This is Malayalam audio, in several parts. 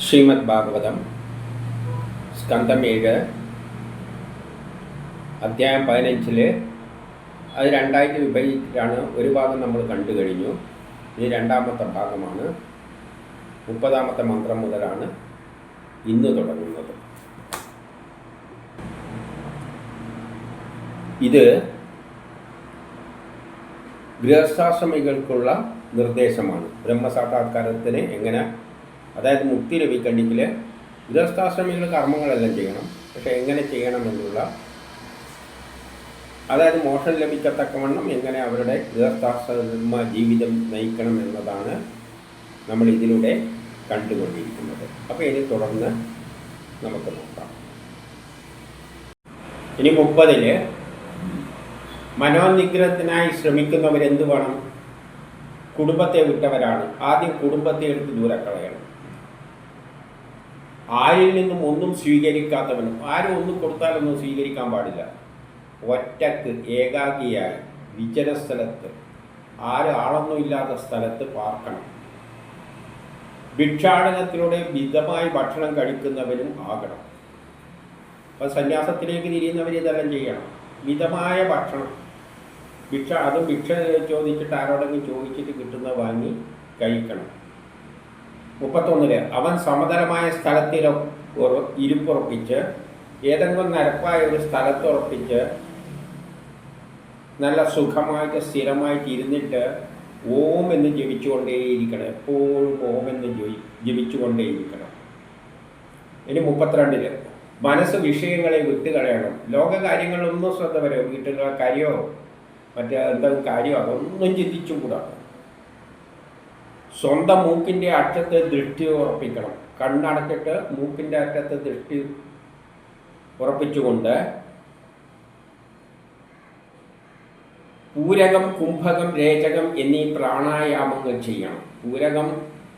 ശ്രീമദ് ഭാഗവതം സ്കന്ധം 7 അധ്യായം 15 അത് രണ്ടായിട്ട് വിഭജിച്ചിട്ടാണ്. ഒരു ഭാഗം നമ്മൾ കണ്ടു കഴിഞ്ഞു. ഇത് രണ്ടാമത്തെ ഭാഗമാണ്. 30ാമത്തെ മന്ത്രം മുതലാണ് ഇന്ന് തുടങ്ങുന്നത്. ഇത് ഗൃഹസ്ഥാശ്രമികൾക്കുള്ള നിർദ്ദേശമാണ്. ബ്രഹ്മസാക്ഷാത്കാരത്തിന് എങ്ങനെ, അതായത് മുക്തി ലഭിക്കണമെങ്കിൽ ഗൃഹസ്ഥാശ്രമികൾ കർമ്മങ്ങളെല്ലാം ചെയ്യണം. പക്ഷെ എങ്ങനെ ചെയ്യണമെന്നുള്ള, അതായത് മോക്ഷം ലഭിക്കത്തക്കവണ്ണം എങ്ങനെ അവരുടെ ഗൃഹസ്ഥാശ്രമ ജീവിതം നയിക്കണം എന്നതാണ് നമ്മൾ ഇതിലൂടെ കണ്ടുകൊണ്ടിരിക്കുന്നത്. അപ്പോൾ ഇനി തുടർന്ന് നമുക്ക് നോക്കാം. ഇനി 30 മനോനിഗ്രഹത്തിനായി ശ്രമിക്കുന്നവരെന്ത് വേണം? കുടുംബത്തെ വിട്ടവരാണ്. ആദ്യം കുടുംബത്തെ എടുത്ത് ദൂരെ കളയണം. ആരിൽ നിന്നും ഒന്നും സ്വീകരിക്കാത്തവനും, ആരും ഒന്നും കൊടുത്താലൊന്നും സ്വീകരിക്കാൻ പാടില്ല. ഒറ്റക്ക് ഏകാഗിയായി വിജനസ്ഥലത്ത്, ആളൊന്നും ഇല്ലാത്ത സ്ഥലത്ത് പാർക്കണം. ഭിക്ഷാടനത്തിലൂടെ മിതമായി ഭക്ഷണം കഴിക്കുന്നവരും ആകണം. അപ്പം സന്യാസത്തിലേക്ക് തിരിയുന്നവർ ഇതെല്ലാം ചെയ്യണം. മിതമായ ഭക്ഷണം, ഭിക്ഷ ചോദിച്ചിട്ട് ആരോടെങ്കിലും ചോദിച്ചിട്ട് കിട്ടുന്ന വാങ്ങി കഴിക്കണം. 31 അവൻ സമതലമായ സ്ഥലത്തിൽ ഇരുപ്പുറപ്പിച്ച്, ഏതെങ്കിലും നിരപ്പായ ഒരു സ്ഥലത്ത് ഉറപ്പിച്ച് നല്ല സുഖമായിട്ട് സ്ഥിരമായിട്ട് ഇരുന്നിട്ട് ഓം എന്ന് ജപിച്ചുകൊണ്ടേയിരിക്കണം. എപ്പോഴും ഓം എന്ന് ജപിച്ചുകൊണ്ടേയിരിക്കണം. ഇനി 32 മനസ്സ് വിഷയങ്ങളെ വിട്ടുകളയണം. ലോകകാര്യങ്ങളൊന്നും ശ്രദ്ധ വരും. വീട്ടിലുള്ള കാര്യമോ മറ്റേ എന്തെങ്കിലും കാര്യമോ അതൊന്നും ചിന്തിച്ചുകൂടാ. സ്വന്തം മൂക്കിൻ്റെ അറ്റത്ത് ദൃഷ്ടി ഉറപ്പിക്കണം. കണ്ണടച്ചിട്ട് മൂക്കിൻ്റെ അറ്റത്ത് ദൃഷ്ടി ഉറപ്പിച്ചുകൊണ്ട് പൂരകം, കുംഭകം, രേചകം എന്നീ പ്രാണായാമങ്ങൾ ചെയ്യണം. പൂരകം,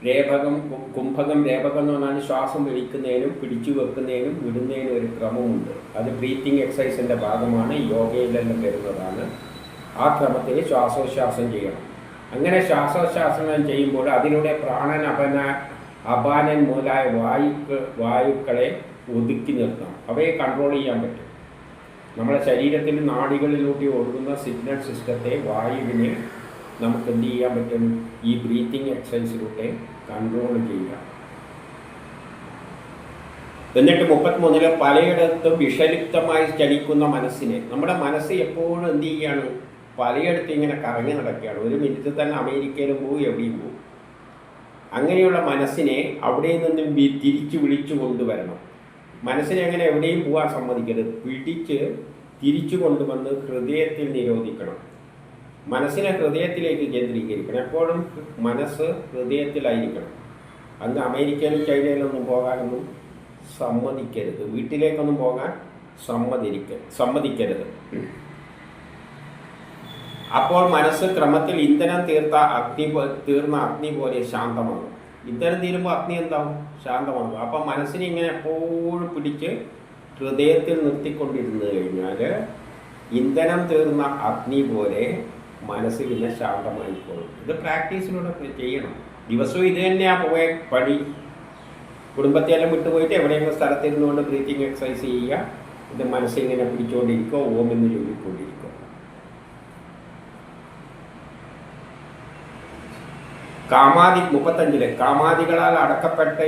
രേപകം, കുംഭകം, രേപകം എന്ന് പറഞ്ഞാൽ ശ്വാസം വലിക്കുന്നതിനും പിടിച്ചു വെക്കുന്നതിനും വിടുന്നതിനും ഒരു ക്രമമുണ്ട്. അത് ബ്രീത്തിങ് എക്സസൈസിൻ്റെ ഭാഗമാണ്, യോഗയിലെല്ലാം വരുന്നതാണ്. ആ ക്രമത്തിൽ ശ്വാസോച്ഛ്വാസം ചെയ്യണം. അങ്ങനെ ശ്വാസോച്ഛ്വാസനം ചെയ്യുമ്പോൾ അതിലൂടെ പ്രാണൻ, അപാനൻ മുതലായ വായുക്കളെ ഒതുക്കി നിർത്തണം. അവയെ കൺട്രോൾ ചെയ്യാൻ പറ്റും. നമ്മുടെ ശരീരത്തിൽ നാഡികളിലൂടെ ഒഴുകുന്ന സിഗ്നൽ സിസ്റ്റത്തെ, വായുവിനെ നമുക്ക് എന്ത് ചെയ്യാൻ പറ്റും? ഈ ബ്രീത്തിങ് എക്സസൈസിലൂടെ കൺട്രോൾ ചെയ്യുക. എന്നിട്ട് 33 പലയിടത്തും വിഷലിപ്തമായി ചലിക്കുന്ന മനസ്സിനെ, നമ്മുടെ മനസ്സ് എപ്പോഴും എന്ത് ചെയ്യാണ്? പലയിടത്തും ഇങ്ങനെ കറങ്ങി നടക്കുകയാണ്. ഒരു മിനിറ്റിൽ തന്നെ അമേരിക്കയിലും പോകും, എവിടെയും പോകും. അങ്ങനെയുള്ള മനസ്സിനെ അവിടെ നിന്നും തിരിച്ചു വിളിച്ചു കൊണ്ടുവരണം. മനസ്സിനെ അങ്ങനെ എവിടെയും പോകാൻ സമ്മതിക്കരുത്. പിടിച്ച് തിരിച്ചു കൊണ്ടുവന്ന് ഹൃദയത്തിൽ നിരോധിക്കണം. മനസ്സിനെ ഹൃദയത്തിലേക്ക് കേന്ദ്രീകരിക്കണം. എപ്പോഴും മനസ്സ് ഹൃദയത്തിലായിരിക്കണം. അങ്ങ് അമേരിക്കയിലും ചൈനയിലൊന്നും പോകാനൊന്നും സമ്മതിക്കരുത്. വീട്ടിലേക്കൊന്നും പോകാൻ സമ്മതിക്കരുത്. അപ്പോൾ മനസ്സ് ക്രമത്തിൽ ഇന്ധനം തീർന്ന അഗ്നി പോലെ ശാന്തമാകും. ഇന്ധനം തീരുമ്പോൾ അഗ്നി എന്താവും? ശാന്തമാകും. അപ്പം മനസ്സിനെ ഇങ്ങനെ എപ്പോഴും പിടിച്ച് ഹൃദയത്തിൽ നിർത്തിക്കൊണ്ടിരുന്നു കഴിഞ്ഞാൽ ഇന്ധനം തീർന്ന അഗ്നി പോലെ മനസ്സ് പിന്നെ ശാന്തമായിക്കോളും. ഇത് പ്രാക്ടീസിലൂടെ ചെയ്യണം. ദിവസവും ഇത് തന്നെയാണ് പോയ പണി. കുടുംബത്തെല്ലാം വിട്ടുപോയിട്ട് എവിടെയെങ്കിലും സ്ഥലത്തിരുന്നുകൊണ്ട് ബ്രീത്തിങ് എക്സസൈസ് ചെയ്യുക. ഇത് മനസ്സിങ്ങനെ പിടിച്ചുകൊണ്ടിരിക്കുക, ഓം എന്ന് ചൊല്ലിക്കൊണ്ടിരിക്കുക. 35 കാമാദികളാൽ അടക്കപ്പെട്ട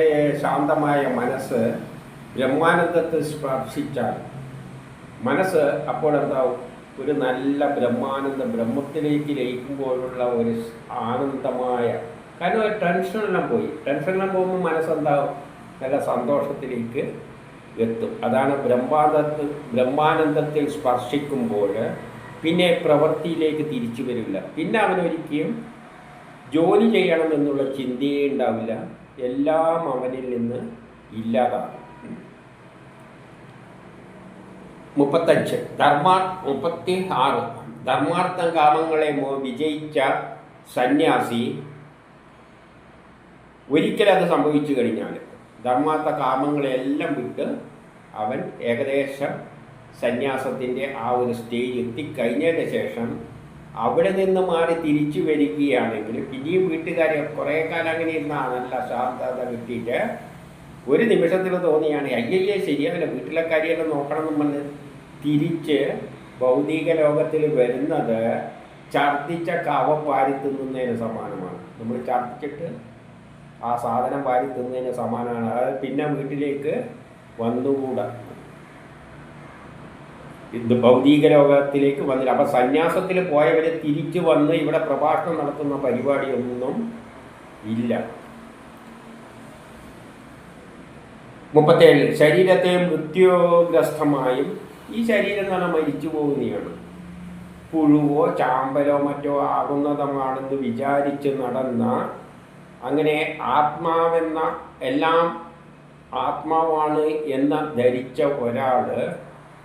ശാന്തമായ മനസ്സ് ബ്രഹ്മാനന്ദത്തെ സ്പർശിച്ചാൽ മനസ്സ് അപ്പോൾ എന്താവും? ഒരു നല്ല ബ്രഹ്മത്തിലേക്ക് ലയിക്കുമ്പോഴുള്ള ഒരു ആനന്ദമായ, കാരണം ഒരു ടെൻഷനെല്ലാം പോകുമ്പോൾ മനസ്സെന്താവും? നല്ല സന്തോഷത്തിലേക്ക് എത്തും. അതാണ് ബ്രഹ്മാനന്ദത്തിൽ സ്പർശിക്കുമ്പോൾ പിന്നെ പ്രവൃത്തിയിലേക്ക് തിരിച്ചു വരില്ല. പിന്നെ അവനൊരിക്കലും ജോലി ചെയ്യണം എന്നുള്ള ചിന്തയേ ഉണ്ടാവില്ല. എല്ലാം അവനിൽ നിന്ന് ഇല്ലാതാകും. 36 ധർമാർത്ഥ കാമങ്ങളെ വിജയിച്ച സന്യാസി ഒരിക്കലത് സംഭവിച്ചു കഴിഞ്ഞാൽ ധർമാർത്ഥ കാമങ്ങളെല്ലാം വിട്ട് അവൻ ഏകദേശം സന്യാസത്തിൻ്റെ ആ ഒരു സ്റ്റേജ് എത്തിക്കഴിഞ്ഞതിന് ശേഷം അവിടെ നിന്ന് മാറി തിരിച്ചു വരികയാണെങ്കിൽ പിന്നെയും വീട്ടുകാരെ കുറേ കാലം അങ്ങനെ ഇരുന്ന നല്ല ശാന്തത കിട്ടിയിട്ട് ഒരു നിമിഷത്തിൽ തോന്നിയാണ് അയ്യയ്യേ ശരിയാവില്ല, വീട്ടിലെ കാര്യമെല്ലാം നോക്കണം എന്ന് പറഞ്ഞ് തിരിച്ച് ഭൗതിക ലോകത്തിൽ വരുന്നത് ഛർദ്ദിച്ച കവം വാരി തിന്നുന്നതിന് സമാനമാണ്. നമ്മൾ ഛർദ്ദിച്ചിട്ട് ആ സാധനം വാരി തിന്നതിന് സമാനമാണ്. അതായത് പിന്നെ വീട്ടിലേക്ക് വന്നുകൂടാ, ഇത് ഭൗതിക ലോകത്തിലേക്ക് വന്നില്ല. അപ്പം സന്യാസത്തിൽ പോയവരെ തിരിച്ചു വന്ന് ഇവിടെ പ്രഭാഷണം നടത്തുന്ന പരിപാടിയൊന്നും ഇല്ല. 37 ശരീരത്തെ മൃത്യുഗ്രസ്തമായും, ഈ ശരീരം എന്ന് പറഞ്ഞാൽ മരിച്ചു പോകുന്നതാണ്, പുഴുവോ ചാമ്പലോ മറ്റോ ആകുന്നതുമാണെന്ന് വിചാരിച്ച് നടന്ന, അങ്ങനെ ആത്മാവെന്ന എല്ലാം ആത്മാവാണ് എന്ന് ധരിച്ച ഒരാൾ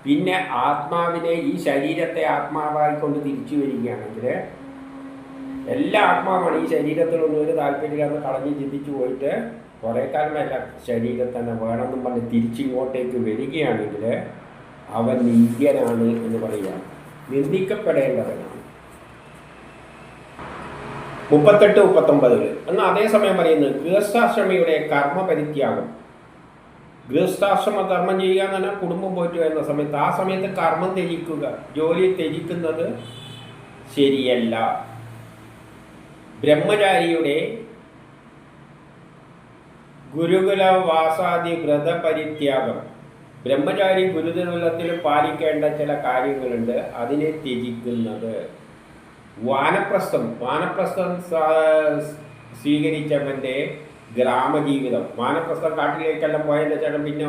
പിന്നെ ആത്മാവിനെ, ഈ ശരീരത്തെ ആത്മാവായിക്കൊണ്ട് തിരിച്ചു വരികയാണെങ്കിൽ എല്ലാ ആത്മാവാണ്, ഈ ശരീരത്തിലൊന്നും ഒരു താല്പര്യമില്ലാന്ന് കളഞ്ഞ് ചിന്തിച്ചു പോയിട്ട് കുറേ കാലമല്ല ശരീരം തന്നെ വേണമെന്നും പറഞ്ഞ് തിരിച്ചിങ്ങോട്ടേക്ക് വരികയാണെങ്കിൽ അവൻ നിന്ദ്യനാണ് എന്ന് പറയുകയാണ്, നിന്ദിക്കപ്പെടേണ്ടവനാണ്. 38-39 എന്നാൽ അതേസമയം പറയുന്നത് ഗൃഹസ്ഥാശ്രമിയുടെ കർമ്മപരിത്യാഗം. ഗൃഹസ്ഥാശ്രമ ധർമ്മം ചെയ്യുക എന്ന് പറഞ്ഞാൽ കുടുംബം പോയിട്ട് വരുന്ന സമയത്ത്, ആ സമയത്ത് കർമ്മം ത്യജിക്കുക, ജോലി ത്യജിക്കുന്നത് ശരിയല്ല. ബ്രഹ്മചാരിയുടെ ഗുരുകുലവാസാദി വ്രതപരിത്യാഗം. ബ്രഹ്മചാരി ഗുരുകുലത്തിൽ പാലിക്കേണ്ട ചില കാര്യങ്ങളുണ്ട്, അതിനെ ത്യജിക്കുന്നത്. വാനപ്രസ്ഥം സ്വീകരിച്ചവൻ്റെ ഗ്രാമജീവിതം. വാനപ്രസ്ഥം കാട്ടിലേക്കെല്ലാം പോയതിൻ്റെ ചേട്ടൻ പിന്നെ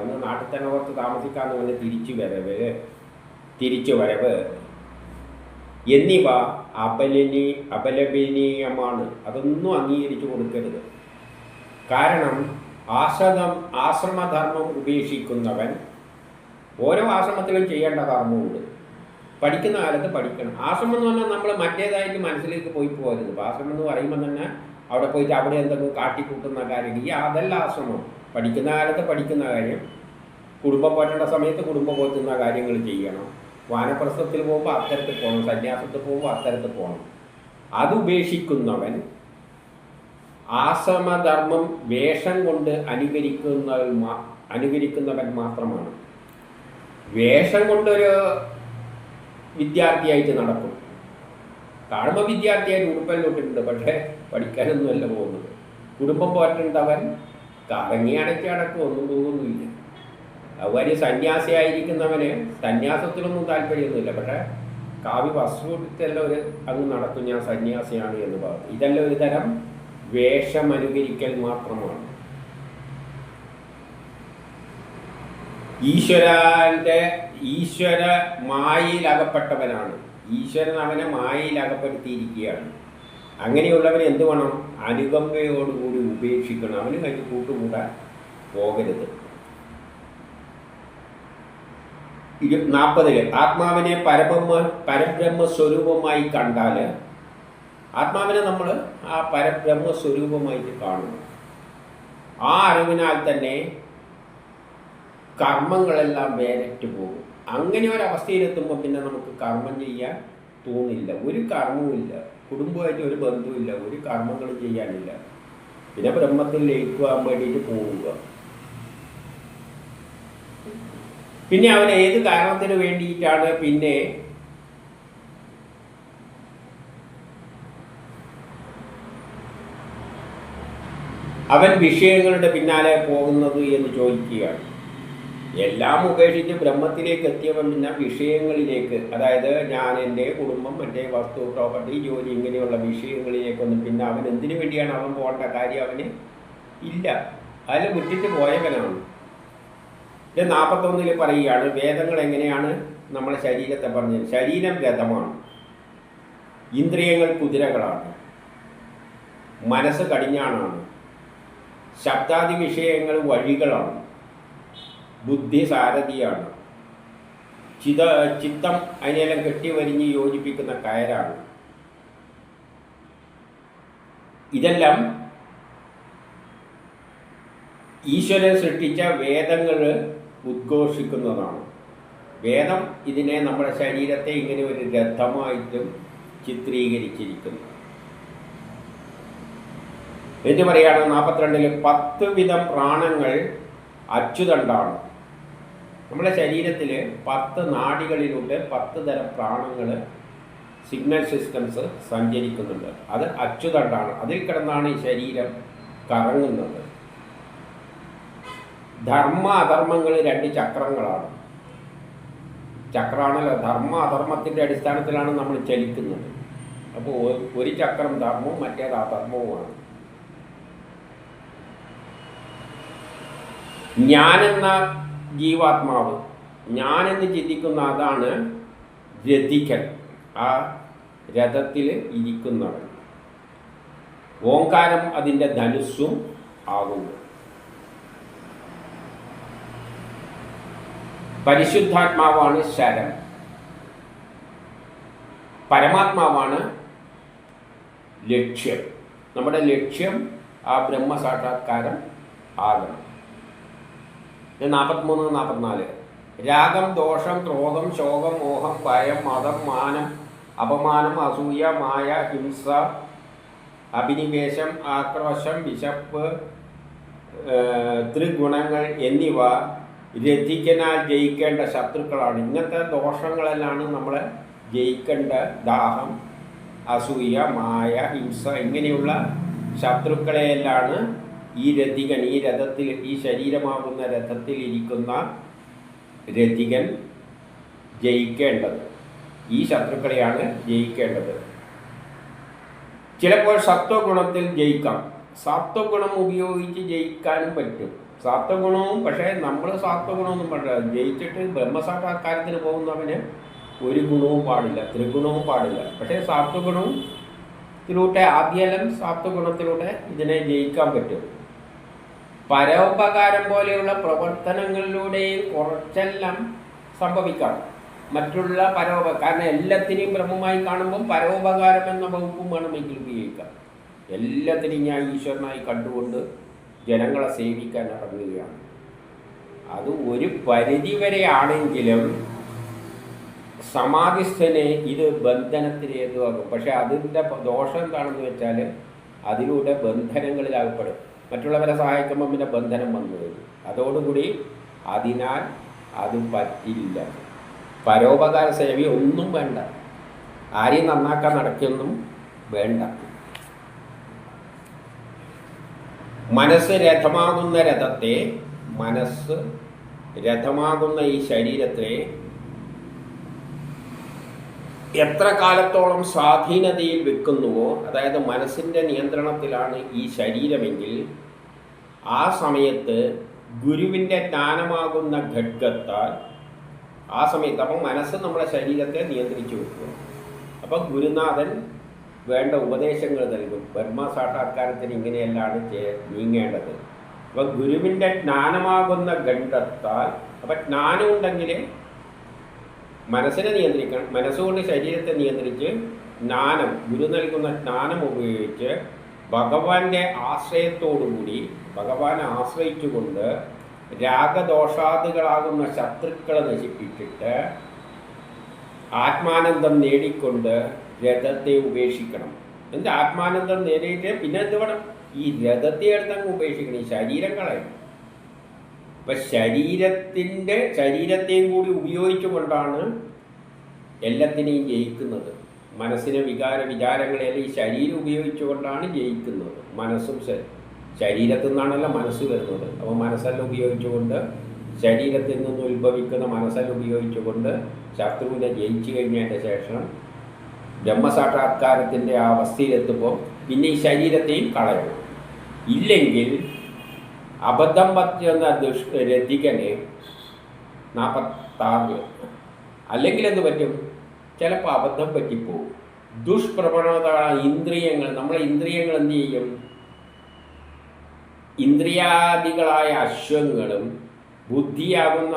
ഒന്ന് നാട്ടിൽ തന്നെ കുറച്ച് താമസിക്കാമെന്ന് പറഞ്ഞ് തിരിച്ചു വരവ് എന്നിവ അപലപനീയമാണ്. അതൊന്നും അംഗീകരിച്ചു കൊടുക്കരുത്. കാരണം ആശ്രമധർമ്മം ഉപേക്ഷിക്കുന്നവൻ ഓരോ ആശ്രമത്തിലും ചെയ്യേണ്ട കർമ്മമുണ്ട്. പഠിക്കുന്ന കാലത്ത് പഠിക്കണം. ആശ്രമം എന്ന് പറഞ്ഞാൽ നമ്മൾ മറ്റേതായിട്ട് മനസ്സിലേക്ക് പോകരുത്. ആശ്രമം എന്ന് പറയുമ്പോൾ തന്നെ അവിടെ പോയിട്ട് അവിടെ എന്തെങ്കിലും കാട്ടിക്കൂട്ടുന്ന കാര്യം, അതല്ല ആശ്രമം. പഠിക്കുന്ന കാലത്ത് പഠിക്കുന്ന കാര്യം, കുടുംബം പോറ്റേണ്ട സമയത്ത് കുടുംബം പോറ്റുന്ന കാര്യങ്ങൾ ചെയ്യണം. വാനപ്രസ്ഥത്തിൽ പോകുമ്പോൾ അത്തരത്തിൽ പോകണം, സന്യാസത്തിൽ പോകുമ്പോൾ അത്തരത്തിൽ പോകണം. അത് ഉപേക്ഷിക്കുന്നവൻ ആശ്രമധർമ്മം വേഷം കൊണ്ട് അനുകരിക്കുന്നവൻ മാത്രമാണ്. വേഷം കൊണ്ടൊരു വിദ്യാർത്ഥിയായിട്ട് നടക്കും, കാണുമ്പോൾ വിദ്യാർത്ഥിയായിട്ട് ഉടുപ്പല്ലോട്ടിട്ടുണ്ട്, പക്ഷേ പഠിക്കാനൊന്നുമല്ല പോകുന്നത്. കുടുംബം പോറ്റേണ്ടവൻ കറങ്ങി അടയ്ക്ക് ഒന്നും പോകുന്നില്ല. അതുവരെ സന്യാസിയായിരിക്കുന്നവന് സന്യാസത്തിലൊന്നും താല്പര്യമൊന്നുമില്ല, പക്ഷേ കാവ്യ വസ്തുവെല്ലാം ഒരു അങ്ങ് നടക്കും, ഞാൻ സന്യാസിയാണ് എന്ന് പറഞ്ഞു. ഇതെല്ലാം ഒരു തരം വേഷമനുകരിക്കൽ മാത്രമാണ്. ഈശ്വര മായയിൽ അകപ്പെട്ടവനാണ്. ഈശ്വരൻ അവനെ മായയിൽ അകപ്പെടുത്തിയിരിക്കുകയാണ്. അങ്ങനെയുള്ളവന് എന്ത് വേണം? അനുകമ്പയോടുകൂടി ഉപേക്ഷിക്കണം. അവന് കഴിഞ്ഞ് കൂട്ടുകൂടാൻ പോകരുത്. 40 ആത്മാവിനെ പരബ്രഹ്മസ്വരൂപമായി കണ്ടാൽ, ആത്മാവിനെ നമ്മൾ ആ പരബ്രഹ്മസ്വരൂപമായിട്ട് കാണുന്നു. ആ അറിവിനാൽ തന്നെ കർമ്മങ്ങളെല്ലാം വേറിട്ട് പോകും. അങ്ങനെ ഒരവസ്ഥയിലെത്തുമ്പോൾ പിന്നെ നമുക്ക് കർമ്മം ചെയ്യാൻ തോന്നില്ല. ഒരു കർമ്മവുമില്ല, കുടുംബമായിട്ട് ഒരു ബന്ധവുമില്ല, ഒരു കർമ്മങ്ങളും ചെയ്യാനില്ല. പിന്നെ ബ്രഹ്മത്തിൽ ലയിക്കുവാൻ വേണ്ടിയിട്ട് പോവുക. പിന്നെ അവൻ ഏത് കാരണത്തിന് വേണ്ടിയിട്ടാണ് പിന്നെ അവൻ വിഷയങ്ങളുടെ പിന്നാലെ പോകുന്നത് എന്ന് ചോദിക്കുകയാണ്. എല്ലാം ഉപേക്ഷിച്ച് ബ്രഹ്മത്തിലേക്ക് എത്തിയവൻ പിന്നെ വിഷയങ്ങളിലേക്ക്, അതായത് ഞാൻ എൻ്റെ കുടുംബം, മറ്റേ വസ്തു, പ്രോപ്പർട്ടി, ജോലി, ഇങ്ങനെയുള്ള വിഷയങ്ങളിലേക്കൊന്നും പിന്നെ അവൻ എന്തിനു വേണ്ടിയാണ് അവൻ പോകേണ്ട കാര്യം അവന് ഇല്ല. അതിൽ വിട്ടിട്ട് പോയവനാണ്. ഇത് 41 പറയുകയാണ്, വേദങ്ങൾ എങ്ങനെയാണ് നമ്മളെ ശരീരത്തെ പറഞ്ഞത്. ശരീരം രഥമാണ്, ഇന്ദ്രിയങ്ങൾ കുതിരകളാണ്, മനസ്സ് കടിഞ്ഞാണാണ്, ശബ്ദാദി വിഷയങ്ങൾ വഴികളാണ്, ബുദ്ധി സാരഥിയാണ്, ചിത്തം അതിനെല്ലാം കെട്ടിവരിഞ്ഞ് യോജിപ്പിക്കുന്ന കയറാണ്. ഇതെല്ലാം ഈശ്വരൻ സൃഷ്ടിച്ച വേദങ്ങൾ ഉദ്ഘോഷിക്കുന്നതാണ്. വേദം ഇതിനെ നമ്മുടെ ശരീരത്തെ ഇങ്ങനെ ഒരു രഥമായിട്ടും ചിത്രീകരിച്ചിരിക്കുന്നു. എന്ന് പറയാണ് 42 10 വിധം പ്രാണങ്ങൾ അച്യുതണ്ടാണ്. നമ്മുടെ ശരീരത്തിൽ 10 നാഡികളിലൂടെ 10 തരം പ്രാണങ്ങൾ സിഗ്നൽ സിസ്റ്റംസ് സഞ്ചരിക്കുന്നുണ്ട്. അത് അച്യുതണ്ടാണ്. അതിൽ കിടന്നാണ് ഈ ശരീരം കറങ്ങുന്നത്. ധർമ്മ അധർമ്മങ്ങൾ 2 ചക്രങ്ങളാണ്. ചക്രാണല്ലോ, ധർമ്മ അധർമ്മത്തിൻ്റെ അടിസ്ഥാനത്തിലാണ് നമ്മൾ ചലിക്കുന്നത്. അപ്പോൾ ഒരു ചക്രം ധർമ്മവും മറ്റേത് അധർമ്മവുമാണ്. ഞാനെന്ന ജീവാത്മാവ്, ഞാനെന്ന് ചിന്തിക്കുന്ന അതാണ് രഥികൻ, ആ രഥത്തിൽ ഇരിക്കുന്നവൻ. ഓംകാരം അതിൻ്റെ ധനുസ്സും ആകുന്നു. പരിശുദ്ധാത്മാവാണ് ശരം. പരമാത്മാവാണ് ലക്ഷ്യം. നമ്മുടെ ലക്ഷ്യം ആ ബ്രഹ്മസാക്ഷാത്കാരം ആകണം. 43, 44 രാഗം, ദോഷം, ക്രോധം, ശോകം, മോഹം, ഭയം, മതം, മാനം, അപമാനം, അസൂയ, മായ, ഹിംസ, അഭിനിവേശം, ആക്രോശം, വിശപ്പ്, ത്രിഗുണങ്ങൾ എന്നിവ രഥിക്കനാൽ ജയിക്കേണ്ട ശത്രുക്കളാണ്. ഇങ്ങനത്തെ ദോഷങ്ങളെല്ലാം നമ്മളെ ജയിക്കേണ്ട. ദാഹം, അസൂയ, മായ, ഹിംസ ഇങ്ങനെയുള്ള ശത്രുക്കളെയെല്ലാം ഈ രഥികൻ, ഈ രഥത്തിൽ, ഈ ശരീരമാകുന്ന രഥത്തിൽ ഇരിക്കുന്ന രഥികൻ ജയിക്കേണ്ടത്. ഈ ശത്രുക്കളെയാണ് ജയിക്കേണ്ടത്. ചിലപ്പോൾ സത്വഗുണത്തിൽ ജയിക്കാം. സത്വഗുണം ഉപയോഗിച്ച് ജയിക്കാനും പറ്റും. സത്വഗുണവും, പക്ഷേ നമ്മൾ സത്വഗുണമൊന്നും പറഞ്ഞില്ല. ജയിച്ചിട്ട് ബ്രഹ്മസാക്ഷാത്കാരത്തിന് പോകുന്നവന് ഒരു ഗുണവും പാടില്ല, ത്രിഗുണവും പാടില്ല. പക്ഷേ സത്വഗുണത്തിലൂടെ ആദ്യം സത്വഗുണത്തിലൂടെ ഇതിനെ ജയിക്കാൻ പറ്റും. പരോപകാരം പോലെയുള്ള പ്രവർത്തനങ്ങളിലൂടെയും കുറച്ചെല്ലാം സംഭവിക്കാം. മറ്റുള്ള കാരണം എല്ലാത്തിനെയും ബ്രഹ്മമായി കാണുമ്പം പരോപകാരം എന്ന വകുപ്പും വേണമെങ്കിൽ ഉപയോഗിക്കാം. എല്ലാത്തിനെയും ഞാൻ ഈശ്വരനായി കണ്ടുകൊണ്ട് ജനങ്ങളെ സേവിക്കാൻ ഇറങ്ങുകയാണ്. അത് ഒരു പരിധിവരെ ആണെങ്കിലും സമാധിസ്ഥന് ഇത് ബന്ധനത്തിന് ഹേതുവാകും. പക്ഷെ അതിൻ്റെ ദോഷം എന്താണെന്ന് വെച്ചാൽ അതിലൂടെ ബന്ധനങ്ങളിലാകപ്പെടും. മറ്റുള്ളവരെ സഹായിക്കുമ്പോൾ പിന്നെ ബന്ധനം വന്നു വരും. അതോടുകൂടി അതിനാൽ അത് പറ്റില്ല. പരോപകാര സേവ ഒന്നും വേണ്ട, ആരെയും നന്നാക്കാൻ നടക്കൊന്നും വേണ്ട. മനസ്സ് രഥമാകുന്ന രഥത്തെ, മനസ്സ് രഥമാകുന്ന ഈ ശരീരത്തെ എത്ര കാലത്തോളം സ്വാധീനതയിൽ വെക്കുന്നുവോ, അതായത് മനസ്സിൻ്റെ നിയന്ത്രണത്തിലാണ് ഈ ശരീരമെങ്കിൽ, ആ സമയത്ത് ഗുരുവിൻ്റെ ജ്ഞാനമാകുന്ന ഖഡ്ഗത്താൽ ആ സമയത്ത് അപ്പം മനസ്സ് നമ്മുടെ ശരീരത്തെ നിയന്ത്രിച്ചു വെക്കുക. അപ്പം ഗുരുനാഥൻ വേണ്ട ഉപദേശങ്ങൾ നൽകും. ബ്രഹ്മസാക്ഷാത്കാരത്തിന് ഇങ്ങനെയെല്ലാം നീങ്ങേണ്ടത്. അപ്പം ഗുരുവിൻ്റെ ജ്ഞാനമാകുന്ന ഖണ്ഡത്താൽ, അപ്പം ജ്ഞാനം ഉണ്ടെങ്കിൽ മനസ്സിനെ നിയന്ത്രിക്കണം. മനസ്സുകൊണ്ട് ശരീരത്തെ നിയന്ത്രിച്ച് ജ്ഞാനം, ഗുരു നൽകുന്ന ജ്ഞാനം ഉപയോഗിച്ച് ഭഗവാന്റെ ആശ്രയത്തോടുകൂടി, ഭഗവാനെ ആശ്രയിച്ചുകൊണ്ട് രാഗദോഷാദികളാകുന്ന ശത്രുക്കളെ നശിപ്പിച്ചിട്ട് ആത്മാനന്ദം നേടിക്കൊണ്ട് രഥത്തെ ഉപേക്ഷിക്കണം. എന്നിട്ട് ആത്മാനന്ദം നേടിയിട്ട് പിന്നെ എന്ത് വേണം? ഈ രഥത്തെ എടുത്തങ്ങ് ഉപേക്ഷിക്കണം. ഈ ശരീരം കളയണം. അപ്പം ശരീരത്തെയും കൂടി ഉപയോഗിച്ചുകൊണ്ടാണ് എല്ലാത്തിനെയും ജയിക്കുന്നത്. മനസ്സിനെ വിചാരങ്ങളെല്ലാം ഈ ശരീരം ഉപയോഗിച്ചുകൊണ്ടാണ് ജയിക്കുന്നത്. മനസ്സും ശരീരത്തിൽ നിന്നാണല്ലോ മനസ്സ് വരുന്നത്. അപ്പോൾ മനസ്സെല്ലാം ഉപയോഗിച്ചുകൊണ്ട്, ശരീരത്തിൽ നിന്ന് ഉത്ഭവിക്കുന്ന മനസ്സെല്ലാം ഉപയോഗിച്ചുകൊണ്ട് ശത്രുവിനെ ജയിച്ചു കഴിഞ്ഞതിൻ്റെ ശേഷം ബ്രഹ്മസാക്ഷാത്കാരത്തിൻ്റെ ആ അവസ്ഥയിലെത്തുമ്പോൾ പിന്നെ ഈ ശരീരത്തെയും കളയണം. ഇല്ലെങ്കിൽ അബദ്ധം പറ്റുന്ന രഥികനെ 46 അല്ലെങ്കിൽ എന്ത് പറ്റും? ചിലപ്പോൾ അബദ്ധം പറ്റിപ്പോവും. ദുഷ്പ്രവണത, ഇന്ദ്രിയങ്ങൾ, നമ്മളെ ഇന്ദ്രിയങ്ങൾ എന്ത് ചെയ്യും? ഇന്ദ്രിയാദികളായ അശ്വങ്ങളും ബുദ്ധിയാകുന്ന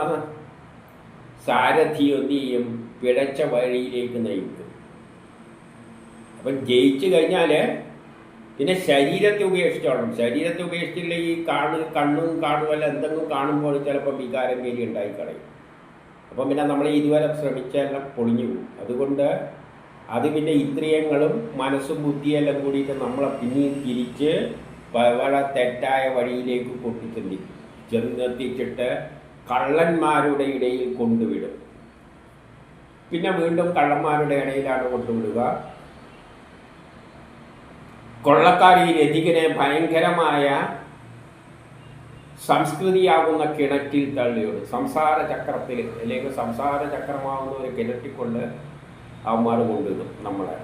സാരഥിയും എന്ത് ചെയ്യും? പിഴച്ച വഴിയിലേക്ക് നയിക്കും. അപ്പം ജയിച്ചു കഴിഞ്ഞാൽ പിന്നെ ശരീരത്തെ ഉപേക്ഷിച്ചോളണം. ശരീരത്തെ ഉപേക്ഷിച്ചില്ല ഈ കണ്ണും കാണുമല്ല എന്തെങ്കിലും കാണുമ്പോൾ ചിലപ്പോൾ വികാരം കയറി ഉണ്ടായിക്കളയും. അപ്പം പിന്നെ നമ്മൾ ഇതുവരെ ശ്രമിച്ചെല്ലാം പൊളിഞ്ഞു പോകും. അതുകൊണ്ട് അത് പിന്നെ ഇന്ദ്രിയങ്ങളും മനസ്സും ബുദ്ധിയെല്ലാം കൂടിയിട്ട് നമ്മളെ പിന്നെയും തിരിച്ച് വളരെ തെറ്റായ വഴിയിലേക്ക് ചെന്നെത്തിച്ചിട്ട് കള്ളന്മാരുടെ ഇടയിൽ കൊണ്ടുവിടും. പിന്നെ വീണ്ടും കള്ളന്മാരുടെ ഇടയിലാണ് കൊണ്ടുവിടുക. കൊള്ളക്കാർ ഈ രതികനെ ഭയങ്കരമായ സംസ്കൃതിയാകുന്ന കിണറ്റിൽ തള്ളിയോട്, സംസാര ചക്രത്തിൽ അല്ലെങ്കിൽ സംസാര ചക്രമാകുന്ന ഒരു കിണറ്റിക്കൊണ്ട് അവന്മാർ കൊണ്ടിടും. നമ്മളെ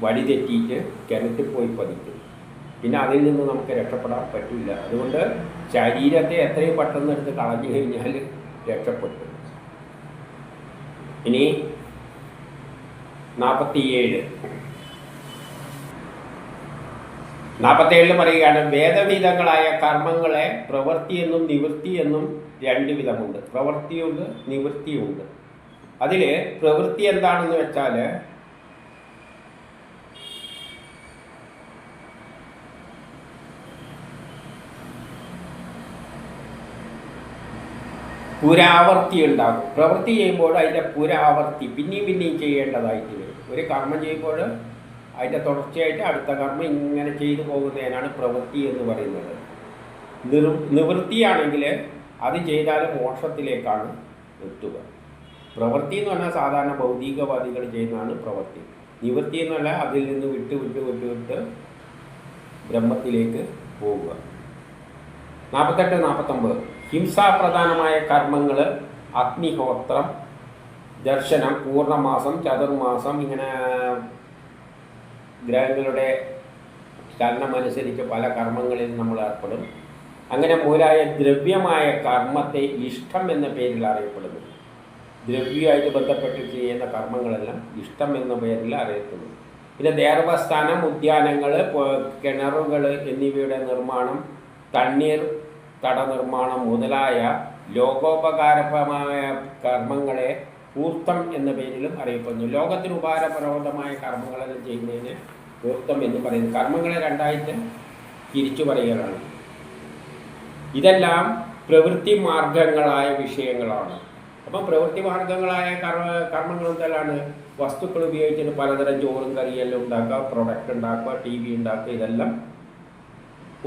വഴി തെറ്റിയിട്ട് കിണറ്റിൽ പോയി പതിക്കും. പിന്നെ അതിൽ നിന്ന് നമുക്ക് രക്ഷപ്പെടാൻ പറ്റില്ല. അതുകൊണ്ട് ശരീരത്തെ എത്രയും പെട്ടെന്ന് എടുത്ത് കളഞ്ഞു കഴിഞ്ഞാൽ രക്ഷപ്പെട്ടു. ഇനി 47 പറയുകയാണ്, വേദവിധങ്ങളായ കർമ്മങ്ങളെ പ്രവൃത്തി എന്നും നിവൃത്തി എന്നും രണ്ട് വിധമുണ്ട്. പ്രവൃത്തിയുണ്ട്, നിവൃത്തിയുണ്ട്. അതിൽ പ്രവൃത്തി എന്താണെന്ന് വെച്ചാൽ പുരാവർത്തി ഉണ്ടാകും. പ്രവൃത്തി ചെയ്യുമ്പോൾ അതിൻ്റെ പുരാവർത്തി പിന്നെയും ചെയ്യേണ്ടതായിട്ട് വരും. ഒരു കർമ്മം ചെയ്യുമ്പോൾ അതിൻ്റെ തുടർച്ചയായിട്ട് അടുത്ത കർമ്മം ഇങ്ങനെ ചെയ്തു പോകുന്നതിനാണ് പ്രവൃത്തി എന്ന് പറയുന്നത്. നിവൃത്തിയാണെങ്കിൽ അത് ചെയ്താൽ മോക്ഷത്തിലേക്കാണ് എത്തുക. പ്രവൃത്തി എന്ന് പറഞ്ഞാൽ സാധാരണ ഭൗതികവാദികൾ ചെയ്യുന്നതാണ് പ്രവൃത്തി. നിവൃത്തി എന്ന് പറഞ്ഞാൽ അതിൽ നിന്ന് വിട്ട് ബ്രഹ്മത്തിലേക്ക് പോവുക. 48-49 ഹിംസാപ്രധാനമായ കർമ്മങ്ങൾ അഗ്നിഹോത്രം, ദർശനം, പൂർണ്ണമാസം, ചതുർമാസം, ഇങ്ങനെ ഗ്രഹങ്ങളുടെ ചലനമനുസരിച്ച് പല കർമ്മങ്ങളിൽ നമ്മൾ ഏർപ്പെടും. അങ്ങനെ മൂലായ ദ്രവ്യമായ കർമ്മത്തെ ഇഷ്ടം എന്ന പേരിൽ അറിയപ്പെടുന്നു. ദ്രവ്യമായിട്ട് ബന്ധപ്പെട്ട് ചെയ്യുന്ന കർമ്മങ്ങളെല്ലാം ഇഷ്ടം എന്ന പേരിൽ അറിയപ്പെടുന്നു. പിന്നെ ദേവസ്ഥാനം, ഉദ്യാനങ്ങൾ, കിണറുകൾ എന്നിവയുടെ നിർമ്മാണം, തണ്ണീർ തട നിർമ്മാണം മുതലായ ലോകോപകാരപ്രദമായ കർമ്മങ്ങളെ പൂർത്തം എന്ന പേരിലും അറിയപ്പെടുന്നു. ലോകത്തിന് ഉപകാരപ്രദമായ കർമ്മങ്ങളെല്ലാം ചെയ്യുന്നതിന് പൂർത്തം എന്ന് പറയുന്നു. കർമ്മങ്ങളെ രണ്ടായിട്ട് തിരിച്ചു പറയുകയാണ്. ഇതെല്ലാം പ്രവൃത്തി മാർഗങ്ങളായ വിഷയങ്ങളാണ്. അപ്പം പ്രവൃത്തി മാർഗങ്ങളായ കർമ്മങ്ങൾ എന്തെല്ലാണ്? വസ്തുക്കൾ ഉപയോഗിച്ചിട്ട് പലതരം ചോറും കറിയെല്ലാം ഉണ്ടാക്കുക, പ്രൊഡക്റ്റ് ഉണ്ടാക്കുക, TV ഉണ്ടാക്കുക, ഇതെല്ലാം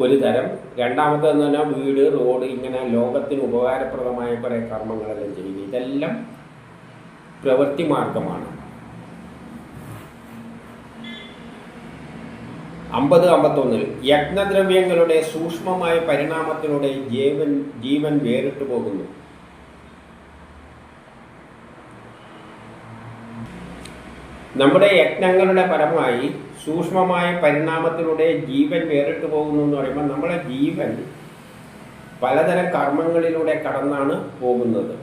ഒരു തരം. രണ്ടാമത്തേന്ന് പറഞ്ഞാൽ വീട്, റോഡ്, ഇങ്ങനെ ലോകത്തിന് ഉപകാരപ്രദമായ കുറേ കർമ്മങ്ങളെല്ലാം ചെയ്യുന്നു. ഇതെല്ലാം പ്രവൃത്തി മാർഗമാണ്. 50-51 യജ്ഞദ്രവ്യങ്ങളുടെ സൂക്ഷ്മമായ പരിണാമത്തിലൂടെ ജീവൻ വേറിട്ടു പോകുന്നു. നമ്മുടെ യജ്ഞങ്ങളുടെ പരമായി സൂക്ഷ്മമായ പരിണാമത്തിലൂടെ ജീവൻ വേറിട്ട് പോകുന്നു എന്ന് പറയുമ്പോൾ നമ്മളെ ജീവൻ പലതരം കർമ്മങ്ങളിലൂടെ കടന്നാണ് പോകുന്നത്.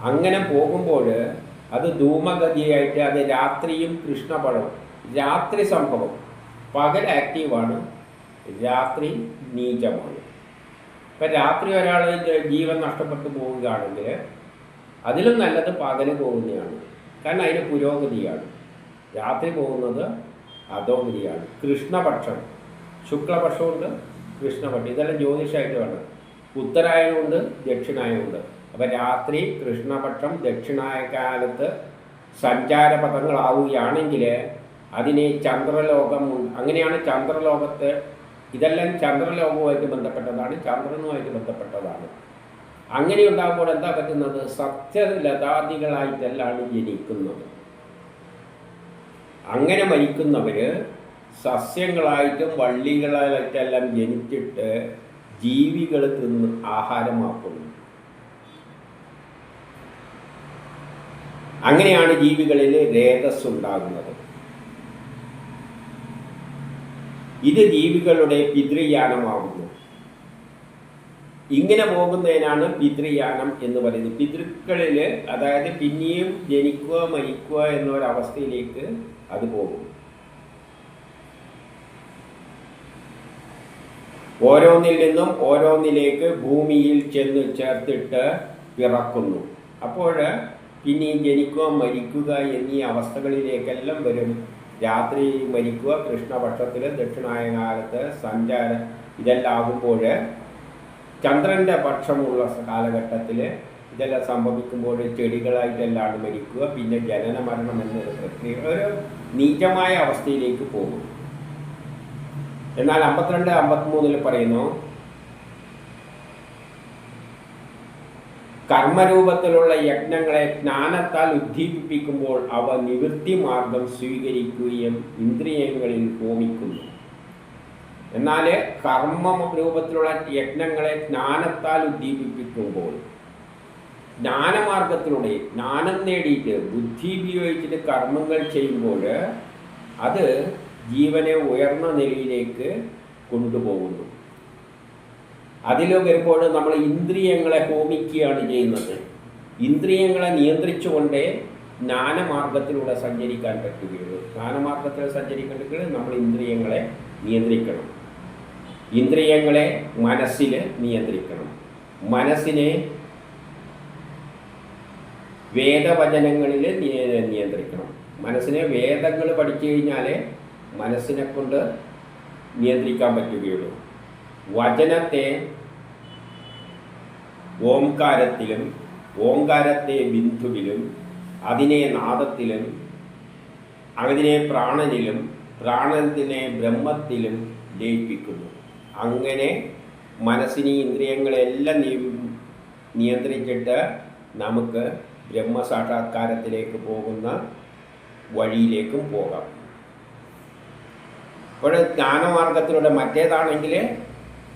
അങ്ങനെ പോകുമ്പോൾ അത് ധൂമഗതിയായിട്ട് അത് രാത്രിയും കൃഷ്ണപടവും. രാത്രി സംഭവം, പകൽ ആക്റ്റീവാണ്, രാത്രി നീചമാണ്. ഇപ്പം രാത്രി ഒരാൾ ജീവൻ നഷ്ടപ്പെട്ടു പോവുകയാണെങ്കിൽ അതിലും നല്ലത് പകല് പോകുന്നതാണ്. കാരണം അതിന് പുരോഗതിയാണ്. രാത്രി പോകുന്നത് അധോഗതിയാണ്. കൃഷ്ണപക്ഷം, ശുക്ലപക്ഷമുണ്ട്, കൃഷ്ണപക്ഷം, ഇതെല്ലാം ജ്യോതിഷമായിട്ട് വേണം. ഉത്തരായണമുണ്ട്, ദക്ഷിണായനമുണ്ട്. അപ്പം രാത്രി, കൃഷ്ണപക്ഷം, ദക്ഷിണായ കാലത്ത് സഞ്ചാരപഥങ്ങളാവുകയാണെങ്കിൽ അതിനെ ചന്ദ്രലോകം, അങ്ങനെയാണ് ചന്ദ്രലോകത്ത്. ഇതെല്ലാം ചന്ദ്രലോകവുമായിട്ട് ബന്ധപ്പെട്ടതാണ്, ചന്ദ്രനുമായിട്ട് ബന്ധപ്പെട്ടതാണ്. അങ്ങനെ ഉണ്ടാകുമ്പോൾ എന്താ പറ്റുന്നത്? സസ്യലതാദികളായിട്ടെല്ലാം ജനിക്കുന്നത്. അങ്ങനെ മരിക്കുന്നവർ സസ്യങ്ങളായിട്ടും വള്ളികളായിട്ടെല്ലാം ജനിച്ചിട്ട് ജീവികൾ തിന്ന് ആഹാരമാക്കുന്നു. അങ്ങനെയാണ് ജീവികളിൽ രേതസ് ഉണ്ടാകുന്നത്. ഇത് ജീവികളുടെ പിതൃയാനമാകുന്നു. ഇങ്ങനെ പോകുന്നതിനാണ് പിതൃയാനം എന്ന് പറയുന്നത്. പിതൃക്കളിൽ, അതായത് പിന്നെയും ജനിക്കുക മരിക്കുക എന്നൊരവസ്ഥയിലേക്ക് അത് പോകും. ഓരോന്നിൽ നിന്നും ഓരോന്നിലേക്ക് ഭൂമിയിൽ ചെന്ന് ചേർത്തിട്ട് പിറക്കുന്നു. അപ്പോൾ പിന്നെയും ജനിക്കുക മരിക്കുക എന്നീ അവസ്ഥകളിലേക്കെല്ലാം വരും. രാത്രി മരിക്കുക, കൃഷ്ണപക്ഷത്തിൽ, ദക്ഷിണായ കാലത്ത് സഞ്ചാരം, ഇതെല്ലാം ആകുമ്പോൾ ചന്ദ്രൻ്റെ പക്ഷമുള്ള കാലഘട്ടത്തിൽ ഇതെല്ലാം സംഭവിക്കുമ്പോൾ ചെടികളായിട്ടെല്ലാം മരിക്കുക. പിന്നെ ജനന മരണം എന്നൊരു പ്രക്രിയ, ഒരു നീചമായ അവസ്ഥയിലേക്ക് പോകും. എന്നാൽ 52-53 പറയുന്നു, കർമ്മരൂപത്തിലുള്ള യജ്ഞങ്ങളെ ജ്ഞാനത്താൽ ഉദ്ദീപിപ്പിക്കുമ്പോൾ അവ നിവൃത്തി മാർഗം സ്വീകരിക്കുകയും ഇന്ദ്രിയങ്ങളിൽ ഹോമിക്കുന്നു. എന്നാൽ കർമ്മ രൂപത്തിലുള്ള യജ്ഞങ്ങളെ ജ്ഞാനത്താൽ ഉദ്ദീപിപ്പിക്കുമ്പോൾ, ജ്ഞാനമാർഗത്തിലൂടെ ജ്ഞാനം നേടിയിട്ട് ബുദ്ധി ഉപയോഗിച്ചിട്ട് കർമ്മങ്ങൾ ചെയ്യുമ്പോൾ അത് ജീവനെ ഉയർന്ന നിലയിലേക്ക് കൊണ്ടുപോകുന്നു. അതിൽ വരുമ്പോൾ നമ്മൾ ഇന്ദ്രിയങ്ങളെ ഹോമിക്കുകയാണ് ചെയ്യുന്നത്. ഇന്ദ്രിയങ്ങളെ നിയന്ത്രിച്ചുകൊണ്ടേ ജ്ഞാനമാർഗത്തിലൂടെ സഞ്ചരിക്കാൻ പറ്റുകയുള്ളൂ. ജ്ഞാനമാർഗത്തിൽ സഞ്ചരിക്കണമെങ്കിൽ നമ്മൾ ഇന്ദ്രിയങ്ങളെ നിയന്ത്രിക്കണം. ഇന്ദ്രിയങ്ങളെ മനസ്സിൽ നിയന്ത്രിക്കണം. മനസ്സിനെ വേദവചനങ്ങളിൽ നിയന്ത്രിക്കണം. മനസ്സിനെ വേദങ്ങൾ പഠിച്ചു കഴിഞ്ഞാലേ മനസ്സിനെ കൊണ്ട് നിയന്ത്രിക്കാൻ പറ്റുകയുള്ളൂ. വചനത്തെ ഓംകാരത്തിലും, ഓംകാരത്തെ ബിന്ദുവിലും, അതിനെ നാദത്തിലും, അതിനെ പ്രാണനിലും, പ്രാണത്തിനെ ബ്രഹ്മത്തിലും ലയിപ്പിക്കുന്നു. അങ്ങനെ മനസ്സിനെ ഇന്ദ്രിയങ്ങളെല്ലാം നിയന്ത്രിച്ചിട്ട് നമുക്ക് ബ്രഹ്മസാക്ഷാത്കാരത്തിലേക്ക് പോകുന്ന വഴിയിലേക്കും പോകാം. അപ്പോൾ ജ്ഞാനമാർഗത്തിലൂടെ മറ്റേതാണെങ്കിൽ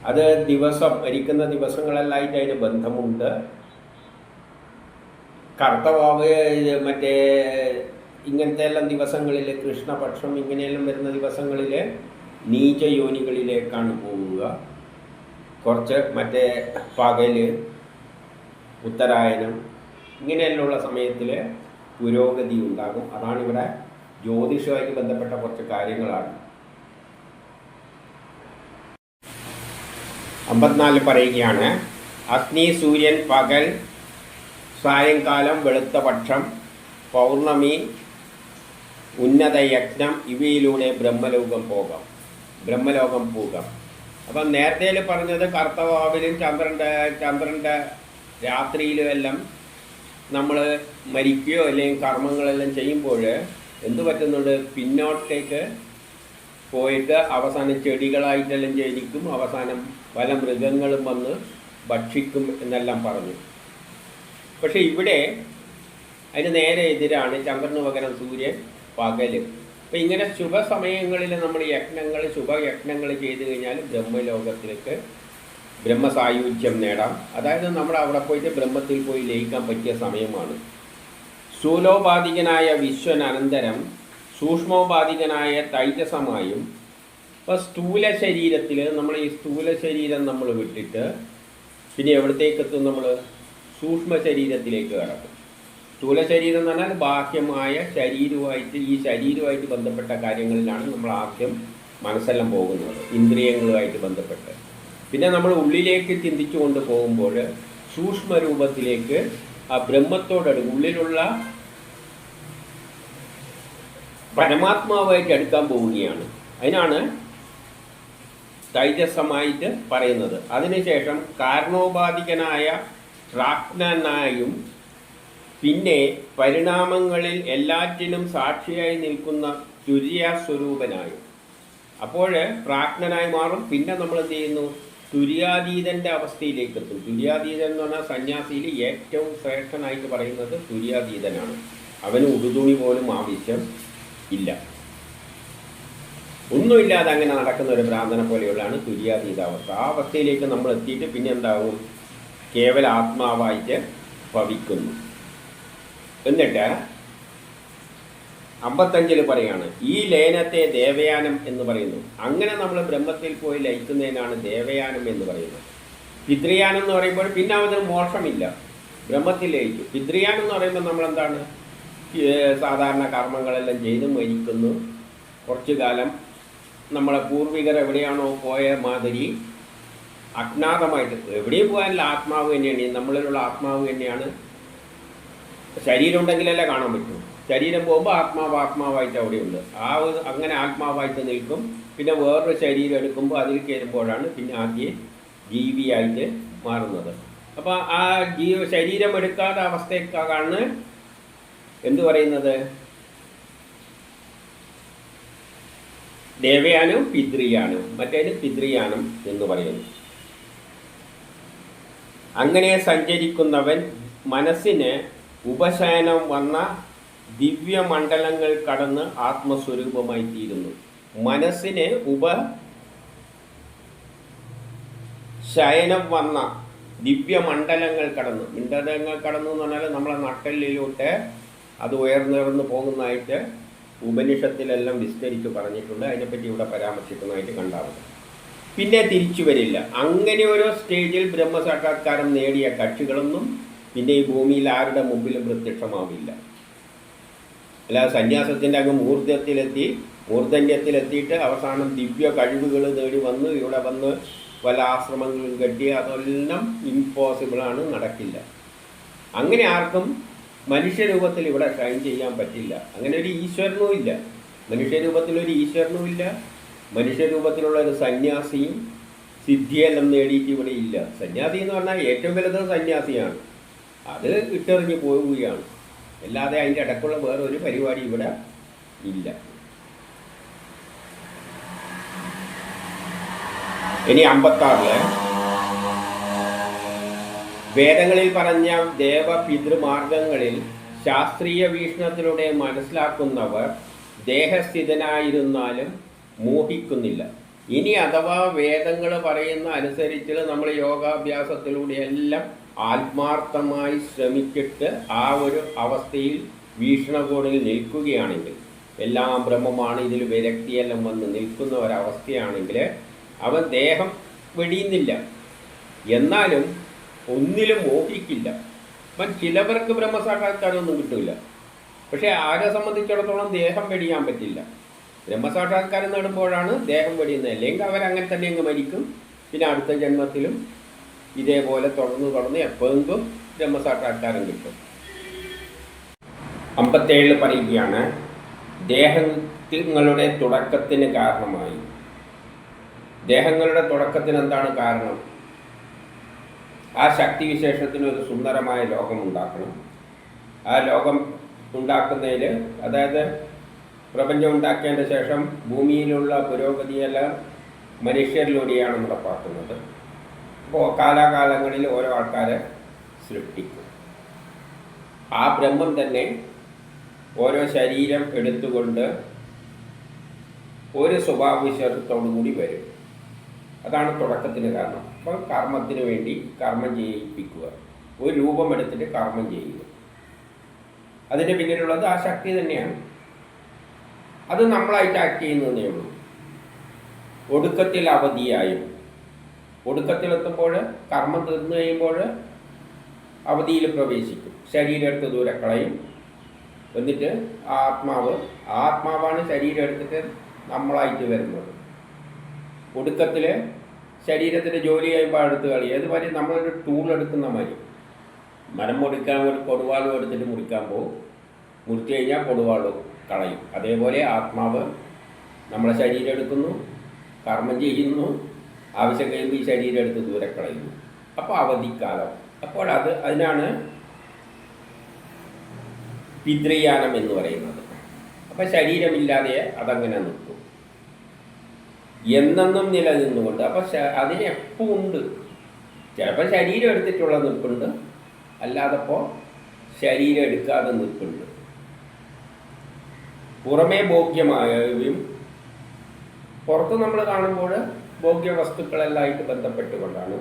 അത് ദിവസം ഭരിക്കുന്ന ദിവസങ്ങളെല്ലായിട്ട് അതിന് ബന്ധമുണ്ട്. കർത്തവാവ് മറ്റേ ഇങ്ങനത്തെ എല്ലാം ദിവസങ്ങളിൽ, കൃഷ്ണപക്ഷം ഇങ്ങനെയെല്ലാം വരുന്ന ദിവസങ്ങളിൽ നീചയോനികളിലേക്കാണ് പോവുക. കുറച്ച് മറ്റേ പകല്, ഉത്തരായനം ഇങ്ങനെയെല്ലാമുള്ള സമയത്തിൽ പുരോഗതി ഉണ്ടാകും. അതാണ് ഇവിടെ ജ്യോതിഷവുമായിട്ട് ബന്ധപ്പെട്ട കുറച്ച് കാര്യങ്ങളാണ്. 54 പറയുകയാണ്, അഗ്നി, സൂര്യൻ പകൽ, സായങ്കാലം, വെളുത്ത പക്ഷം, പൗർണമി, ഉന്നത യജ്ഞം ഇവയിലൂടെ ബ്രഹ്മലോകം പോകാം. അപ്പം നേരത്തെ പറഞ്ഞത് കർത്തവാവിലും ചന്ദ്രൻ്റെ രാത്രിയിലും എല്ലാം നമ്മൾ മരിക്കുകയോ അല്ലെങ്കിൽ കർമ്മങ്ങളെല്ലാം ചെയ്യുമ്പോൾ എന്ത് പറ്റുന്നുണ്ട്, പിന്നോട്ടേക്ക് പോയിട്ട് അവസാനം ചെടികളായിട്ടെല്ലാം ജനിക്കും, അവസാനം പല മൃഗങ്ങളും വന്ന് ഭക്ഷിക്കും എന്നെല്ലാം പറഞ്ഞു. പക്ഷെ ഇവിടെ അതിന് നേരെ എതിരാണ്. ചന്ദ്രന് പകരം സൂര്യൻ പകല്. അപ്പം ഇങ്ങനെ ശുഭസമയങ്ങളിൽ നമ്മൾ ശുഭയജ്ഞങ്ങൾ ചെയ്തു കഴിഞ്ഞാൽ ബ്രഹ്മലോകത്തിലേക്ക് ബ്രഹ്മസായുജ്യം നേടാം. അതായത് നമ്മൾ അവിടെ പോയിട്ട് ബ്രഹ്മത്തിൽ പോയി ലയിക്കാൻ പറ്റിയ സമയമാണ്. സ്ഥൂലോപാധികനായ വിശ്വൻ അനന്തരം സൂക്ഷ്മോപാധികനായ തൈജസമായും. ഇപ്പോൾ സ്ഥൂല ശരീരത്തിൽ നമ്മൾ ഈ സ്ഥൂല ശരീരം നമ്മൾ വിട്ടിട്ട് പിന്നെ എവിടത്തേക്കെത്തും, നമ്മൾ സൂക്ഷ്മ ശരീരത്തിലേക്ക് കടക്കും. സ്ഥൂല ശരീരം എന്ന് പറഞ്ഞാൽ ബാഹ്യമായ ശരീരവുമായിട്ട് ബന്ധപ്പെട്ട കാര്യങ്ങളിലാണ് നമ്മൾ ആദ്യം മനസ്സെല്ലാം പോകുന്നത്, ഇന്ദ്രിയങ്ങളുമായിട്ട് ബന്ധപ്പെട്ട്. പിന്നെ നമ്മൾ ഉള്ളിലേക്ക് ചിന്തിച്ചു കൊണ്ട് പോകുമ്പോൾ സൂക്ഷ്മരൂപത്തിലേക്ക് ആ ബ്രഹ്മത്തോടടുക്കും, ഉള്ളിലുള്ള പരമാത്മാവായിട്ട് അടുക്കാൻ പോവുകയാണ്. അതിനാണ് തൈജസമായിട്ട് പറയുന്നത്. അതിനുശേഷം കാരണോപാധികനായ പ്രാജ്ഞനായും പിന്നെ പരിണാമങ്ങളിൽ എല്ലാറ്റിനും സാക്ഷിയായി നിൽക്കുന്ന തുര്യാസ്വരൂപനായും. അപ്പോൾ പ്രാജ്ഞനായി മാറും. പിന്നെ നമ്മൾ എന്ത് ചെയ്യുന്നു, തുര്യാതീതൻ്റെ അവസ്ഥയിലേക്ക് എത്തും. തുര്യാതീതൻ എന്ന് പറഞ്ഞാൽ സന്യാസിയിൽ ഏറ്റവും ശ്രേഷ്ഠനായിട്ട് പറയുന്നത് തുര്യാതീതനാണ്. അവന് ഉടുതുണി പോലും ആവശ്യം ഇല്ല. ഒന്നുമില്ലാതെ അങ്ങനെ നടക്കുന്ന ഒരു ഭ്രാന്തനെ പോലെയുള്ളതാണ് തുര്യാതീതാവസ്ഥ. ആ അവസ്ഥയിലേക്ക് നമ്മൾ എത്തിയിട്ട് പിന്നെ എന്താകും, കേവല ആത്മാവായിട്ട് ഭവിക്കുന്നു. എന്നിട്ട് 55 പറയാണ്, ഈ ലയനത്തെ ദേവയാനം എന്ന് പറയുന്നു. അങ്ങനെ നമ്മൾ ബ്രഹ്മത്തിൽ പോയി ലയിക്കുന്നതിനാണ് ദേവയാനം എന്ന് പറയുന്നത്. പിതൃയാനം എന്ന് പറയുമ്പോൾ പിന്നെ അതിന് മോക്ഷമില്ല, ബ്രഹ്മത്തിൽ ലയിച്ചു. പിതൃയാനം എന്ന് പറയുമ്പോൾ നമ്മളെന്താണ്, സാധാരണ കർമ്മങ്ങളെല്ലാം ചെയ്ത് മരിക്കുന്നു. കുറച്ചു കാലം നമ്മളെ പൂർവികർ എവിടെയാണോ പോയ മാതിരി അജ്ഞാതമായിട്ട്, എവിടെയും പോകാനുള്ള ആത്മാവ് തന്നെയാണ്, നമ്മളിലുള്ള ആത്മാവ് തന്നെയാണ്. ശരീരം ഉണ്ടെങ്കിലല്ലേ കാണാൻ പറ്റും. ശരീരം പോകുമ്പോൾ ആത്മാവായിട്ട് അവിടെയുണ്ട്. അങ്ങനെ ആത്മാവായിട്ട് നിൽക്കും. പിന്നെ വേറൊരു ശരീരം എടുക്കുമ്പോൾ അതിൽ കയറുമ്പോഴാണ് പിന്നെ ആദ്യം ജീവിയായിട്ട് മാറുന്നത്. അപ്പോൾ ആ ശരീരം എടുക്കാത്ത അവസ്ഥയ്ക്കാണ് എന്തു പറയുന്നത്, ദേവയാനം പിതൃയാനം, മറ്റേത് പിതൃയാനം എന്ന് പറയുന്നു. അങ്ങനെ സഞ്ചരിക്കുന്നവൻ മനസ്സിന് ഉപശയനം വന്ന ദിവ്യമണ്ഡലങ്ങൾ കടന്ന് ആത്മസ്വരൂപമായി തീരുന്നു. മനസ്സിന് ഉപശയനം വന്ന ദിവ്യമണ്ഡലങ്ങൾ കടന്ന്, മണ്ഡലങ്ങൾ കടന്നു എന്ന് പറഞ്ഞാൽ നമ്മളെ നട്ടെല്ലിലോട്ട് അത് ഉയർന്നുയർന്ന് പോകുന്നതായിട്ട് ഉപനിഷത്തിലെല്ലാം വിസ്തരിച്ച് പറഞ്ഞിട്ടുണ്ട്. അതിനെപ്പറ്റി ഇവിടെ പരാമർശിക്കുന്നതായിട്ട് കണ്ടാവുന്നത്. പിന്നെ തിരിച്ചു വരില്ല. അങ്ങനെ ഒരു സ്റ്റേജിൽ ബ്രഹ്മസാക്ഷാത്കാരം നേടിയ കക്ഷികളൊന്നും പിന്നെ ഈ ഭൂമിയിൽ ആരുടെ മുമ്പിലും പ്രത്യക്ഷമാവില്ല. അല്ലാതെ സന്യാസത്തിൻ്റെ അങ്ങ് മൂർധന്യത്തിലെത്തിയിട്ട് അവസാനം ദിവ്യ കഴിവുകൾ നേടി വന്ന് ഇവിടെ വന്ന് പല ആശ്രമങ്ങളും കെട്ടി അതെല്ലാം ഇമ്പോസിബിളാണ്, നടക്കില്ല. അങ്ങനെ ആർക്കും മനുഷ്യരൂപത്തിൽ ഇവിടെ ഷൈൻ ചെയ്യാൻ പറ്റില്ല. അങ്ങനെ ഒരു ഈശ്വരനും ഇല്ല, മനുഷ്യരൂപത്തിലൊരു ഈശ്വരനും ഇല്ല, മനുഷ്യരൂപത്തിലുള്ള ഒരു സന്യാസിയും സിദ്ധിയെല്ലാം നേടിയിട്ട് ഇവിടെ ഇല്ല. സന്യാസി എന്ന് പറഞ്ഞാൽ ഏറ്റവും വലുത് സന്യാസിയാണ്, അത് ഇട്ടെറിഞ്ഞ് പോവുകയാണ്. അല്ലാതെ അതിൻ്റെ ഇടയ്ക്കുള്ള വേറൊരു പരിപാടി ഇവിടെ ഇല്ല. ഇനി 56 വേദങ്ങളിൽ പറഞ്ഞ ദേവപിതൃമാർഗങ്ങളിൽ ശാസ്ത്രീയ വീക്ഷണത്തിലൂടെ മനസ്സിലാക്കുന്നവർ ദേഹസ്ഥിതനായിരുന്നാലും മോഹിക്കുന്നില്ല. ഇനി അഥവാ വേദങ്ങൾ പറയുന്ന അനുസരിച്ച് നമ്മൾ യോഗാഭ്യാസത്തിലൂടെയെല്ലാം ആത്മാർത്ഥമായി ശ്രമിച്ചിട്ട് ആ ഒരു അവസ്ഥയിൽ വീക്ഷണകോണിൽ നിൽക്കുകയാണെങ്കിൽ, എല്ലാം ബ്രഹ്മമാണ്, ഇതിൽ വിരക്തിയെല്ലാം വന്ന് നിൽക്കുന്ന ഒരവസ്ഥയാണെങ്കിൽ അവൻ ദേഹം വെടിയുന്നില്ല, എന്നാലും ഒന്നിലും മോഹിക്കില്ല. അപ്പം ചിലവർക്ക് ബ്രഹ്മസാക്ഷാത്കാരമൊന്നും കിട്ടില്ല. പക്ഷേ ആരെ സംബന്ധിച്ചിടത്തോളം ദേഹം വെടിയാൻ പറ്റില്ല. ബ്രഹ്മസാക്ഷാത്കാരം നേടുമ്പോഴാണ് ദേഹം വെടിയുന്നത്. അല്ലെങ്കിൽ അവരങ്ങനെ തന്നെ അങ്ങ് മരിക്കും. പിന്നെ അടുത്ത ജന്മത്തിലും ഇതേപോലെ തുടർന്ന് എപ്പോഴെങ്കിലും ബ്രഹ്മസാക്ഷാത്കാരം കിട്ടും. 57 പറയുകയാണ്, ദേഹങ്ങളുടെ തുടക്കത്തിന് കാരണമായി. ദേഹങ്ങളുടെ തുടക്കത്തിന് എന്താണ് കാരണം? ആ ശക്തിവിശേഷത്തിന് ഒരു സുന്ദരമായ ലോകം ഉണ്ടാക്കണം. ആ ലോകം ഉണ്ടാക്കുന്നതിൽ, അതായത് പ്രപഞ്ചം ഉണ്ടാക്കിയതിന് ശേഷം ഭൂമിയിലുള്ള പുരോഗതിയെല്ലാം മനുഷ്യരിലൂടെയാണ് നടപ്പാക്കുന്നത്. അപ്പോൾ കാലാകാലങ്ങളിൽ ഓരോ ആൾക്കാരെ സൃഷ്ടിക്കും. ആ ബ്രഹ്മം തന്നെ ഓരോ ശരീരം എടുത്തുകൊണ്ട് ഒരു സ്വഭാവവിശേഷത്തോടു കൂടി വരും. അതാണ് തുടക്കത്തിന് കാരണം. അപ്പം കർമ്മത്തിന് വേണ്ടി കർമ്മം ചെയ്യിപ്പിക്കുക, ഒരു രൂപം എടുത്തിട്ട് കർമ്മം ചെയ്യുക, അതിൻ്റെ പിന്നിലുള്ളത് ആ ശക്തി തന്നെയാണ്. അത് നമ്മളായിട്ട് ആക്ട് ചെയ്യുന്നതേ ഉള്ളൂ. ഒടുക്കത്തിൽ അവധിയായും, ഒടുക്കത്തിലെത്തുമ്പോൾ കർമ്മം തീർന്നു കഴിയുമ്പോൾ അവധിയിൽ പ്രവേശിക്കും. ശരീരം എടുത്ത് ദൂരെ കളയും. എന്നിട്ട് ആത്മാവാണ് ശരീരം എടുത്തിട്ട് നമ്മളായിട്ട് വരുന്നത്. ഒടുക്കത്തിൽ ശരീരത്തിൻ്റെ ജോലി കഴിയുമ്പോൾ എടുത്ത് കളയും. അതുമാതിരി നമ്മളൊരു ടൂൾ എടുക്കുന്ന മാതിരി, മരം മുറിക്കാൻ ഒരു കൊടുവാളും എടുത്തിട്ട് മുറിക്കാൻ പോകും. മുറിച്ച് കഴിഞ്ഞാൽ കൊടുവാളും കളയും. അതേപോലെ ആത്മാവ് നമ്മളെ ശരീരം എടുക്കുന്നു, കർമ്മം ചെയ്യുന്നു, ആവശ്യം കഴിയുമ്പോൾ ഈ ശരീരം എടുത്ത് ദൂരെ കളയുന്നു. അപ്പോൾ അവധിക്കാലം. അപ്പോൾ അതിനാണ് പിതൃയാനം എന്ന് പറയുന്നത്. അപ്പം ശരീരമില്ലാതെ അതങ്ങനെ നിൽക്കും, എന്നെന്നും നിലനിന്നുകൊണ്ട്. അപ്പം അതിന് എപ്പോൾ ഉണ്ട്. ചിലപ്പോൾ ശരീരം എടുത്തിട്ടുള്ള നിൽപ്പുണ്ട്, അല്ലാതപ്പോൾ ശരീരം എടുക്കാതെ നിൽപ്പുണ്ട്. പുറമേ ഭോഗ്യമായും പുറത്ത് നമ്മൾ കാണുമ്പോൾ ഭോഗ്യ വസ്തുക്കളെല്ലാമായിട്ട് ബന്ധപ്പെട്ടുകൊണ്ടാണ്.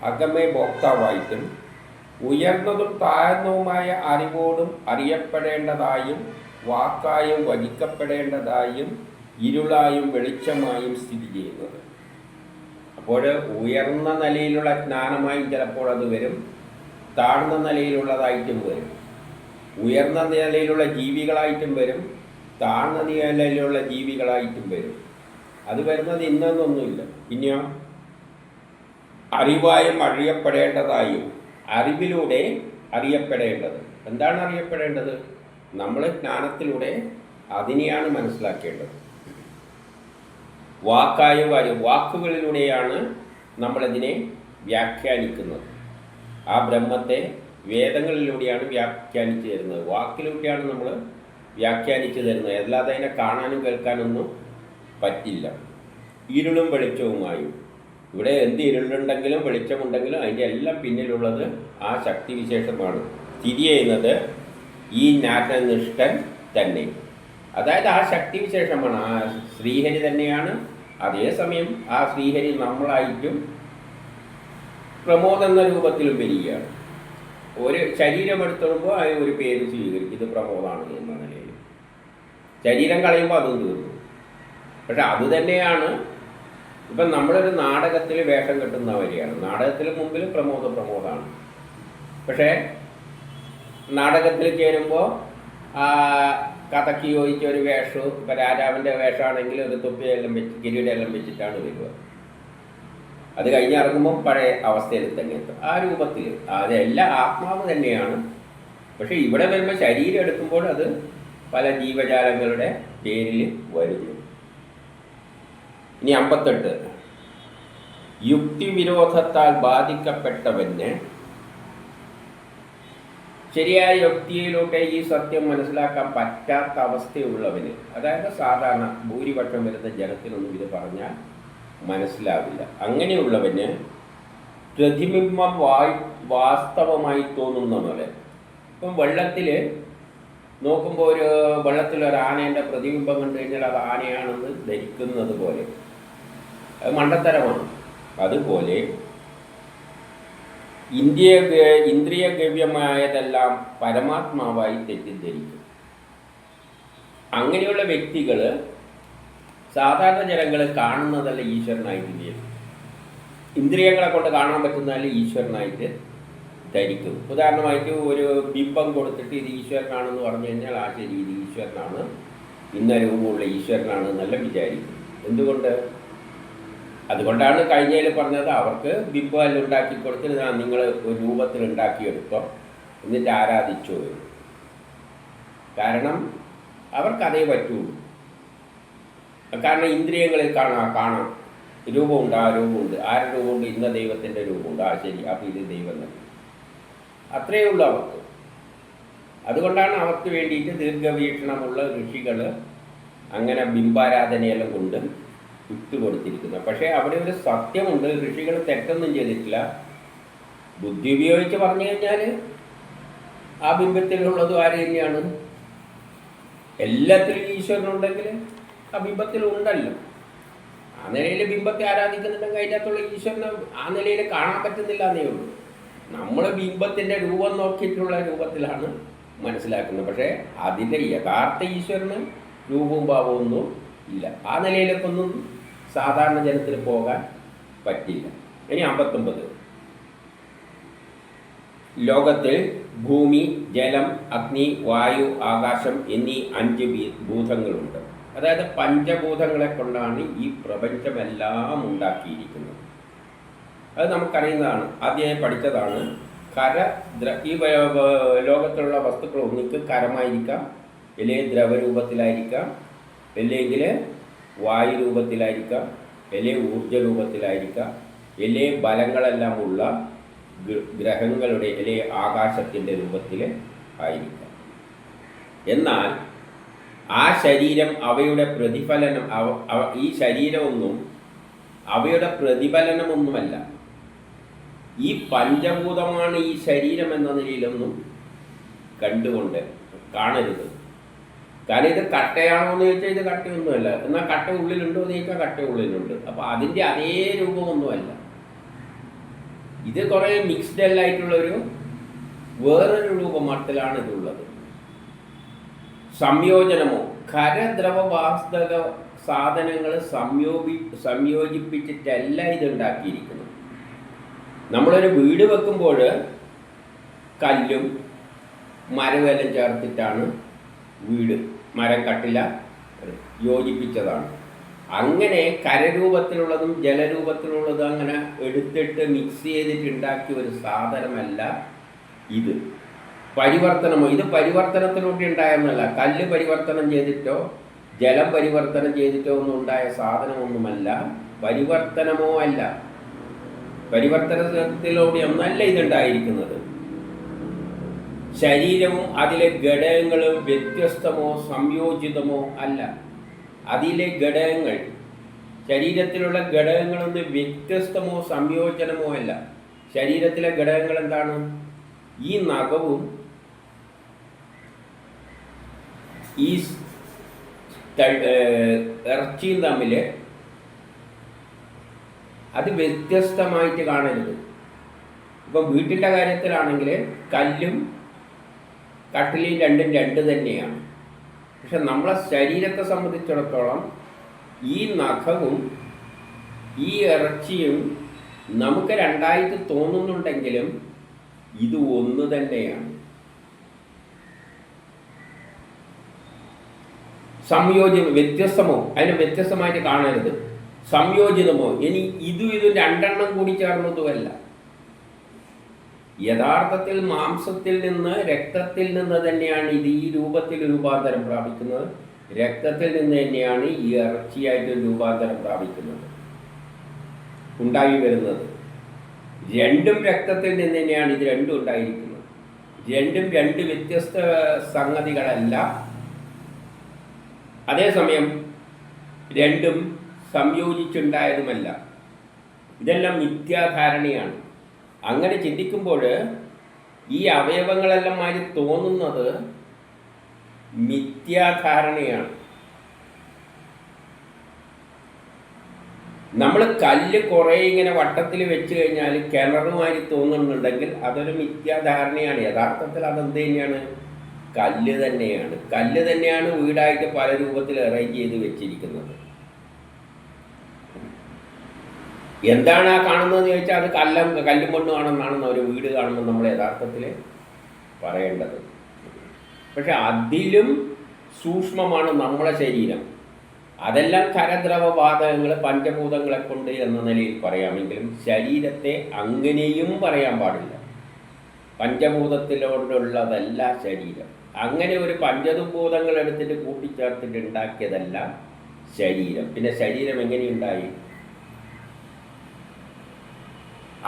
അകമേ ഭോക്താവായിട്ടും ഉയർന്നതും താഴ്ന്നതുമായ അറിവോടും അറിയപ്പെടേണ്ടതായും വാക്കായും വഹിക്കപ്പെടേണ്ടതായും ഇരുളായും വെളിച്ചമായും സ്ഥിതി ചെയ്യുന്നത്. അപ്പോൾ ഉയർന്ന നിലയിലുള്ള ജ്ഞാനമായും ചിലപ്പോൾ അത് വരും, താഴ്ന്ന നിലയിലുള്ളതായിട്ടും വരും. ഉയർന്ന നിലയിലുള്ള ജീവികളായിട്ടും വരും, താഴ്ന്ന നിലയിലുള്ള ജീവികളായിട്ടും വരും. അത് വരുന്നത് ഇന്നൊന്നുമില്ല. പിന്നെയോ അറിവായും അറിയപ്പെടേണ്ടതായും, അറിവിലൂടെ അറിയപ്പെടേണ്ടത്. എന്താണ് അറിയപ്പെടേണ്ടത്? നമ്മൾ ജ്ഞാനത്തിലൂടെ അതിനെയാണ് മനസ്സിലാക്കേണ്ടത്. വാക്കായും വാക്കുകളിലൂടെയാണ് നമ്മളതിനെ വ്യാഖ്യാനിക്കുന്നത്. ആ ബ്രഹ്മത്തെ വേദങ്ങളിലൂടെയാണ് വ്യാഖ്യാനിച്ചു തരുന്നത്, വാക്കിലൂടെയാണ് നമ്മൾ വ്യാഖ്യാനിച്ചു തരുന്നത്. അല്ലാതെ അതിനെ കാണാനും കേൾക്കാനൊന്നും പറ്റില്ല. ഇരുളും വെളിച്ചവുമായും. ഇവിടെ എന്ത് ഇരുളുണ്ടെങ്കിലും വെളിച്ചമുണ്ടെങ്കിലും അതിൻ്റെ എല്ലാം പിന്നിലുള്ളത് ആ ശക്തിവിശേഷമാണ്. സ്ഥിതി ചെയ്യുന്നത് ഈ ജ്ഞാനനിഷ്ഠൻ തന്നെ. അതായത് ആ ശക്തിവിശേഷമാണ്, ആ ശ്രീഹരി തന്നെയാണ്. അതേസമയം ആ ശ്രീഹരി നമ്മളായിട്ടും പ്രമോദ് എന്ന രൂപത്തിലും വരികയാണ്. ഒരു ശരീരം എടുത്തുമ്പോൾ അതിന് ഒരു പേര് സ്വീകരിക്കും, ഇത് പ്രമോദാണ് എന്ന നിലയിൽ. ശരീരം കളയുമ്പോൾ അതും തീർന്നു. പക്ഷെ അത് തന്നെയാണ് ഇപ്പം നമ്മളൊരു നാടകത്തിൽ വേഷം കെട്ടുന്നവരെയാണ്. നാടകത്തിന് മുമ്പിൽ പ്രമോദാണ്. പക്ഷേ നാടകത്തിൽ ചേരുമ്പോൾ കഥയ്ക്ക് യോജിച്ച ഒരു വേഷവും, ഇപ്പം രാജാവിൻ്റെ വേഷമാണെങ്കിൽ ഒരു തൊപ്പിയെല്ലാം വെച്ച് കിരീടമെല്ലാം വെച്ചിട്ടാണ് വരിക. അത് കഴിഞ്ഞിറങ്ങുമ്പോൾ പഴയ അവസ്ഥയിൽ തന്നെ എത്തും. ആ രൂപത്തിൽ അതെല്ലാം ആത്മാവ് തന്നെയാണ്. പക്ഷെ ഇവിടെ വരുമ്പോൾ ശരീരം എടുക്കുമ്പോൾ അത് പല ജീവജാലങ്ങളുടെ പേരിൽ വരുന്നു. ഇനി 58. യുക്തിവിരോധത്താൽ ബാധിക്കപ്പെട്ടവന് ശരിയായ യുക്തിയിലൂടെ ഈ സത്യം മനസ്സിലാക്കാൻ പറ്റാത്ത അവസ്ഥയുള്ളവന്, അതായത് സാധാരണ ഭൂരിപക്ഷം വരുന്ന ജനത്തിനൊന്നും ഇത് പറഞ്ഞാൽ മനസ്സിലാവില്ല. അങ്ങനെയുള്ളവന് പ്രതിബിംബം വാസ്തവമായി തോന്നുന്ന പോലെ. ഇപ്പം വെള്ളത്തിൽ നോക്കുമ്പോൾ വെള്ളത്തിലൊരു ആനേൻ്റെ പ്രതിബിംബം കണ്ടു കഴിഞ്ഞാൽ അത് ആനയാണെന്ന് ധരിക്കുന്നത് പോലെ അത് മണ്ടത്തരമാണ്. അതുപോലെ ഇന്ദ്രിയഗവ്യമായതെല്ലാം പരമാത്മാവായി തെറ്റിദ്ധരിക്കും. അങ്ങനെയുള്ള വ്യക്തികൾ സാധാരണ ജനങ്ങൾ കാണുന്നതല്ല ഈശ്വരനായിട്ട്, ഇന്ദ്രിയങ്ങളെ കൊണ്ട് കാണാൻ പറ്റുന്നതല്ല ഈശ്വരനായിട്ട് ധരിക്കും. ഉദാഹരണമായിട്ട് ഒരു ബിംബം കൊടുത്തിട്ട് ഇത് ഈശ്വരനാണെന്ന് പറഞ്ഞു കഴിഞ്ഞാൽ ആ ശരി ഇത് ഈശ്വരനാണ്, ഇന്ന രൂപമുള്ള ഈശ്വരനാണ് എന്നല്ല വിചാരിക്കും. എന്തുകൊണ്ട്? അതുകൊണ്ടാണ് കഴിഞ്ഞതിൽ പറഞ്ഞത് അവർക്ക് ബിംബമെല്ലാം ഉണ്ടാക്കി കൊടുത്തിട്ട് നിങ്ങൾ ഒരു രൂപത്തിൽ ഉണ്ടാക്കിയെടുത്തോ എന്നിട്ട് ആരാധിച്ചു. കാരണം അവർക്കതേ പറ്റുള്ളൂ. കാരണം ഇന്ദ്രിയങ്ങളിൽ കാണാം രൂപമുണ്ട്, ആ രൂപമുണ്ട്, ആരുടെ രൂപമുണ്ട്, ഇന്ന ദൈവത്തിൻ്റെ രൂപമുണ്ട്, ആ ശരി അപ്പോൾ ഇത് ദൈവം തന്നെ, അത്രയേ ഉള്ളൂ അവർക്ക്. അതുകൊണ്ടാണ് അവർക്ക് വേണ്ടിയിട്ട് ദീർഘവീക്ഷണമുള്ള ഋഷികൾ അങ്ങനെ ബിംബാരാധനയെല്ലാം കൊണ്ട് വിട്ടുകൊടുത്തിരിക്കുന്നത്. പക്ഷേ അവിടെ ഒരു സത്യമുണ്ട്, ഋഷികൾ തെറ്റൊന്നും ചെയ്തിട്ടില്ല. ബുദ്ധി ഉപയോഗിച്ച് പറഞ്ഞു കഴിഞ്ഞാൽ ആ ബിംബത്തിലുള്ളതും ആര് തന്നെയാണ്? എല്ലാത്തിലും ഈശ്വരനുണ്ടെങ്കിൽ ആ ബിംബത്തിലുണ്ടല്ലോ. ആ നിലയിൽ ബിംബത്തെ ആരാധിക്കുന്നുണ്ടെങ്കിൽ അതിൻ്റെ അകത്തുള്ള ഈശ്വരനെ ആ നിലയിൽ കാണാൻ പറ്റുന്നില്ല എന്നേ ഉള്ളൂ. നമ്മൾ ബിംബത്തിൻ്റെ രൂപം നോക്കിയിട്ടുള്ള രൂപത്തിലാണ് മനസ്സിലാക്കുന്നത്. പക്ഷേ അതിൻ്റെ യഥാർത്ഥ ഈശ്വരന് രൂപവും ഭാവവും ഒന്നും ഇല്ല. ആ നിലയിലൊക്കെ ഒന്നും സാധാരണ ജനത്തിൽ പോകാൻ പറ്റില്ല. ഇനി 59. ലോകത്തിൽ ഭൂമി, ജലം, അഗ്നി, വായു, ആകാശം എന്നീ 5 ഭൂതങ്ങളുണ്ട്. അതായത് പഞ്ചഭൂതങ്ങളെ കൊണ്ടാണ് ഈ പ്രപഞ്ചമെല്ലാം ഉണ്ടാക്കിയിരിക്കുന്നത്. അത് നമുക്കറിയുന്നതാണ്, ആദ്യമായി പഠിച്ചതാണ്. ഈ ലോകത്തിലുള്ള വസ്തുക്കൾ ഒന്നിക്ക് കരമായിരിക്കാം, അല്ലെങ്കിൽ ദ്രവരൂപത്തിലായിരിക്കാം, അല്ലെങ്കിൽ വായു രൂപത്തിലായിരിക്കാം, അല്ലെങ്കിൽ ഊർജ രൂപത്തിലായിരിക്കാം, അല്ലെങ്കിൽ ബലങ്ങളെല്ലാം ഉള്ള ഗ്രഹങ്ങളുടെ അല്ലെങ്കിൽ ആകാശത്തിൻ്റെ രൂപത്തിൽ ആയിരിക്കാം. എന്നാൽ ആ ശരീരം അവയുടെ പ്രതിഫലനം, ഈ ശരീരമൊന്നും അവയുടെ പ്രതിഫലനമൊന്നുമല്ല. ഈ പഞ്ചഭൂതമാണ് ഈ ശരീരം എന്ന നിലയിലൊന്നും കണ്ടുകൊണ്ട് കാണരുത്. കാരണം ഇത് കട്ടയാണോ എന്ന് ചോദിച്ചാൽ ഇത് കട്ടയൊന്നുമല്ല. എന്നാൽ കട്ട ഉള്ളിലുണ്ടോ എന്ന് ചോദിച്ചാൽ കട്ട ഉള്ളിലുണ്ട്. അപ്പോൾ അതിൻ്റെ അതേ രൂപമൊന്നുമല്ല. ഇത് കുറേ മിക്സ്ഡ് എല്ലായിട്ടുള്ളൊരു വേറൊരു രൂപമട്ടിലാണ് ഇതുള്ളത്. സംയോജനമോ ഖരദ്രവ വാസ്തക സാധനങ്ങൾ സംയോജിപ്പിച്ചിട്ടല്ല ഇതുണ്ടാക്കിയിരിക്കുന്നത്. നമ്മളൊരു വീട് വെക്കുമ്പോൾ കല്ലും മരമെല്ലാം ചേർത്തിട്ടാണ് വീട്, മരം കട്ടില യോജിപ്പിച്ചതാണ്. അങ്ങനെ കരരൂപത്തിലുള്ളതും ജലരൂപത്തിലുള്ളതും അങ്ങനെ എടുത്തിട്ട് മിക്സ് ചെയ്തിട്ടുണ്ടാക്കിയ ഒരു സാധനമല്ല ഇത്. പരിവർത്തനമോ, ഇത് പരിവർത്തനത്തിലൂടെ ഉണ്ടായെന്നല്ല. കല്ല് പരിവർത്തനം ചെയ്തിട്ടോ ജലം പരിവർത്തനം ചെയ്തിട്ടോ ഒന്നും ഉണ്ടായ സാധനമൊന്നുമല്ല. പരിവർത്തനമോ അല്ല, പരിവർത്തനത്തിലൂടെ ഒന്നല്ല ഇതുണ്ടായിരിക്കുന്നത്. ശരീരവും അതിലെ ഘടകങ്ങളും വ്യത്യസ്തമോ സംയോജിതമോ അല്ല. അതിലെ ഘടകങ്ങൾ, ശരീരത്തിലുള്ള ഘടകങ്ങളൊന്നും വ്യത്യസ്തമോ സംയോജനമോ അല്ല. ശരീരത്തിലെ ഘടകങ്ങൾ എന്താണ്? ഈ നഖവും ഈ ഇറച്ചിയും തമ്മിൽ അത് വ്യത്യസ്തമായിട്ട് കാണരുത്. ഇപ്പം വീട്ടിൻ്റെ കാര്യത്തിലാണെങ്കിൽ കല്ലും കട്ടിലും രണ്ടും രണ്ട് തന്നെയാണ്. പക്ഷെ നമ്മളെ ശരീരത്തെ സംബന്ധിച്ചിടത്തോളം ഈ നഖവും ഈ ഇറച്ചിയും നമുക്ക് രണ്ടായിട്ട് തോന്നുന്നുണ്ടെങ്കിലും ഇത് ഒന്ന് തന്നെയാണ്. വ്യത്യസ്തമോ, അതിനെ വ്യത്യസ്തമായിട്ട് കാണരുത്. സംയോജിതമോ, ഇനി ഇതും രണ്ടെണ്ണം കൂടി ചേർന്നതുമല്ല. യഥാർത്ഥത്തിൽ മാംസത്തിൽ നിന്ന്, രക്തത്തിൽ നിന്ന് തന്നെയാണ് ഇത് ഈ രൂപത്തിൽ രൂപാന്തരം പ്രാപിക്കുന്നത്. രക്തത്തിൽ നിന്ന് തന്നെയാണ് ഈ ഇറച്ചിയായിട്ട് രൂപാന്തരം പ്രാപിക്കുന്നത്, ഉണ്ടായി വരുന്നത്. രണ്ടും രക്തത്തിൽ നിന്ന് തന്നെയാണ് ഇത് രണ്ടും ഉണ്ടായിരിക്കുന്നത്. രണ്ടും രണ്ട് വ്യത്യസ്ത സംഗതികളല്ല. അതേസമയം രണ്ടും സംയോജിച്ചുണ്ടായതുമല്ല. ഇതെല്ലാം മിഥ്യാധാരണയാണ്. അങ്ങനെ ചിന്തിക്കുമ്പോൾ ഈ അവയവങ്ങളെല്ലാം മാതിരി തോന്നുന്നത് മിഥ്യാധാരണയാണ്. നമ്മൾ കല്ല് കുറേ ഇങ്ങനെ വട്ടത്തിൽ വെച്ച് കഴിഞ്ഞാൽ കിണറുമാതിരി തോന്നുന്നുണ്ടെങ്കിൽ അതൊരു മിഥ്യാധാരണയാണ്. യഥാർത്ഥത്തിൽ അതെന്ത് തന്നെയാണ്? കല്ല് തന്നെയാണ്. കല്ല് തന്നെയാണ് വീടായിട്ട് പല രൂപത്തിൽ അറേഞ്ച് ചെയ്ത് വെച്ചിരിക്കുന്നത്. എന്താണ് ആ കാണുന്നതെന്ന് ചോദിച്ചാൽ അത് കല്ലും മണ്ണുമാണെന്നാണ് ഒരു വീട് കാണുമ്പോൾ നമ്മൾ യഥാർത്ഥത്തിൽ പറയേണ്ടത്. പക്ഷെ അതിലും സൂക്ഷ്മമാണ് നമ്മളെ ശരീരം. അതെല്ലാം ഖരദ്രവവാതകങ്ങൾ, പഞ്ചഭൂതങ്ങളെ കൊണ്ട് എന്ന നിലയിൽ പറയാമെങ്കിലും ശരീരത്തെ അങ്ങനെയും പറയാൻ പാടില്ല. പഞ്ചഭൂതത്തിലോടുള്ളതല്ല ശരീരം. അങ്ങനെ ഒരു പഞ്ചഭൂതങ്ങൾ എടുത്തിട്ട് കൂട്ടിച്ചേർത്തിട്ട് ഉണ്ടാക്കിയതല്ല ശരീരം. പിന്നെ ശരീരം എങ്ങനെയുണ്ടായി?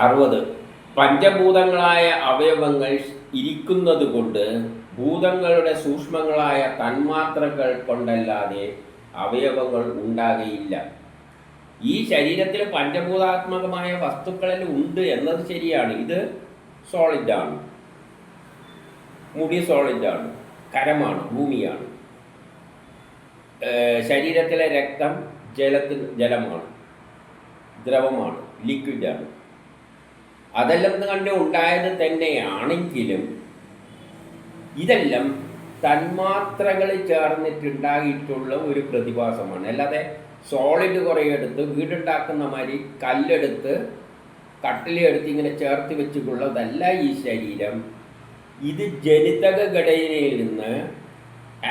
60 പഞ്ചഭൂതങ്ങളായ അവയവങ്ങൾ ഇരിക്കുന്നത് കൊണ്ട് ഭൂതങ്ങളുടെ സൂക്ഷ്മങ്ങളായ തന്മാത്രകൾ കൊണ്ടല്ലാതെ അവയവങ്ങൾ ഉണ്ടാകയില്ല. ഈ ശരീരത്തിൽ പഞ്ചഭൂതാത്മകമായ വസ്തുക്കളെല്ലാം ഉണ്ട് എന്നത് ശരിയാണ്. ഇത് സോളിഡാണ്, മുടി സോളിഡാണ്, കരമാണ്, ഭൂമിയാണ്. ശരീരത്തിലെ രക്തം ജലമാണ്, ദ്രവമാണ്, ലിക്വിഡാണ്. അതെല്ലാം കണ്ട് ഉണ്ടായത് തന്നെയാണെങ്കിലും ഇതെല്ലാം തന്മാത്രകൾ ചേർന്നിട്ടുണ്ടായിട്ടുള്ള ഒരു പ്രതിഭാസമാണ്. അല്ലാതെ സോളിഡ് കുറേ എടുത്ത് വീടുണ്ടാക്കുന്ന മാതിരി കല്ലെടുത്ത് കട്ടിലെടുത്ത് ഇങ്ങനെ ചേർത്ത് വെച്ചിട്ടുള്ളതല്ല ഈ ശരീരം. ഇത് ജനിതക ഘടനയിൽ നിന്ന്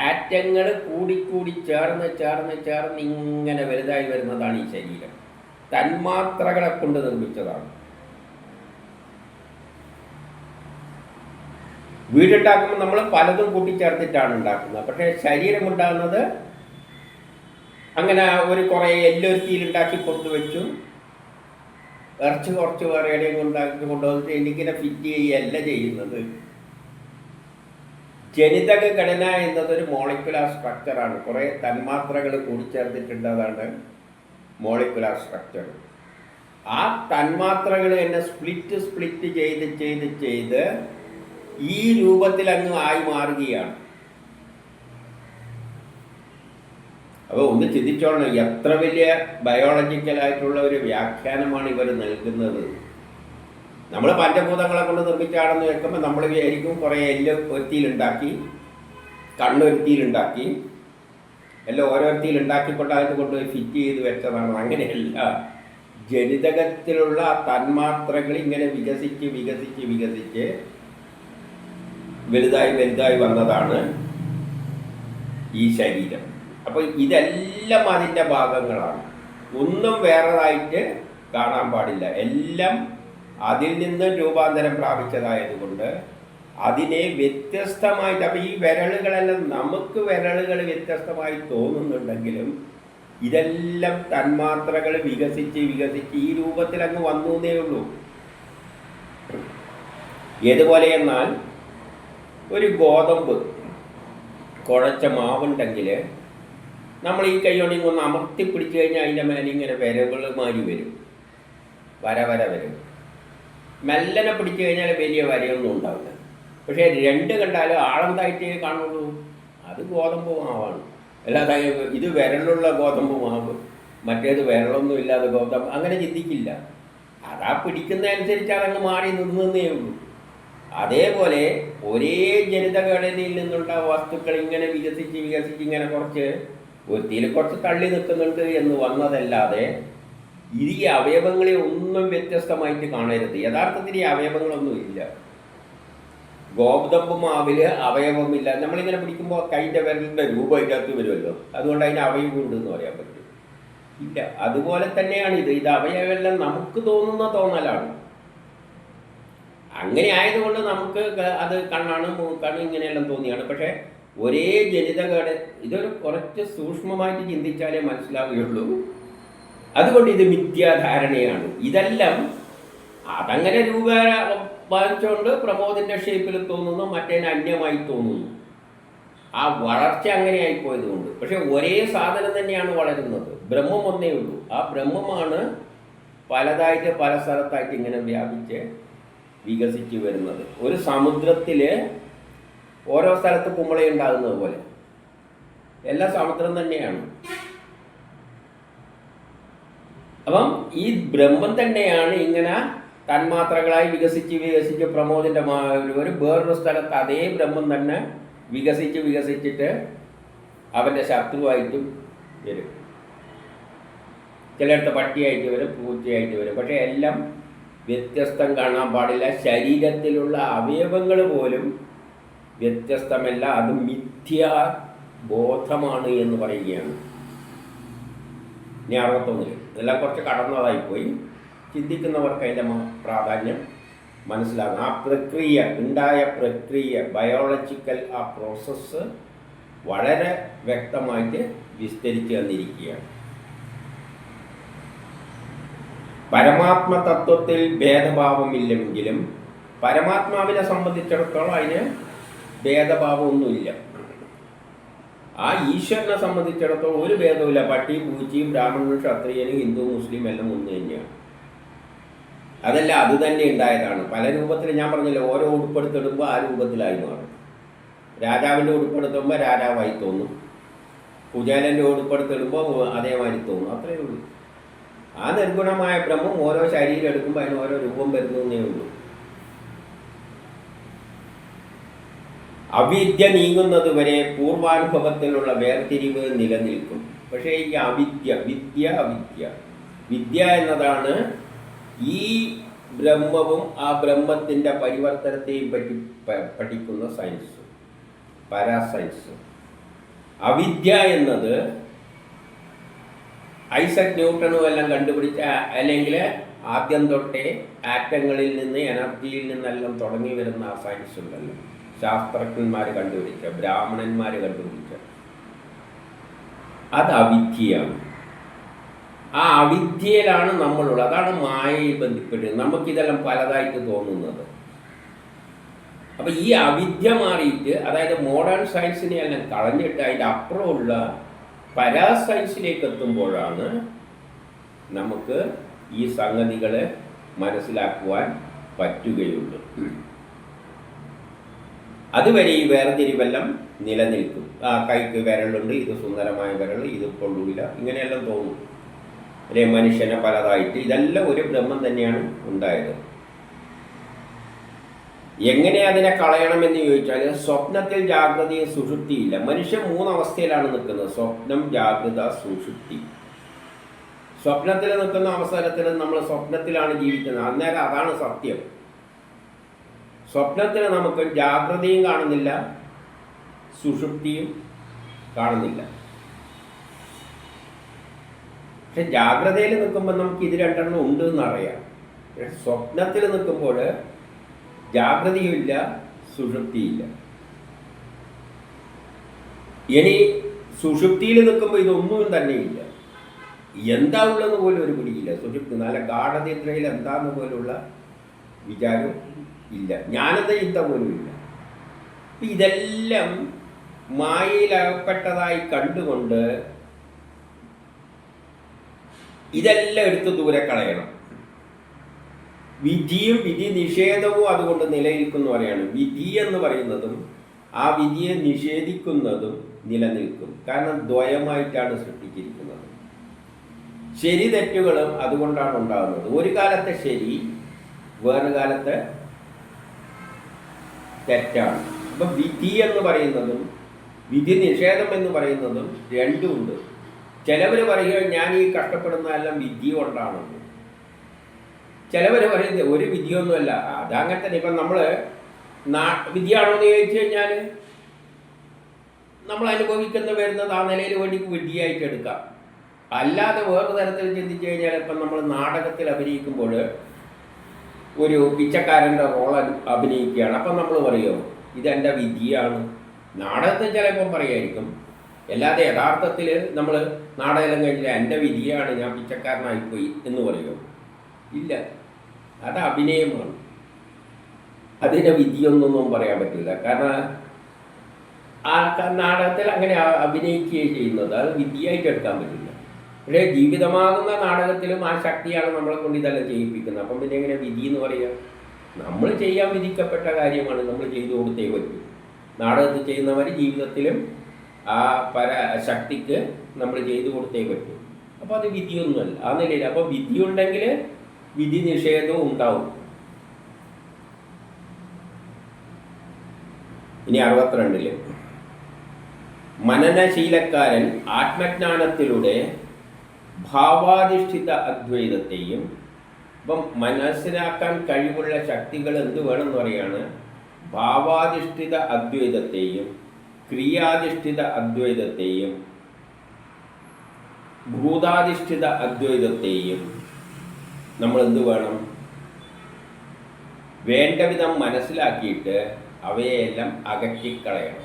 ആറ്റങ്ങൾ കൂടിക്കൂടി ചേർന്ന് ഇങ്ങനെ വലുതായി വരുന്നതാണ് ഈ ശരീരം. തന്മാത്രകളെ കൊണ്ട് നിർമ്മിച്ചതാണ്. വീടുണ്ടാക്കുമ്പോൾ നമ്മൾ പലതും കൂട്ടിച്ചേർത്തിട്ടാണ് ഉണ്ടാക്കുന്നത്. പക്ഷേ ശരീരം ഉണ്ടാകുന്നത് അങ്ങനെ ഒരു കുറേ എല്ലാത്തിലുണ്ടാക്കി കൊണ്ടുവച്ചു ഇറച്ചി കുറച്ച് വേറെ എവിടെയും ഉണ്ടാക്കി കൊണ്ടുവന്നിട്ട് എനിക്കിനെ ഫിറ്റ് ചെയ്യുകയല്ല ചെയ്യുന്നത്. ജനിതക ഘടന എന്നതൊരു മോളിക്കുലാർ സ്ട്രക്ചറാണ്. കുറേ തന്മാത്രകൾ കൂടിച്ചേർത്തിട്ടുള്ളതാണ് മോളിക്കുലാർ സ്ട്രക്ചർ. ആ തന്മാത്രകൾ തന്നെ സ്പ്ലിറ്റ് ചെയ്ത് ഈ രൂപത്തിൽ അങ്ങ് ആയി മാറുകയാണ്. അപ്പോൾ ഒന്ന് ചിന്തിച്ചോളണം, എത്ര വലിയ ബയോളജിക്കലായിട്ടുള്ള ഒരു വ്യാഖ്യാനമാണ് ഇവർ നൽകുന്നത്. നമ്മൾ പഞ്ചഭൂതങ്ങളെ കൊണ്ട് നിർമ്മിച്ചാണെന്ന് വെക്കുമ്പോൾ നമ്മൾ വിചാരിക്കും കുറേ എല്ലാം ഒരുത്തിയിലുണ്ടാക്കി, കണ്ണൊരുത്തിയിലുണ്ടാക്കി, എല്ലാം ഓരോരുത്തിയിലുണ്ടാക്കിക്കൊണ്ട് അതിന് കൊണ്ടുപോയി ഫിറ്റ് ചെയ്ത് വെച്ചതാണ്. അങ്ങനെയല്ല. ജനിതകത്തിലുള്ള തന്മാത്രകൾ ഇങ്ങനെ വികസിച്ച് വലുതായി വന്നതാണ് ഈ ശരീരം. അപ്പോൾ ഇതെല്ലാം അതിൻ്റെ ഭാഗങ്ങളാണ്. ഒന്നും വേറെതായിട്ട് കാണാൻ പാടില്ല. എല്ലാം അതിൽ നിന്ന് രൂപാന്തരം പ്രാപിച്ചതായതുകൊണ്ട് അതിനെ വ്യത്യസ്തമായിട്ട്, അപ്പോൾ ഈ വിരലുകളെല്ലാം നമുക്ക് വിരലുകൾ വ്യത്യസ്തമായി തോന്നുന്നുണ്ടെങ്കിലും ഇതെല്ലാം തന്മാത്രകൾ വികസിച്ച് ഈ രൂപത്തിൽ അങ്ങ് വന്നേ ഉള്ളൂ. ഏതുപോലെ എന്നാൽ ഒരു ഗോതമ്പ് കുഴച്ച മാവുണ്ടെങ്കിൽ നമ്മൾ ഈ കൈ കൊണ്ട് ഒന്ന് അമർത്തി പിടിച്ചു കഴിഞ്ഞാൽ അതിൻ്റെ മേലെ ഇങ്ങനെ വിരകൾ മാറി വരും, വര വരും. മെല്ലനെ പിടിച്ചു കഴിഞ്ഞാൽ വലിയ വരയൊന്നും ഉണ്ടാവില്ല. പക്ഷേ രണ്ട് കണ്ടാലും ആളെന്തായിട്ടേ കാണുള്ളൂ, അത് ഗോതമ്പ് മാവാണ്. അല്ലാതെ ഇത് വിരലുള്ള ഗോതമ്പ് മാവ്, മറ്റേത് വിരളൊന്നും ഇല്ലാതെ ഗോതമ്പ്, അങ്ങനെ ചിന്തിക്കില്ല. അതാ പിടിക്കുന്നതനുസരിച്ച് അതങ്ങ് മാറി നിന്നേ ഉള്ളൂ. അതേപോലെ ഒരേ ജനിതഘടനയിൽ നിന്നുള്ള വസ്തുക്കൾ ഇങ്ങനെ വികസിച്ച് ഇങ്ങനെ കുറച്ച് വൃത്തിയിൽ കുറച്ച് തള്ളി നിൽക്കുന്നുണ്ട് എന്ന് വന്നതല്ലാതെ ഈ അവയവങ്ങളെ ഒന്നും വ്യത്യസ്തമായിട്ട് കാണരുത്. യഥാർത്ഥത്തിൽ ഈ അവയവങ്ങളൊന്നും ഇല്ല. ഗോതമ്പ് മാവില് അവയവമില്ല. നമ്മളിങ്ങനെ പിടിക്കുമ്പോൾ കൈൻ്റെ വിരലിൻ്റെ രൂപം അതിനകത്ത് വരുമല്ലോ, അതുകൊണ്ട് അതിന് അവയവമുണ്ട് എന്ന് പറയാൻ പറ്റും. ഇല്ല. അതുപോലെ തന്നെയാണ് ഇത് അവയവമെല്ലാം നമുക്ക് തോന്നുന്ന തോന്നലാണ്. അങ്ങനെ ആയതുകൊണ്ട് നമുക്ക് അത് കണ്ണാണ് മൂക്കാണ് ഇങ്ങനെയെല്ലാം തോന്നിയാണ്. പക്ഷേ ഒരേ ജനിതഘടന, ഇതൊരു കുറച്ച് സൂക്ഷ്മമായിട്ട് ചിന്തിച്ചാലേ മനസ്സിലാവുകയുള്ളൂ. അതുകൊണ്ട് ഇത് മിഥ്യാധാരണയാണ്. ഇതെല്ലാം അതങ്ങനെ രൂപ ബാധിച്ചുകൊണ്ട് പ്രമോദിൻ്റെ ഷേപ്പിൽ തോന്നുന്നു, മറ്റേതിന് അന്യമായി തോന്നുന്നു. ആ വളർച്ച അങ്ങനെ ആയിപ്പോയത് കൊണ്ട്. പക്ഷെ ഒരേ സാധനം തന്നെയാണ് വളരുന്നത്. ബ്രഹ്മം ഒന്നേ ഉള്ളൂ. ആ ബ്രഹ്മമാണ് പലതായിട്ട് പല സ്ഥലത്തായിട്ട് ഇങ്ങനെ വ്യാപിച്ച് വികസിച്ച് വരുന്നത്. ഒരു സമുദ്രത്തിൽ ഓരോ സ്ഥലത്ത് കുമ്പളയുണ്ടാകുന്നത് പോലെ എല്ലാ സമുദ്രം തന്നെയാണ്. അപ്പം ഈ ബ്രഹ്മം തന്നെയാണ് ഇങ്ങനെ തന്മാത്രകളായി വികസിച്ച് പ്രമോദിൻ്റെ ഒരു വേറൊരു സ്ഥലത്ത് അതേ ബ്രഹ്മം തന്നെ വികസിച്ചിട്ട് അവൻ്റെ ശത്രുവായിട്ടും വരും. ചിലയിടത്ത് പട്ടിയായിട്ട് വരും, പൂച്ചയായിട്ട് വരും. പക്ഷേ എല്ലാം വ്യത്യസ്തം കാണാൻ പാടില്ല. ശരീരത്തിലുള്ള അവയവങ്ങൾ പോലും വ്യത്യസ്തമല്ല. അത് മിഥ്യാബോധമാണ് എന്ന് പറയുകയാണ്. ഇനി 61 ഇതെല്ലാം കുറച്ച് കടന്നതായിപ്പോയി. ചിന്തിക്കുന്നവർക്ക് അതിൻ്റെ പ്രാധാന്യം മനസ്സിലാകും. ആ പ്രക്രിയ, ഉണ്ടായ പ്രക്രിയ, ബയോളജിക്കൽ ആ പ്രോസസ്സ് വളരെ വ്യക്തമായിട്ട് വിസ്തരിച്ച് തന്നിരിക്കുകയാണ്. പരമാത്മതത്വത്തിൽ ഭേദഭാവമില്ലെങ്കിലും പരമാത്മാവിനെ സംബന്ധിച്ചിടത്തോളം അതിന് ഭേദഭാവമൊന്നുമില്ല. ആ ഈശ്വരനെ സംബന്ധിച്ചിടത്തോളം ഒരു ഭേദവുമില്ല. പട്ടി, പൂച്ചയും, ബ്രാഹ്മണനും, ക്ഷത്രിയനും, ഹിന്ദു, മുസ്ലിം എല്ലാം ഒന്ന് തന്നെയാണ്. അതല്ല, അത് തന്നെ ഉണ്ടായതാണ്. പല രൂപത്തിൽ ഞാൻ പറഞ്ഞില്ല, ഓരോ ഉടുപ്പെടുത്തിടുമ്പോൾ ആ രൂപത്തിലായി മാറും. രാജാവിൻ്റെ ഉടുപ്പെടുത്തുമ്പോൾ രാജാവായി തോന്നും, കുചേലൻ്റെ ഉടുപ്പെടുത്തിടുമ്പോൾ അതേമാതിരി തോന്നും. അത്രയേ ഉള്ളൂ. ആ നിർഗുണമായ ബ്രഹ്മം ഓരോ ശരീരം എടുക്കുമ്പോൾ അതിന് ഓരോ രൂപം വരുന്നേ ഉള്ളൂ. അവിദ്യ നീങ്ങുന്നത് വരെ പൂർവാനുഭവത്തിലുള്ള വേർതിരിവ് നിലനിൽക്കും. പക്ഷേ ഈ വിദ്യ എന്നതാണ് ഈ ബ്രഹ്മവും ആ ബ്രഹ്മത്തിൻ്റെ പരിവർത്തനത്തെയും പറ്റി പഠിക്കുന്ന സയൻസ്, പാരാസയൻസ്. അവിദ്യ എന്നത് ഐസക് ന്യൂട്ടനും എല്ലാം കണ്ടുപിടിച്ച, അല്ലെങ്കിൽ ആദ്യം തൊട്ടേ ആറ്റങ്ങളിൽ നിന്ന് എനർജിയിൽ നിന്നെല്ലാം തുടങ്ങി വരുന്ന ആ സയൻസ് ഉണ്ടല്ലോ, ശാസ്ത്രജ്ഞന്മാർ കണ്ടുപിടിച്ച, ബ്രാഹ്മണന്മാർ കണ്ടുപിടിച്ച, അത് അവിദ്യയാണ്. ആ അവിദ്യയിലാണ് നമ്മളുള്ളത്. അതാണ് മായയിൽ ബന്ധപ്പെട്ട് നമുക്കിതെല്ലാം പലതായിട്ട് തോന്നുന്നത്. അപ്പം ഈ അവിദ്യ മാറിയിട്ട്, അതായത് മോഡേൺ സയൻസിനെ എല്ലാം കളഞ്ഞിട്ട് അതിൻ്റെ അപ്പുറമുള്ള പരാസയൻസിലേക്ക് എത്തുമ്പോഴാണ് നമുക്ക് ഈ സംഗതികളെ മനസ്സിലാക്കുവാൻ പറ്റുകയുള്ളൂ. അതുവരെ ഈ വേർതിരിവെല്ലാം നിലനിൽക്കും. ആ കൈക്ക് വിരലുണ്ട്, ഇത് സുന്ദരമായ വിരൽ, ഇത് കൊള്ളൂല, ഇങ്ങനെയെല്ലാം തോന്നും. അല്ലെ, മനുഷ്യനെ പലതായിട്ട്. ഇതെല്ലാം ഒരു ബ്രഹ്മം തന്നെയാണ് ഉണ്ടായത്. എങ്ങനെ അതിനെ കളയണമെന്ന് ചോദിച്ചാൽ, സ്വപ്നത്തിൽ ജാഗ്രതയും സുഷുപ്തിയില്ല. മനുഷ്യൻ 3 അവസ്ഥയിലാണ് നിൽക്കുന്നത്: സ്വപ്നം, ജാഗ്രത, സുഷുപ്തി. സ്വപ്നത്തിൽ നിൽക്കുന്ന അവസരത്തിൽ നമ്മൾ സ്വപ്നത്തിലാണ് ജീവിക്കുന്നത്. അന്നേരം അതാണ് സത്യം. സ്വപ്നത്തിൽ നമുക്ക് ജാഗ്രതയും കാണുന്നില്ല, സുഷുപ്തിയും കാണുന്നില്ല. പക്ഷെ ജാഗ്രതയിൽ നിൽക്കുമ്പോൾ നമുക്ക് ഇത് രണ്ടെണ്ണം ഉണ്ട് എന്നറിയാം. പക്ഷെ സ്വപ്നത്തിൽ നിൽക്കുമ്പോൾ ജാഗ്രതയുമില്ല, സുഷുപ്തിയില്ല. ഇനി സുഷുപ്തിയിൽ നിൽക്കുമ്പോൾ ഇതൊന്നും തന്നെയില്ല. എന്താ ഉള്ളതെന്ന് പോലും ഒരു പിടിയില്ല. സുഷുപ്തി നല്ല ഗാഠനിദ്രയിൽ എന്താന്ന് പോലുള്ള വിചാരം ഇല്ല, ജ്ഞാനത ചിന്ത പോലും ഇല്ല. ഇതെല്ലാം മായയിലകപ്പെട്ടതായി കണ്ടുകൊണ്ട് ഇതെല്ലാം എടുത്ത് ദൂരെ കളയണം. വിധിയും വിധി നിഷേധവും അതുകൊണ്ട് നിലനിൽക്കുന്നു പറയാണ്. വിധി എന്ന് പറയുന്നതും ആ വിധിയെ നിഷേധിക്കുന്നതും നിലനിൽക്കും. കാരണം ദ്വയമായിട്ടാണ് സൃഷ്ടിച്ചിരിക്കുന്നത്. ശരി തെറ്റുകളും അതുകൊണ്ടാണ് ഉണ്ടാകുന്നത്. ഒരു കാലത്തെ ശരി, വേറൊരു കാലത്തെ തെറ്റാണ്. അപ്പം വിധി എന്ന് പറയുന്നതും വിധി നിഷേധം എന്ന് പറയുന്നതും രണ്ടുമുണ്ട്. ചിലവർ പറയുക ഞാൻ ഈ കഷ്ടപ്പെടുന്നതെല്ലാം വിധി കൊണ്ടാണെന്ന്. ചിലവർ പറയുന്നത് ഒരു വിധിയൊന്നുമല്ല, അതങ്ങനെ തന്നെ. ഇപ്പം നമ്മൾ വിധിയാണോ എന്ന് ചോദിച്ചു കഴിഞ്ഞാൽ നമ്മൾ അനുഭവിക്കുന്ന വരുന്നത് ആ നിലയിൽ വേണ്ടി വിധിയായിട്ട് എടുക്കാം. അല്ലാതെ വേറൊരു തരത്തിൽ ചിന്തിച്ചു കഴിഞ്ഞാൽ ഇപ്പം നമ്മൾ നാടകത്തിൽ അഭിനയിക്കുമ്പോൾ ഒരു പിച്ചക്കാരൻ്റെ റോൾ അഭിനയിക്കുകയാണ്. അപ്പം നമ്മൾ പറയുമോ ഇതെൻ്റെ വിധിയാണ്? നാടകത്തിൽ ചിലപ്പം പറയുമായിരിക്കും. അല്ലാതെ യഥാർത്ഥത്തിൽ നമ്മൾ നാടകം കഴിഞ്ഞാൽ എൻ്റെ വിധിയാണ്, ഞാൻ പിച്ചക്കാരനായിപ്പോയി എന്ന് പറയുമോ? ഇല്ല, അത് അഭിനയമാണ്. അതിൻ്റെ വിധിയൊന്നും പറയാൻ പറ്റില്ല. കാരണം ആ നാടകത്തിൽ അങ്ങനെ അഭിനയിക്കുകയും ചെയ്യുന്നത്, അത് വിധിയായിട്ട് എടുക്കാൻ പറ്റില്ല. പക്ഷേ ജീവിതമാകുന്ന നാടകത്തിലും ആ ശക്തിയാണ് നമ്മളെ കൊണ്ട് ഇതെല്ലാം ചെയ്യിപ്പിക്കുന്നത്. അപ്പം പിന്നെ എങ്ങനെ വിധി എന്ന് പറയുക? നമ്മൾ ചെയ്യാൻ വിധിക്കപ്പെട്ട കാര്യമാണ്, നമ്മൾ ചെയ്തു കൊടുത്തേ പറ്റൂ. നാടകത്തിൽ ചെയ്യുന്നവർ ജീവിതത്തിലും ആ ശക്തിക്ക് നമ്മൾ ചെയ്തു കൊടുത്തേ പറ്റൂ. അപ്പോൾ അത് വിധിയൊന്നുമല്ല ആ നിലയിൽ. അപ്പോൾ വിധിയുണ്ടെങ്കിൽ വിധി നിഷേധവും ഉണ്ടാവും. ഇനി 62 മനനശീലക്കാരൻ ആത്മജ്ഞാനത്തിലൂടെ ഭാവാധിഷ്ഠിത അദ്വൈതത്തെയും, ഇപ്പം മനസ്സിലാക്കാൻ കഴിവുള്ള ശക്തികൾ എന്ത് വേണമെന്ന് പറയാണ്? ഭാവാധിഷ്ഠിത അദ്വൈതത്തെയും ക്രിയാധിഷ്ഠിത അദ്വൈതത്തെയും ഭൂതാധിഷ്ഠിത അദ്വൈതത്തെയും നമ്മൾ എന്ത് വേണം? വേണ്ട വിധം മനസ്സിലാക്കിയിട്ട് അവയെല്ലാം അകറ്റിക്കളയണം.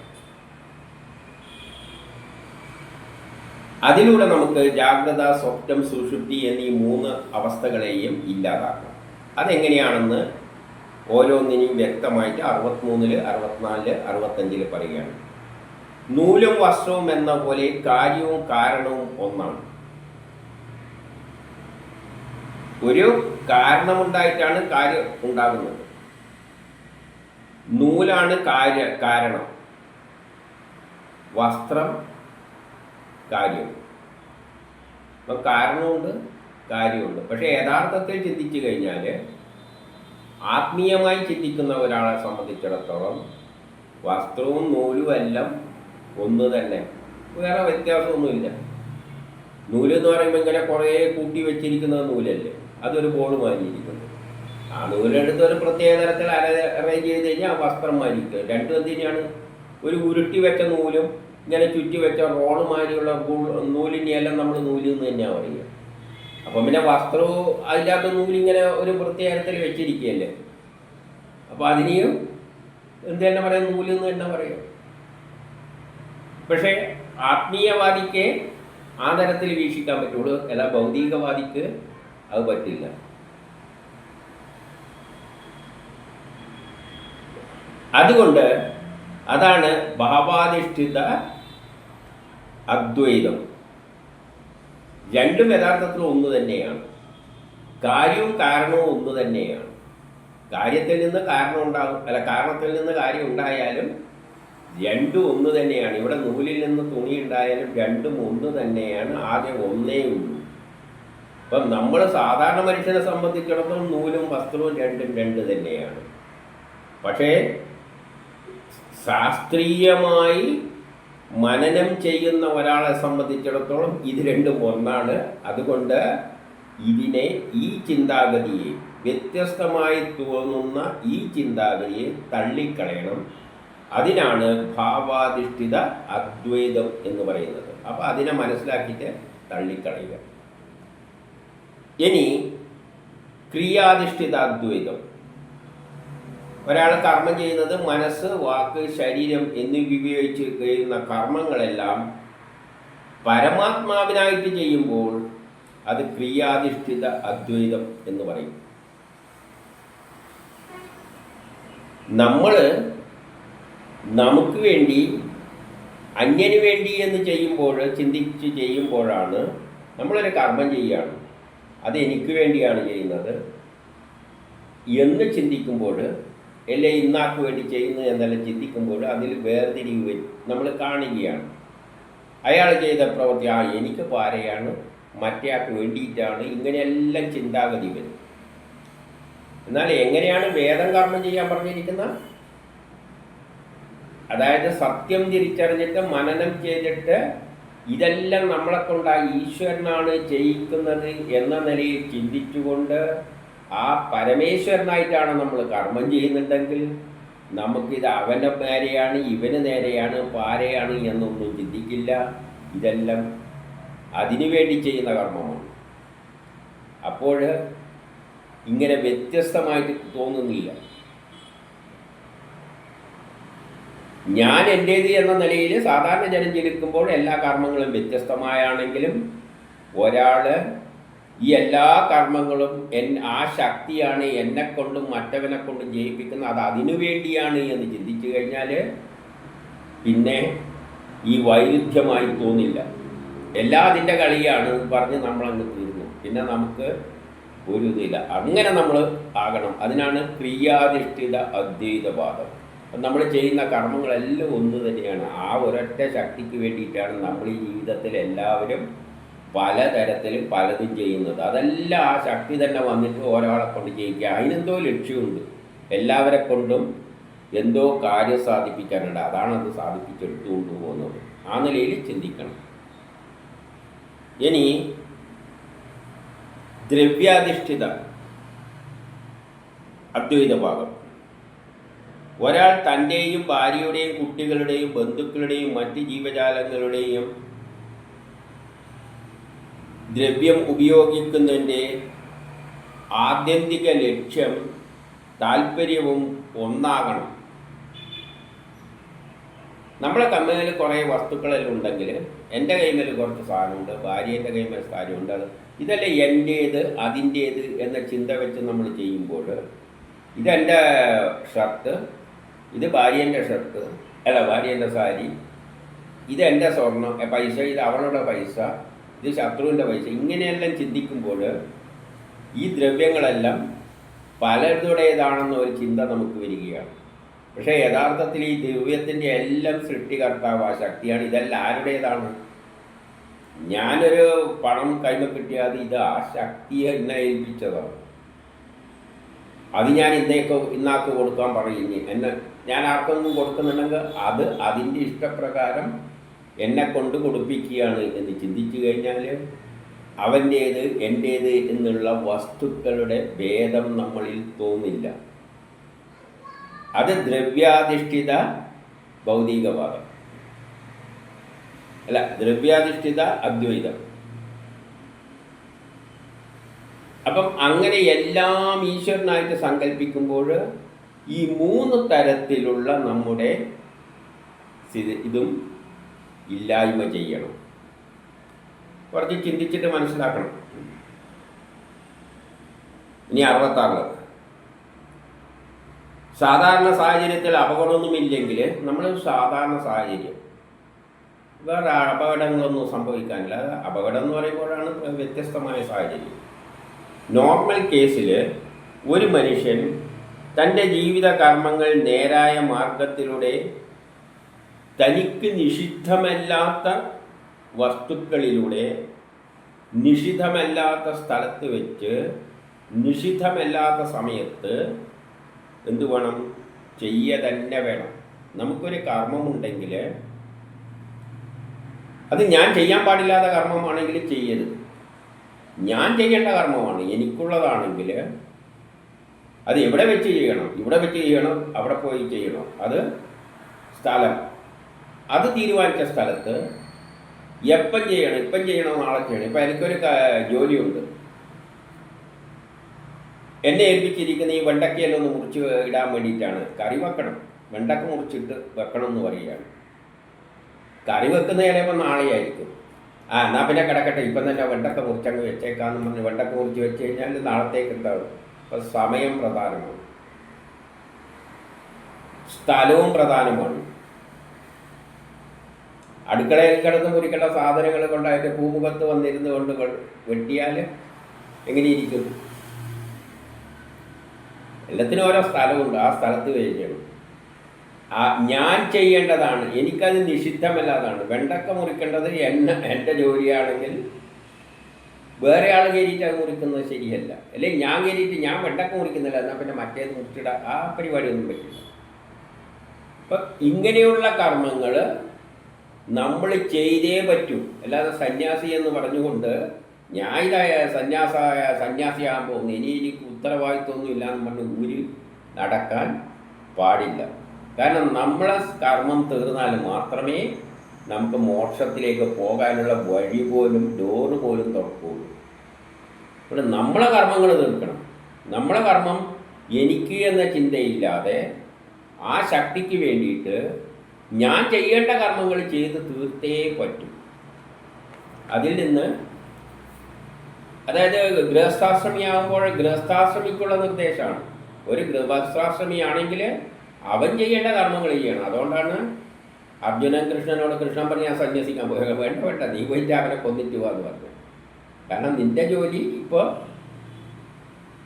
അതിലൂടെ നമുക്ക് ജാഗ്രത, സ്വപ്നം, സുഷുപ്തി എന്നീ 3 അവസ്ഥകളെയും ഇല്ലാതാക്കാം. അതെങ്ങനെയാണെന്ന് ഓരോന്നിനെയും വ്യക്തമായിട്ട് 63, 64, 65 പറയുകയാണ്. നൂലും വസ്ത്രവും എന്ന പോലെ കാര്യവും കാരണവും ഒന്നാണ്. ഒരു കാരണമുണ്ടായിട്ടാണ് കാര്യം ഉണ്ടാകുന്നത്. നൂലാണ് കാരണം, വസ്ത്രം കാര്യം. അപ്പം കാരണമുണ്ട്, കാര്യമുണ്ട്. പക്ഷേ യഥാർത്ഥത്തിൽ ചിന്തിച്ചു കഴിഞ്ഞാൽ, ആത്മീയമായി ചിന്തിക്കുന്ന ഒരാളെ സംബന്ധിച്ചിടത്തോളം വസ്ത്രവും നൂലും എല്ലാം ഒന്ന് തന്നെ, വേറെ വ്യത്യാസമൊന്നുമില്ല. നൂലെന്ന് പറയുമ്പോൾ ഇങ്ങനെ കുറേ കൂട്ടി വെച്ചിരിക്കുന്ന നൂലല്ലേ, അതൊരു ബോൾ മാറിയിരിക്കുന്നു. ആ നൂലെടുത്ത് ഒരു പ്രത്യേക തരത്തിൽ അറേഞ്ച് ചെയ്ത് കഴിഞ്ഞാൽ ആ വസ്ത്രം മാറിയിരിക്കുക. രണ്ടും എന്തിനാണ്? ഒരു ഉരുട്ടി വെച്ച നൂലും ഇങ്ങനെ ചുറ്റി വെച്ച റോള് മാതിരിയുള്ള നൂലിനെയെല്ലാം നമ്മൾ നൂല് എന്ന് തന്നെയാണ് പറയുക. അപ്പം പിന്നെ വസ്ത്രവും അതില്ലാത്ത നൂലിങ്ങനെ ഒരു പ്രത്യേക തരത്തിൽ വെച്ചിരിക്കുകയല്ലേ, അപ്പോൾ അതിനെയും എന്ത് തന്നെ പറയാം? നൂല് എന്ന് തന്നെ പറയാം. പക്ഷേ ആത്മീയവാദിക്ക് ആ തരത്തിൽ വീക്ഷിക്കാൻ പറ്റുള്ളൂ, അല്ല ഭൗതികവാദിക്ക് അത് പറ്റില്ല. അതുകൊണ്ട് അതാണ് ഭാവാധിഷ്ഠിത അദ്വൈതം. രണ്ടും യഥാർത്ഥത്തിൽ ഒന്ന് തന്നെയാണ്. കാര്യവും കാരണവും ഒന്ന് തന്നെയാണ്. കാര്യത്തിൽ നിന്ന് കാരണം ഉണ്ടാകും, അല്ല കാരണത്തിൽ നിന്ന് കാര്യം ഉണ്ടായാലും രണ്ടും ഒന്ന് തന്നെയാണ്. ഇവിടെ നൂലിൽ നിന്ന് തുണി ഉണ്ടായാലും രണ്ടും ഒന്ന് തന്നെയാണ്. ആദ്യം ഒന്നേ ഉള്ളൂ. അപ്പം നമ്മൾ സാധാരണ മനുഷ്യനെ സംബന്ധിച്ചിടത്തോളം നൂലും വസ്ത്രവും രണ്ടും രണ്ട് തന്നെയാണ്. പക്ഷേ ശാസ്ത്രീയമായി മനനം ചെയ്യുന്ന ഒരാളെ സംബന്ധിച്ചിടത്തോളം ഇത് രണ്ടും ഒന്നാണ്. അതുകൊണ്ട് ഇതിനെ, ഈ ചിന്താഗതിയെ, വ്യത്യസ്തമായി തോന്നുന്ന ഈ ചിന്താഗതിയെ തള്ളിക്കളയണം. അതിനാണ് ഭാവാധിഷ്ഠിത അദ്വൈതം എന്ന് പറയുന്നത്. അപ്പോൾ അതിനെ മനസ്സിലാക്കിയിട്ട് തള്ളിക്കളയുക. ഇനി ക്രിയാധിഷ്ഠിത അദ്വൈതം. ഒരാൾ കർമ്മം ചെയ്യുന്നത് മനസ്സ്, വാക്ക്, ശരീരം എന്നിവ ഉപയോഗിച്ച് കഴിയുന്ന കർമ്മങ്ങളെല്ലാം പരമാത്മാവിനായിട്ട് ചെയ്യുമ്പോൾ അത് ക്രിയാധിഷ്ഠിത അദ്വൈതം എന്ന് പറയും. നമ്മൾ നമുക്ക് വേണ്ടി, അന്യന് വേണ്ടി എന്ന് ചെയ്യുമ്പോൾ, ചിന്തിച്ച് ചെയ്യുമ്പോഴാണ് നമ്മളൊരു കർമ്മം ചെയ്യുകയാണ്. അത് എനിക്ക് വേണ്ടിയാണ് ചെയ്യുന്നത് എന്ന് ചിന്തിക്കുമ്പോൾ, അല്ലെ ഇന്നാക്ക് വേണ്ടി ചെയ്യുന്നു എന്നെല്ലാം ചിന്തിക്കുമ്പോൾ അതിൽ വേർതിരിവ് നമ്മൾ കാണുകയാണ്. അയാൾ ചെയ്ത പ്രവൃത്തി എനിക്ക് പാരയാണ്, മറ്റേയാൾക്ക് വേണ്ടിയിട്ടാണ്, ഇങ്ങനെയെല്ലാം ചിന്താഗതി വരും. എന്നാൽ എങ്ങനെയാണ് വേദം കർമ്മം ചെയ്യാൻ പറഞ്ഞിരിക്കുന്നത്? അതായത് സത്യം തിരിച്ചറിഞ്ഞിട്ട് മനനം ചെയ്തിട്ട് ഇതെല്ലാം നമ്മളെ കൊണ്ട് ഈശ്വരനാണ് ചെയ്യിക്കുന്നത് എന്ന നിലയിൽ ചിന്തിച്ചുകൊണ്ട് ആ പരമേശ്വരനായിട്ടാണ് നമ്മൾ കർമ്മം ചെയ്യുന്നുണ്ടെങ്കിൽ നമുക്കിത് അവൻ്റെ നേരെയാണ്, ഇവന് നേരെയാണ്, പാരയാണ് എന്നൊന്നും ചിന്തിക്കില്ല. ഇതെല്ലാം അതിനു വേണ്ടി ചെയ്യുന്ന കർമ്മമാണ്. അപ്പോൾ ഇങ്ങനെ വ്യത്യസ്തമായിട്ട് തോന്നുന്നില്ല. ഞാൻ എൻ്റേത് എന്ന നിലയിൽ സാധാരണ ജനം ജനിക്കുമ്പോൾ എല്ലാ കർമ്മങ്ങളും വ്യത്യസ്തമായാണെങ്കിലും ഒരാൾ ഈ എല്ലാ കർമ്മങ്ങളും ആ ശക്തിയാണ് എന്നെക്കൊണ്ടും മറ്റവനെ കൊണ്ടും ജയിപ്പിക്കുന്നത്, അത് അതിനു വേണ്ടിയാണ് എന്ന് ചിന്തിച്ചു കഴിഞ്ഞാൽ പിന്നെ ഈ വൈരുദ്ധ്യമായി തോന്നില്ല. എല്ലാം അതിൻ്റെ കളിയാണ് പറഞ്ഞ് നമ്മളങ്ങ് തീർന്നു. പിന്നെ നമുക്ക് ഒരു ഇതില്ല. അങ്ങനെ നമ്മൾ ആകണം. അതിനാണ് ക്രിയാധിഷ്ഠിത അദ്വൈതവാദം. നമ്മൾ ചെയ്യുന്ന കർമ്മങ്ങളെല്ലാം ഒന്ന് തന്നെയാണ്. ആ ഒരൊറ്റ ശക്തിക്ക് വേണ്ടിയിട്ടാണ് നമ്മൾ ഈ ജീവിതത്തിൽ എല്ലാവരും പലതരത്തിലും പലതും ചെയ്യുന്നത്. അതെല്ലാം ആ ശക്തി തന്നെ വന്നിട്ട് ഒരാളെ കൊണ്ട് ചെയ്യിക്കുക. അതിനെന്തോ ലക്ഷ്യമുണ്ട്. എല്ലാവരെ കൊണ്ടും എന്തോ കാര്യം സാധിപ്പിക്കാനുണ്ട്. അതാണത് സാധിപ്പിച്ചെടുത്തുകൊണ്ട് പോകുന്നത്. ആ നിലയിൽ ചിന്തിക്കണം. ഇനി ദ്രവ്യാധിഷ്ഠിത അദ്വൈത ഭാഗം. ഒരാൾ തൻ്റെയും ഭാര്യയുടെയും കുട്ടികളുടെയും ബന്ധുക്കളുടെയും മറ്റ് ജീവജാലങ്ങളുടെയും ദ്രവ്യം ഉപയോഗിക്കുന്നതിൻ്റെ ആത്യന്തിക ലക്ഷ്യം താല്പര്യവും ഒന്നാകണം. നമ്മളെ കമ്മലിൽ കുറേ വസ്തുക്കളെല്ലാം ഉണ്ടെങ്കിൽ എൻ്റെ കൈമേൽ കുറച്ച് സാധനമുണ്ട്, ഭാര്യേൻ്റെ കൈമേൽ സാധനമുണ്ട്, ഇതെല്ലാം എൻ്റേത് അതിൻ്റേത് എന്ന ചിന്ത വെച്ച് നമ്മൾ ചെയ്യുമ്പോൾ ഇതെൻ്റെ ഷർട്ട്, ഇത് ഭാര്യേൻ്റെ ഷർട്ട്, അല്ല ഭാര്യേൻ്റെ സാരി, ഇതെൻ്റെ സ്വർണം പൈസ, ഇത് അവളുടെ പൈസ, ഇത് ശത്രുവിൻ്റെ പൈസ, ഇങ്ങനെയെല്ലാം ചിന്തിക്കുമ്പോൾ ഈ ദ്രവ്യങ്ങളെല്ലാം പലരുടേതാണെന്ന ഒരു ചിന്ത നമുക്ക് വരികയാണ്. പക്ഷേ യഥാർത്ഥത്തിൽ ഈ ദ്രവ്യത്തിൻ്റെ എല്ലാം സൃഷ്ടികർത്താവ് ആ ശക്തിയാണ്. ഇതെല്ലാം ആരുടേതാണ്? ഞാനൊരു പണം കൈമ കിട്ടിയാൽ ഇത് ആ ശക്തിയെ എന്നെ ഏൽപ്പിച്ചതാണ്. അത് ഞാൻ ഇന്നാക്ക് കൊടുക്കാൻ പറയുന്നു. ഞാൻ ആർക്കൊന്നും കൊടുക്കുന്നുണ്ടെങ്കിൽ അത് അതിൻ്റെ ഇഷ്ടപ്രകാരം എന്നെ കൊണ്ട് കൊടുപ്പിക്കുകയാണ് എന്ന് ചിന്തിച്ചു കഴിഞ്ഞാൽ അവൻ്റേത് എൻ്റേത് എന്നുള്ള വസ്തുക്കളുടെ ഭേദം നമ്മളിൽ തോന്നില്ല. അത് ദ്രവ്യാധിഷ്ഠിത ഭൗതികവാദം, അല്ല ദ്രവ്യാധിഷ്ഠിത അദ്വൈതം. അപ്പം അങ്ങനെ എല്ലാം ഈശ്വരനായിട്ട് സങ്കല്പിക്കുമ്പോൾ ഈ മൂന്ന് തരത്തിലുള്ള നമ്മുടെ ഇതും ഇല്ലായ്മ ചെയ്യണം. കുറച്ച് ചിന്തിച്ചിട്ട് മനസ്സിലാക്കണം. ഇനി 66. സാധാരണ സാഹചര്യത്തിൽ അപകടമൊന്നുമില്ലെങ്കിൽ നമ്മൾ സാധാരണ സാഹചര്യം, വേറെ അപകടങ്ങളൊന്നും സംഭവിക്കാനില്ല. അപകടം എന്ന് പറയുമ്പോഴാണ് വ്യത്യസ്തമായ സാഹചര്യം. നോർമൽ കേസിൽ ഒരു മനുഷ്യൻ തൻ്റെ ജീവിത കർമ്മങ്ങൾ നേരായ മാർഗത്തിലൂടെ തനിക്ക് നിഷിദ്ധമല്ലാത്ത വസ്തുക്കളിലൂടെ നിഷിദ്ധമല്ലാത്ത സ്ഥലത്ത് വെച്ച് നിഷിദ്ധമല്ലാത്ത സമയത്ത് എന്തു വേണം? തന്നെ വേണം. നമുക്കൊരു കർമ്മമുണ്ടെങ്കിൽ അത് ഞാൻ ചെയ്യാൻ പാടില്ലാത്ത കർമ്മമാണെങ്കിൽ ചെയ്യരുത്. ഞാൻ ചെയ്യേണ്ട കർമ്മമാണ്, എനിക്കുള്ളതാണെങ്കിൽ അത് എവിടെ വെച്ച് ചെയ്യണം? ഇവിടെ വെച്ച് ചെയ്യണം, അവിടെ പോയി ചെയ്യണം. അത് സ്ഥലം, അത് തീരുമാനിച്ച സ്ഥലത്ത് എപ്പം ചെയ്യണം, ഇപ്പം ചെയ്യണോ നാളെ ചെയ്യണം. ഇപ്പം എനിക്കൊരു ജോലിയുണ്ട്, എന്നെ ഏൽപ്പിച്ചിരിക്കുന്ന ഈ വെണ്ടക്കയെല്ലാം ഒന്ന് മുറിച്ച് ഇടാൻ വേണ്ടിയിട്ടാണ്. കറി വെക്കണം, വെണ്ടക്ക മുറിച്ചിട്ട് വെക്കണം എന്ന് പറയുകയാണ്. കറി വെക്കുന്ന ചിലപ്പോൾ നാളെയായിരിക്കും. എന്നാൽ പിന്നെ കിടക്കട്ടെ, ഇപ്പം തന്നെ വെണ്ടക്ക മുറിച്ചങ്ങ് വെച്ചേക്കാന്ന് പറഞ്ഞ് വെണ്ടക്ക മുറിച്ച് വെച്ച് കഴിഞ്ഞാൽ നാളത്തേക്ക് എന്താവും? അപ്പം സമയം പ്രധാനമാണ്, സ്ഥലവും പ്രധാനമാണ്. അടുക്കളയിൽ കിടന്ന് മുറിക്കേണ്ട സാധനങ്ങൾ കൊണ്ട് അതിൻ്റെ പൂമുഖത്ത് വന്നിരുന്ന് കൊണ്ട് വെട്ടിയാൽ എങ്ങനെയിരിക്കും? എല്ലാത്തിനും ഓരോ സ്ഥലമുണ്ട്, ആ സ്ഥലത്ത് ചെയ്യണം. ഞാൻ ചെയ്യേണ്ടതാണ്, എനിക്കത് നിഷിദ്ധമല്ലാതാണ്. വെണ്ടക്ക മുറിക്കേണ്ടത് എൻ്റെ ജോലിയാണെങ്കിൽ വേറെ ആൾ കയറിയിട്ട് അത് മുറിക്കുന്നത് ശരിയല്ല. അല്ലെങ്കിൽ ഞാൻ കയറിയിട്ട് ഞാൻ വെണ്ടക്ക മുറിക്കുന്നില്ല, എന്നാൽ പിന്നെ മറ്റേത് മുറിച്ചിട ആ പരിപാടിയൊന്നും പറ്റില്ല. അപ്പം ഇങ്ങനെയുള്ള കർമ്മങ്ങൾ നമ്മൾ ചെയ്തേ പറ്റൂ. അല്ലാതെ സന്യാസി എന്ന് പറഞ്ഞുകൊണ്ട് ഞാൻ ഇതായ സന്യാസിയാകാൻ പോകുന്നു, ഇനി എനിക്ക് ഉത്തരവാദിത്വമൊന്നും ഇല്ലയെന്ന് പറഞ്ഞ് ഊരി നടക്കാൻ പാടില്ല. കാരണം നമ്മളെ കർമ്മം തീർന്നാൽ മാത്രമേ നമുക്ക് മോക്ഷത്തിലേക്ക് പോകാനുള്ള വഴി പോലും ഡോറ് പോലും തുറക്കുകയുള്ളൂ. ഇവിടെ നമ്മളെ കർമ്മങ്ങൾ തീർക്കണം. നമ്മളെ കർമ്മം എനിക്ക് എന്ന ചിന്തയില്ലാതെ ആ ശക്തിക്ക് വേണ്ടിയിട്ട് ഞാൻ ചെയ്യേണ്ട കർമ്മങ്ങൾ ചെയ്ത് തീർത്തേ പറ്റും. അതിൽ നിന്ന് അതായത് ഗൃഹസ്ഥാശ്രമിയാകുമ്പോൾ ഗൃഹസ്ഥാശ്രമിക്കുള്ള നിർദ്ദേശമാണ്. ഒരു ഗൃഹസ്ഥാശ്രമിയാണെങ്കിൽ അവൻ ചെയ്യേണ്ട കർമ്മങ്ങൾ ചെയ്യണം. അതുകൊണ്ടാണ് അർജുനൻ കൃഷ്ണനോട് കൃഷ്ണൻ പറഞ്ഞ് ഞാൻ സന്യസിക്കാൻ പോയി, വേണ്ട നീ പോയിട്ട് അവനെ കൊന്നിട്ട് പോകാന്ന് പറഞ്ഞു. കാരണം നിന്റെ ജോലി ഇപ്പോൾ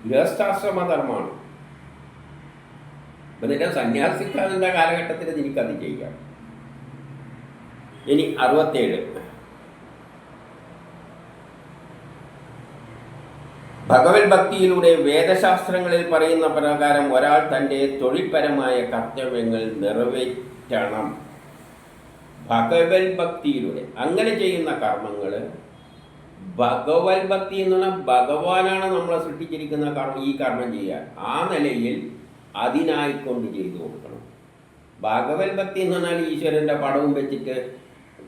ഗൃഹസ്ഥാശ്രമധർമ്മമാണ്. ഇപ്പം നിന്റെ സന്യാസിക്കാതിൻ്റെ കാലഘട്ടത്തിൽ നിനക്കത് ചെയ്യാം. ഇനി 67. ഭഗവത് ഭക്തിയിലൂടെ വേദശാസ്ത്രങ്ങളിൽ പറയുന്ന പ്രകാരം ഒരാൾ തൻ്റെ തൊഴിൽപരമായ കർത്തവ്യങ്ങൾ നിറവേറ്റണം. ഭഗവത് ഭക്തിയിലൂടെ അങ്ങനെ ചെയ്യുന്ന കർമ്മങ്ങൾ, ഭഗവത് ഭക്തി എന്ന് പറഞ്ഞാൽ ഭഗവാനാണ് നമ്മളെ സൃഷ്ടിച്ചിരിക്കുന്ന ഈ കർമ്മം ചെയ്യാൻ, ആ നിലയിൽ അതിനായിക്കൊണ്ട് ചെയ്തു കൊടുക്കണം. ഭഗവത് ഭക്തി എന്ന് പറഞ്ഞാൽ ഈശ്വരൻ്റെ പടവും വെച്ചിട്ട്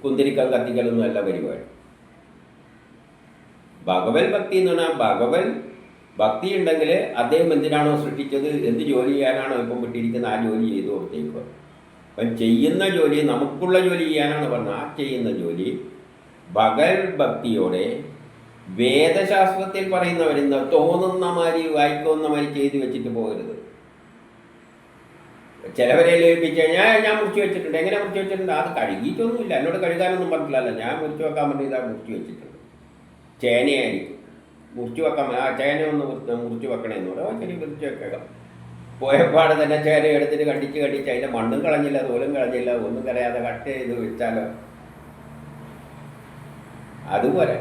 കുന്തിരിക്കം കത്തിക്കലൊന്നും അല്ല പരിപാടി. ഭഗവത് ഭക്തി എന്ന് പറഞ്ഞാൽ ഭഗവത് ഭക്തി ഉണ്ടെങ്കിൽ അദ്ദേഹം എന്തിനാണോ സൃഷ്ടിച്ചത്, എന്ത് ജോലി ചെയ്യാനാണോ ഇപ്പം വിട്ടിരിക്കുന്നത്, ആ ജോലി ചെയ്തു കൊടുത്തേക്കുക. അപ്പം ചെയ്യുന്ന ജോലി നമുക്കുള്ള ജോലി ചെയ്യാനാണ് പറഞ്ഞത്. ആ ചെയ്യുന്ന ജോലി ഭഗവത് ഭക്തിയോടെ വേദശാസ്ത്രത്തിൽ പറയുന്നവരെന്താ തോന്നുന്ന മാതിരി വായിക്കുന്ന മാതിരി ചെയ്തു വെച്ചിട്ട് പോകരുത്. ചിലവരെ ലഭിപ്പിച്ച് ഞാൻ മുറിച്ച് വെച്ചിട്ടുണ്ട്. എങ്ങനെ മുറിച്ച് വെച്ചിട്ടുണ്ട്? അത് കഴുകിയിട്ടൊന്നുമില്ല, എന്നോട് കഴുകാനൊന്നും പറഞ്ഞില്ലല്ലോ. ഞാൻ മുറിച്ച് വെക്കാൻ വേണ്ടി ഇതാ മുറിച്ച് വെച്ചിട്ടുണ്ട്. ചേനയായിരിക്കും മുറിച്ച് വെക്കാൻ, ആ ചേന ഒന്ന് മുറിച്ച് വെക്കണമെന്ന് പറയാം. ശരി, മുറിച്ച് വെക്കാം. പോയപ്പാട് തന്നെ ചേന എടുത്തിട്ട് കടിച്ച് അതിൻ്റെ മണ്ണും കളഞ്ഞില്ല, തോലും കളഞ്ഞില്ല, ഒന്നും കളയാതെ കട്ട് ചെയ്ത് വെച്ചാലോ. അതുപോലെ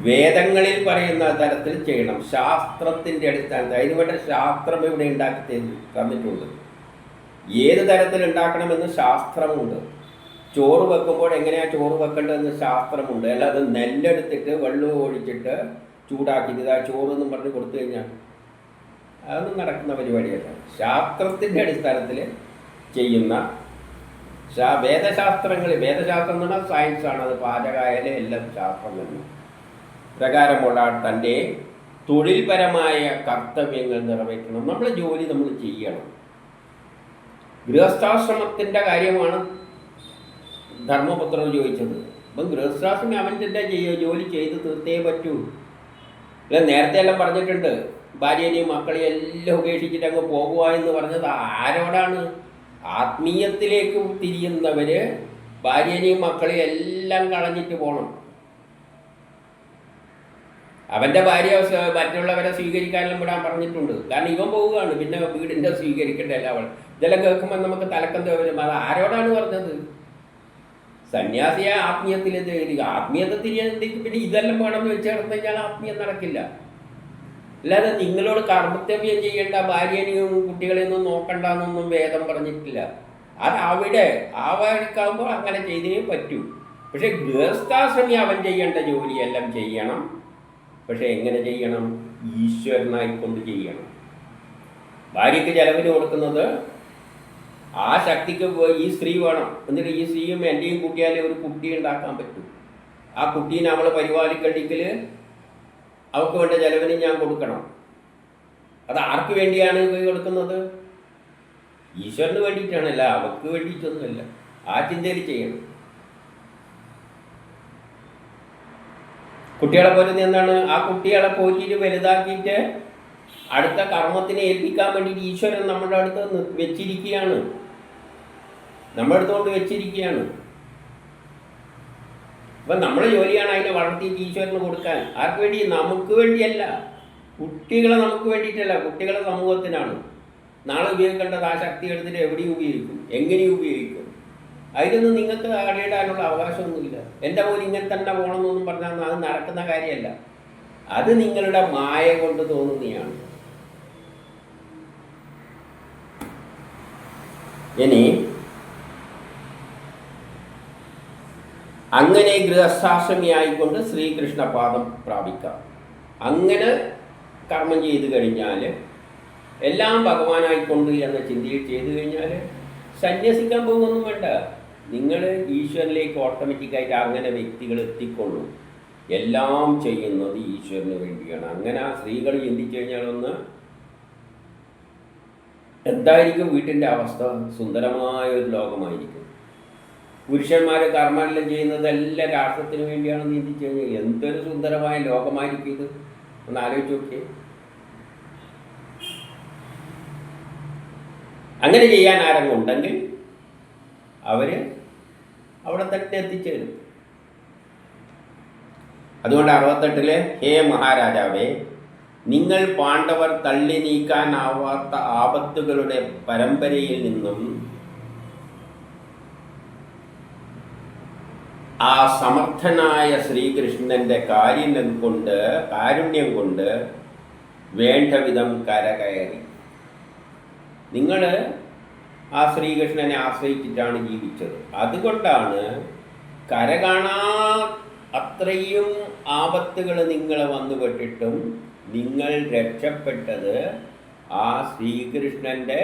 വേദങ്ങളിൽ പറയുന്ന തരത്തിൽ ചെയ്യണം, ശാസ്ത്രത്തിൻ്റെ അടിസ്ഥാനത്തിൽ. അതിനുവേണ്ട ശാസ്ത്രം ഇവിടെ ഉണ്ടാക്കി തന്നിട്ടുണ്ട്. ഏത് തരത്തിൽ ഉണ്ടാക്കണമെന്ന് ശാസ്ത്രമുണ്ട്. ചോറ് വെക്കുമ്പോൾ എങ്ങനെയാണ് ചോറ് വെക്കേണ്ടതെന്ന് ശാസ്ത്രമുണ്ട്. അല്ലാതെ നെല്ലെടുത്തിട്ട് വെള്ളം ഒഴിച്ചിട്ട് ചൂടാക്കിയിട്ട് ആ ചോറെന്നും പറഞ്ഞ് കൊടുത്തു കഴിഞ്ഞാൽ അതൊന്നും നടക്കുന്ന പരിപാടിയല്ല. ശാസ്ത്രത്തിൻ്റെ അടിസ്ഥാനത്തിൽ ചെയ്യുന്ന വേദശാസ്ത്രം എന്ന് പറഞ്ഞാൽ സയൻസാണ്. അത് പാചകമായാലും എല്ലാം ശാസ്ത്രം തന്നെ പ്രകാരമുള്ള തൻ്റെ തൊഴിൽപരമായ കർത്തവ്യങ്ങൾ നിറവേറ്റണം. നമ്മളെ ജോലി നമ്മൾ ചെയ്യണം. ഗൃഹസ്ഥാശ്രമത്തിൻ്റെ കാര്യമാണ് ധർമ്മപുത്രൻ ചോദിച്ചത്. അപ്പം ഗൃഹസ്ഥാശ്രമം അവൻ്റെ ജോലി ചെയ്ത് തീർത്തേ പറ്റൂ. അല്ല, നേരത്തെ എല്ലാം പറഞ്ഞിട്ടുണ്ട്, ഭാര്യനെയും മക്കളെയും എല്ലാം ഉപേക്ഷിച്ചിട്ട് അങ്ങ് പോകുക എന്ന് പറഞ്ഞത് ആരോടാണ്? ആത്മീയത്തിലേക്ക് തിരിയുന്നവർ ഭാര്യനെയും മക്കളെയും എല്ലാം കളഞ്ഞിട്ട് പോകണം. അവൻ്റെ ഭാര്യ മറ്റുള്ളവരെ സ്വീകരിക്കാനെല്ലാം വിടാൻ പറഞ്ഞിട്ടുണ്ട്. കാരണം ഇവൻ പോവുകയാണ്, പിന്നെ വീടിൻ്റെ സ്വീകരിക്കേണ്ടല്ല അവൾ. ഇതെല്ലാം കേൾക്കുമ്പോൾ നമുക്ക് തലക്കന്ത വരും. അത് ആരോടാണ് പറഞ്ഞത്? സന്യാസിയെ ആത്മീയത്തിൽ തിരിയുക. ആത്മീയത്തെ തിരിയാൻ പിന്നെ ഇതെല്ലാം വേണമെന്ന് വെച്ച് കിടന്നു കഴിഞ്ഞാൽ ആത്മീയം നടക്കില്ല. അല്ലാതെ നിങ്ങളോട് കർത്തവ്യം ചെയ്യേണ്ട, ഭാര്യനെയും കുട്ടികളെയൊന്നും നോക്കണ്ട എന്നൊന്നും വേദം പറഞ്ഞിട്ടില്ല. അത് അവിടെ ആ വഴിക്കാകുമ്പോൾ അങ്ങനെ ചെയ്തേ പറ്റൂ. പക്ഷെ ഗൃഹസ്ഥാശ്രമി അവൻ ചെയ്യേണ്ട ജോലിയെല്ലാം ചെയ്യണം. പക്ഷെ എങ്ങനെ ചെയ്യണം? ഈശ്വരനായിക്കൊണ്ട് ചെയ്യണം. ഭാര്യയ്ക്ക് ചെലവിന് കൊടുക്കുന്നത് ആ ശക്തിക്ക് ഈ സ്ത്രീ വേണം. എന്നിട്ട് ഈ സ്ത്രീയും എൻ്റെയും കൂട്ടിയാലേ ഒരു കുട്ടി ഉണ്ടാക്കാൻ പറ്റും. ആ കുട്ടീനെ അവൾ പരിപാലിക്കണ്ടെങ്കിൽ അവൾക്ക് വേണ്ട ചെലവിന് ഞാൻ കൊടുക്കണം. അത് ആർക്ക് വേണ്ടിയാണ് കൊടുക്കുന്നത്? ഈശ്വരന് വേണ്ടിയിട്ടാണല്ല, അവൾക്ക് വേണ്ടിയിട്ടൊന്നുമല്ല. ആ ചിന്തയിൽ ചെയ്യണം. കുട്ടികളെ പോലെ എന്താണ്? ആ കുട്ടികളെ പോറ്റിയിട്ട് വലുതാക്കിയിട്ട് അടുത്ത കർമ്മത്തിനെ ഏൽപ്പിക്കാൻ വേണ്ടിയിട്ട് ഈശ്വരൻ നമ്മുടെ അടുത്ത് വെച്ചിരിക്കുകയാണ്, നമ്മുടെ അടുത്തുകൊണ്ട് വെച്ചിരിക്കുകയാണ്. അപ്പം നമ്മുടെ ജോലിയാണ് അതിനെ വളർത്തിയിട്ട് ഈശ്വരന് കൊടുക്കാൻ. ആർക്ക് വേണ്ടി? നമുക്ക് വേണ്ടിയല്ല, കുട്ടികളെ നമുക്ക് വേണ്ടിയിട്ടല്ല, കുട്ടികളെ സമൂഹത്തിനാണ്. നാളെ ഉപയോഗിക്കേണ്ടത് ആ ശക്തി എടുത്തിട്ട് എവിടെയും ഉപയോഗിക്കും, എങ്ങനെയും ഉപയോഗിക്കും. അതിലൊന്നും നിങ്ങൾക്ക് അറിയിടാനുള്ള അവകാശമൊന്നുമില്ല. എൻ്റെ പോലെ ഇങ്ങനെ തന്നെ പോകണമെന്നൊന്നും പറഞ്ഞാൽ അത് നടക്കുന്ന കാര്യമല്ല. അത് നിങ്ങളുടെ മായ കൊണ്ട് തോന്നുന്നതാണ്. ഇനി അങ്ങനെ ഗൃഹസ്ഥാശ്രമിയായിക്കൊണ്ട് ശ്രീകൃഷ്ണപാദം പ്രാപിക്കാം. അങ്ങനെ കർമ്മം ചെയ്തു കഴിഞ്ഞാൽ, എല്ലാം ഭഗവാനായിക്കൊണ്ട് എന്ന ചിന്തയിൽ ചെയ്തു കഴിഞ്ഞാൽ സന്യസിക്കാൻ പോകുമൊന്നും വേണ്ട. നിങ്ങൾ ഈശ്വരനിലേക്ക് ഓട്ടോമാറ്റിക്കായിട്ട് അങ്ങനെ വ്യക്തികൾ എത്തിക്കൊള്ളും. എല്ലാം ചെയ്യുന്നത് ഈശ്വരന് വേണ്ടിയാണ്. അങ്ങനെ ആ സ്ത്രീകൾ ചിന്തിച്ചു കഴിഞ്ഞാൽ എന്തായിരിക്കും വീട്ടിൻ്റെ അവസ്ഥ? സുന്ദരമായ ഒരു ലോകമായിരിക്കും. പുരുഷന്മാർ കർമ്മമെല്ലാം ചെയ്യുന്നത് എല്ലാം രാഷ്ട്രത്തിന് വേണ്ടിയാണെന്ന് ചിന്തിച്ചു കഴിഞ്ഞാൽ എന്തൊരു സുന്ദരമായ ലോകമായിരിക്കും ഇത്. ഒന്ന് ആലോചിച്ച് നോക്കിയേ. അങ്ങനെ ചെയ്യാൻ ആരെങ്കിലും ഉണ്ടെങ്കിൽ അവർ അവിടെ തന്നെ എത്തിച്ചേരും. അതുകൊണ്ട് 68 ഹേ മഹാരാജാവേ, നിങ്ങൾ പാണ്ഡവർ തള്ളി നീക്കാനാവാത്ത ആപത്തുകളുടെ പരമ്പരയിൽ നിന്നും ആ സമർത്ഥനായ ശ്രീകൃഷ്ണന്റെ കാരുണ്യം കൊണ്ട് വേണ്ട വിധം കരകയറി. നിങ്ങൾ ആ ശ്രീകൃഷ്ണനെ ആശ്രയിച്ചിട്ടാണ് ജീവിച്ചത്. അതുകൊണ്ടാണ് കരകാണാ അത്രയും ആപത്തുകൾ നിങ്ങളെ വന്നുപെട്ടിട്ടും നിങ്ങൾ രക്ഷപ്പെട്ടത് ആ ശ്രീകൃഷ്ണൻ്റെ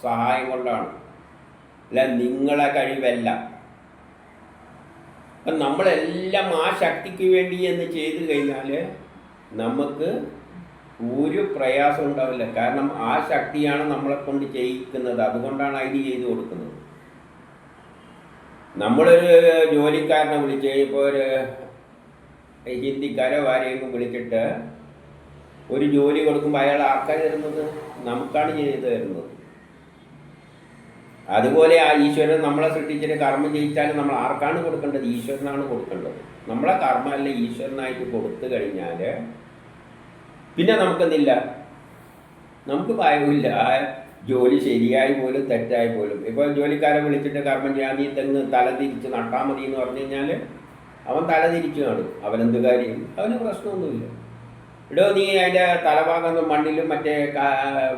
സഹായം കൊണ്ടാണ്, അല്ല നിങ്ങളെ കഴിവല്ല. അപ്പം നമ്മളെല്ലാം ആ ശക്തിക്ക് വേണ്ടി എന്ന് ചെയ്തു കഴിഞ്ഞാൽ നമുക്ക് ഒരു പ്രയാസം ഉണ്ടാവില്ല. കാരണം ആ ശക്തിയാണ് നമ്മളെ കൊണ്ട് ചെയ്യിക്കുന്നത്. അതുകൊണ്ടാണ് അതിന് ചെയ്തു കൊടുക്കുന്നത്. നമ്മളൊരു ജോലിക്കാരനെ വിളിച്ച്, ഇപ്പോൾ ഒരു ഹിന്ദിക്കാരോ ആരെയും വിളിച്ചിട്ട് ഒരു ജോലി കൊടുക്കുമ്പോൾ അയാൾ ആർക്കാണ് തരുന്നത്? നമുക്കാണ് ചെയ്തു തരുന്നത്. അതുപോലെ ആ ഈശ്വരൻ നമ്മളെ സൃഷ്ടിച്ചിട്ട് കർമ്മം ചെയ്യിച്ചാൽ നമ്മൾ ആർക്കാണ് കൊടുക്കേണ്ടത്? ഈശ്വരനാണ് കൊടുക്കേണ്ടത്. നമ്മളെ കർമ്മമല്ല ഈശ്വരനായിട്ട് കൊടുത്തു കഴിഞ്ഞാൽ പിന്നെ നമുക്കെന്തില്ല, നമുക്ക് ഭയമില്ല. ജോലി ശരിയായി പോലും തെറ്റായി പോലും. ഇപ്പോൾ ജോലിക്കാരെ വിളിച്ചിട്ട് കർമ്മം ചെയ്യാൻ നീ തെങ്ങ് തലതിരിച്ച് നട്ടാൽ മതി എന്ന് പറഞ്ഞു കഴിഞ്ഞാൽ അവൻ തലതിരിച്ച് നടും. അവനെന്ത് കാര്യം? അവന് പ്രശ്നമൊന്നുമില്ല. ഇടോ നീ അതിൻ്റെ തലഭാഗം മണ്ണിലും മറ്റേ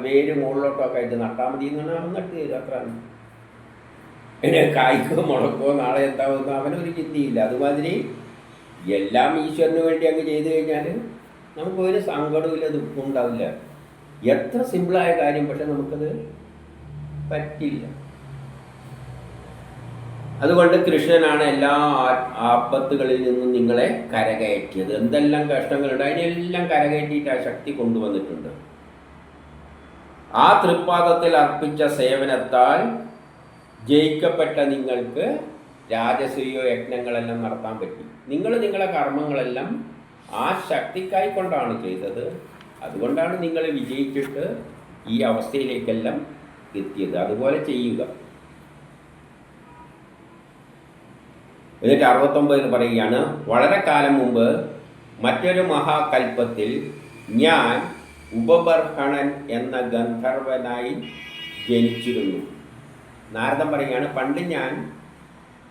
വേര് മുകളിലോട്ടൊക്കെ ആയിട്ട് നട്ടാൽ മതി എന്ന് പറഞ്ഞാൽ അവൻ നട്ട് തരും. അത്രയാണ്. പിന്നെ കായ്ക്കോ മുളക്കോ നാളെ എന്താവുന്നോ അവനൊരു ചിന്തയില്ല. അതുമാതിരി എല്ലാം ഈശ്വരന് വേണ്ടി അങ്ങ് ചെയ്തു കഴിഞ്ഞാൽ നമുക്ക് ഒരു സങ്കടമില്ല, ദുഃഖം ഉണ്ടാവില്ല. എത്ര സിമ്പിളായ കാര്യം, പക്ഷെ നമുക്കത് പറ്റില്ല. അതുകൊണ്ട് കൃഷ്ണനാണ് എല്ലാ ആപത്തുകളിൽ നിന്നും നിങ്ങളെ കരകയറ്റിയത്. എന്തെല്ലാം കഷ്ടങ്ങളുണ്ട് അതിനെല്ലാം കരകയറ്റിയിട്ട് ആ ശക്തി കൊണ്ടുവന്നിട്ടുണ്ട്. ആ തൃപ്പാദത്തിൽ അർപ്പിച്ച സേവനത്താൽ ജയിക്കപ്പെട്ട നിങ്ങൾക്ക് രാജസൂയോ യജ്ഞങ്ങളെല്ലാം നടത്താൻ പറ്റി. നിങ്ങളെ കർമ്മങ്ങളെല്ലാം ആ ശക്തിക്കായിക്കൊണ്ടാണ് ചെയ്തത്. അതുകൊണ്ടാണ് നിങ്ങൾ വിജയിച്ചിട്ട് ഈ അവസ്ഥയിലേക്കെല്ലാം എത്തിയത്. അതുപോലെ ചെയ്യുക. എന്നിട്ട് 69 പറയുകയാണ്, വളരെ കാലം മുമ്പ് മറ്റൊരു മഹാകൽപ്പത്തിൽ ഞാൻ ഉപബർഹണൻ എന്ന ഗന്ധർവനായി ജനിച്ചിരുന്നു. നാരദൻ പറയുകയാണ്, പണ്ട് ഞാൻ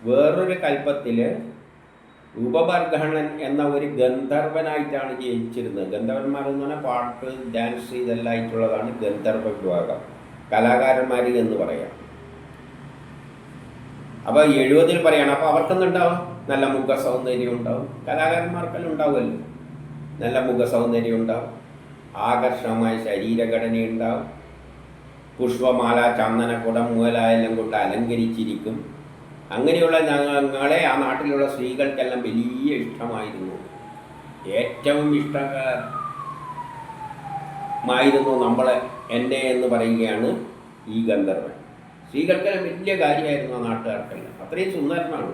വേറൊരു കൽപ്പത്തിൽ ഉപബർഹണൻ എന്ന ഒരു ഗന്ധർവനായിട്ടാണ് ജനിച്ചിരുന്നത്. ഗന്ധർവന്മാർ എന്ന് പറഞ്ഞാൽ പാട്ട്, ഡാൻസ് ഇതെല്ലാം ആയിട്ടുള്ളതാണ് ഗന്ധർവ വിഭാഗം, കലാകാരന്മാർ എന്ന് പറയാം. അപ്പോൾ 70 പറയണം. അപ്പോൾ അവർക്കൊന്നുണ്ടാവും, നല്ല മുഖ സൗന്ദര്യം ഉണ്ടാവും. കലാകാരന്മാർക്കെല്ലാം ഉണ്ടാവുമല്ലോ, നല്ല മുഖ സൗന്ദര്യം ഉണ്ടാവും, ആകർഷകമായ ശരീരഘടന ഉണ്ടാവും, പുഷ്പമാല, ചന്ദനക്കുടം മുതലായെല്ലാം കൊണ്ട് അലങ്കരിച്ചിരിക്കും. അങ്ങനെയുള്ള ഞങ്ങളെ ആ നാട്ടിലുള്ള സ്ത്രീകൾക്കെല്ലാം വലിയ ഇഷ്ടമായിരുന്നു. ഏറ്റവും ഇഷ്ടമായിരുന്നു എന്നെ എന്ന് പറയുകയാണ് ഈ ഗന്ധർവൻ. സ്ത്രീകൾക്കെല്ലാം വലിയ കാര്യമായിരുന്നു ആ നാട്ടുകാർക്കെല്ലാം. അത്രയും സുന്ദരനാണ്.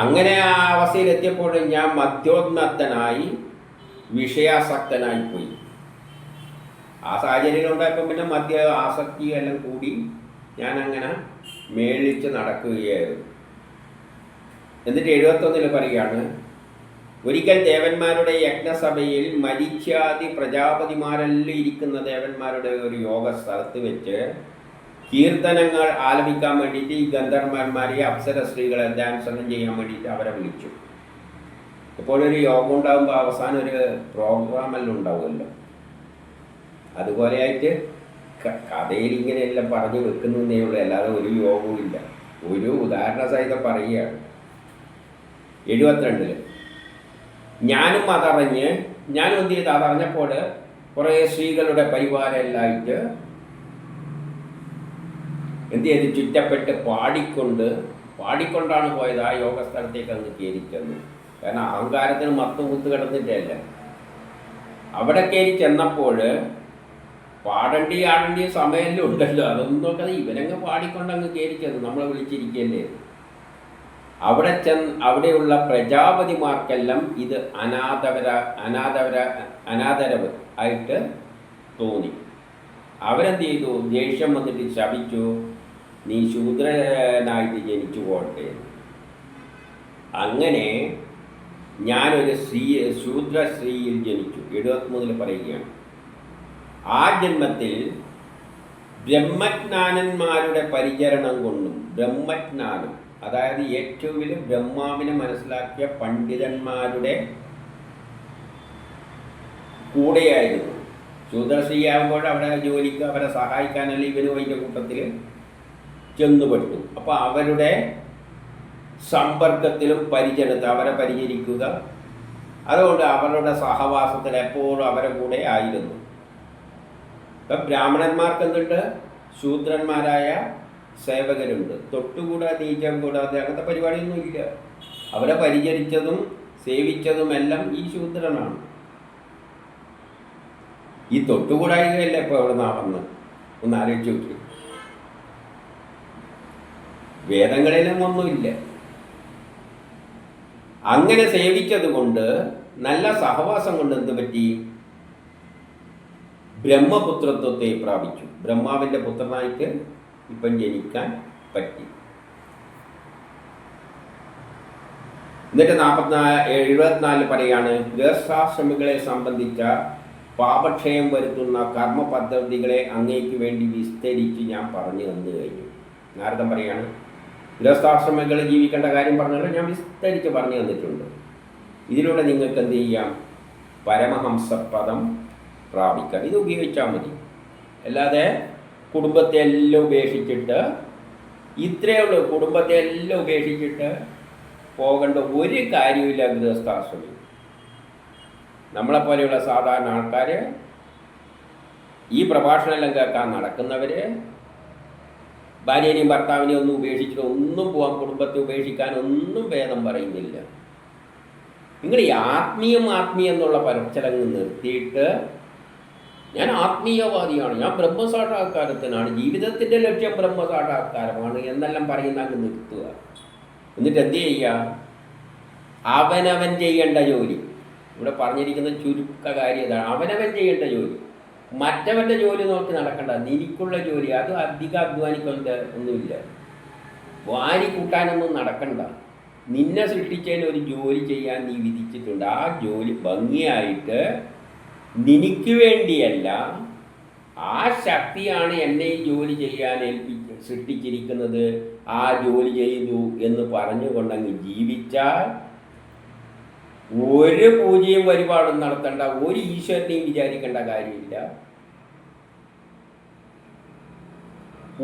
അങ്ങനെ ആ അവസ്ഥയിലെത്തിയപ്പോൾ ഞാൻ മദ്യോന്മത്തനായി വിഷയാസക്തനായി പോയി. ആ സാഹചര്യം ഉണ്ടായപ്പോൾ പിന്നെ മദ്യ ആസക്തി എല്ലാം കൂടി ഞാനങ്ങനെ മേളിച്ച് നടക്കുകയായിരുന്നു. എന്നിട്ട് 71 പറയുകയാണ്, ഒരിക്കൽ ദേവന്മാരുടെ യജ്ഞസഭയിൽ മരീച്യാദി പ്രജാപതിമാരെല്ലാം ഇരിക്കുന്ന ദേവന്മാരുടെ ഒരു യോഗ സ്ഥലത്ത് വെച്ച് കീർത്തനങ്ങൾ ആലപിക്കാൻ വേണ്ടിയിട്ട് ഈ ഗന്ധർവന്മാരെ അപ്സര സ്ത്രീകളെ ഡാൻസെല്ലാം ചെയ്യാൻ വേണ്ടിയിട്ട് അവരെ വിളിച്ചു. ഇപ്പോൾ ഒരു യോഗം ഉണ്ടാകുമ്പോൾ അവസാനം ഒരു പ്രോഗ്രാമെല്ലാം ഉണ്ടാവുമല്ലോ, അതുപോലെയായിട്ട് കഥയിൽ ഇങ്ങനെയെല്ലാം പറഞ്ഞു വെക്കുന്നതേ ഉള്ളൂ, അല്ലാതെ ഒരു യോഗവും ഇല്ല. ഒരു ഉദാഹരണ സഹിതം പറയുകയാണ്. 72 ഞാനും അതറിഞ്ഞ്, ഞാനും എന്ത് ചെയ്ത് അതറിഞ്ഞപ്പോൾ കുറേ സ്ത്രീകളുടെ പരിവാരമെല്ലാമായിട്ട് എന്ത് ചെയ്ത് ചുറ്റപ്പെട്ട് പാടിക്കൊണ്ടാണ് പോയത് ആ യോഗ സ്ഥലത്തേക്ക് അങ്ങ് കയറിച്ചെന്നു. കാരണം അഹങ്കാരത്തിന് മത്തുമുത്ത് കിടന്നിട്ടല്ല. അവിടെ കയറി ചെന്നപ്പോൾ ആടേണ്ടിയ സമയമെല്ലാം ഉണ്ടല്ലോ, അതൊന്നും നോക്കാതെ ഇവനങ്ങ് പാടിക്കൊണ്ടങ്ങ് കയറി ചെന്നു. നമ്മളെ വിളിച്ചിരിക്കല്ലേ. അവിടെയുള്ള പ്രജാപതിമാർക്കെല്ലാം ഇത് അനാദരവ് ആയിട്ട് തോന്നി. അവരെന്ത് ചെയ്തു? ദേഷ്യം വന്നിട്ട് ശപിച്ചു, നീ ശൂദ്രനായിട്ട് ജനിച്ചു പോട്ടെ. അങ്ങനെ ഞാനൊരു ശൂദ്ര സ്ത്രീയിൽ ജനിച്ചു. 73 പറയുകയാണ്, ആ ജന്മത്തിൽ ബ്രഹ്മജ്ഞാനന്മാരുടെ പരിചരണം കൊണ്ടും, ബ്രഹ്മജ്ഞാനം അതായത് ഏറ്റവും വലിയ ബ്രഹ്മാവിനെ മനസ്സിലാക്കിയ പണ്ഡിതന്മാരുടെ കൂടെയായിരുന്നു. ശൂദ്രശ്രീയാകുമ്പോൾ അവിടെ ജോലിക്ക് അവരെ സഹായിക്കാനല്ല ഇവനും അതിൻ്റെ കൂട്ടത്തിൽ ചെന്നുപെട്ടു. അപ്പോൾ അവരുടെ സമ്പർക്കത്തിലും പരിചരണത്തിൽ അവരെ പരിചരിക്കുക, അതുകൊണ്ട് അവരുടെ സഹവാസത്തിൽ എപ്പോഴും അവരെ കൂടെ ആയിരുന്നു. ഇപ്പം ബ്രാഹ്മണന്മാർക്ക് എന്തുണ്ട്? ശൂദ്രന്മാരായ സേവകരുണ്ട്. തൊട്ടുകൂടാ നീചം കൂടാതെ അങ്ങനത്തെ പരിപാടിയൊന്നും ഇല്ല. അവരെ പരിചരിച്ചതും സേവിച്ചതുമെല്ലാം ഈ ശൂദ്രനാണ്. ഈ തൊട്ടുകൂടായികയല്ല ഇപ്പോൾ അവിടെ നാവന്ന് ഒന്ന് ആലോചിച്ച് നോക്കി. വേദങ്ങളിലും ഒന്നുമില്ല. അങ്ങനെ സേവിച്ചത് കൊണ്ട്, നല്ല സഹവാസം കൊണ്ട് എന്ത് പറ്റി? ബ്രഹ്മപുത്രത്വത്തെ പ്രാപിച്ചു. ബ്രഹ്മാവിൻ്റെ പുത്രനായിട്ട് ഇപ്പം ജനിക്കാൻ പറ്റി. എന്നിട്ട് 74 പറയാണ്, ഗൃഹസ്ഥാശ്രമികളെ സംബന്ധിച്ച പാപക്ഷയം വരുത്തുന്ന കർമ്മ പദ്ധതികളെ അങ്ങേക്ക് വേണ്ടി വിസ്തരിച്ച് ഞാൻ പറഞ്ഞു തന്നു കഴിഞ്ഞു. നാരദൻ പറയാണ്, ഗൃഹസ്ഥാശ്രമികൾ ജീവിക്കേണ്ട കാര്യം പറഞ്ഞാൽ ഞാൻ വിസ്തരിച്ച് പറഞ്ഞു തന്നിട്ടുണ്ട്. ഇതിലൂടെ നിങ്ങൾക്ക് എന്ത് ചെയ്യാം? പരമഹംസപദം പ്രാപിക്കാം. ഇത് ഉപയോഗിച്ചാൽ മതി. അല്ലാതെ കുടുംബത്തെ എല്ലാം ഉപേക്ഷിച്ചിട്ട്, ഇത്രയേ ഉള്ളൂ, കുടുംബത്തെ എല്ലാം ഉപേക്ഷിച്ചിട്ട് പോകേണ്ട ഒരു കാര്യമില്ല ഗൃഹസ്ഥാശ്രമി. നമ്മളെപ്പോലെയുള്ള സാധാരണ ആൾക്കാർ, ഈ പ്രഭാഷണമെല്ലാം കേൾക്കാൻ നടക്കുന്നവർ, ഭാര്യനെയും ഭർത്താവിനെയും ഒന്നും ഉപേക്ഷിച്ചിട്ട് ഒന്നും പോകാൻ, കുടുംബത്തെ ഉപേക്ഷിക്കാൻ ഒന്നും വേദം പറയുന്നില്ല. നിങ്ങൾ ഈ ആത്മീയം എന്നുള്ള പരച്ചലങ്ങ് നിർത്തിയിട്ട്, ഞാൻ ആത്മീയവാദിയാണ്, ഞാൻ ബ്രഹ്മസാക്ഷാത്കാരത്തിനാണ്, ജീവിതത്തിൻ്റെ ലക്ഷ്യം ബ്രഹ്മസാക്ഷാത്കാരമാണ് എന്നെല്ലാം പറയുന്ന അങ്ങ് നിർത്തുക. എന്നിട്ട് എന്ത് ചെയ്യുക? അവനവൻ ചെയ്യേണ്ട ജോലി, ഇവിടെ പറഞ്ഞിരിക്കുന്ന ചുരുക്ക കാര്യം ഇതാണ്. അവനവൻ ചെയ്യേണ്ട ജോലി, മറ്റവൻ്റെ ജോലി നോക്കി നടക്കണ്ട. നിനക്കുള്ള ജോലി അത് അധികം അധ്വാനിക്കേണ്ട ഒന്നുമില്ല. വാരി കൂട്ടാനൊന്നും നടക്കണ്ട. നിന്നെ സൃഷ്ടിച്ചതിന് ഒരു ജോലി ചെയ്യാൻ നീ വിധിച്ചിട്ടുണ്ട്. ആ ജോലി ഭംഗിയായിട്ട്, നിനക്ക് വേണ്ടിയല്ല, ആ ശക്തിയാണ് എന്നെ ഈ ജോലി ചെയ്യാൻ സൃഷ്ടിച്ചിരിക്കുന്നത്, ആ ജോലി ചെയ്തു എന്ന് പറഞ്ഞുകൊണ്ടങ്ങ് ജീവിച്ചാൽ ഒരു പൂജയും വഴിപാടും നടത്തേണ്ട, ഒരു ഈശ്വരനെയും വിചാരിക്കേണ്ട കാര്യമില്ല.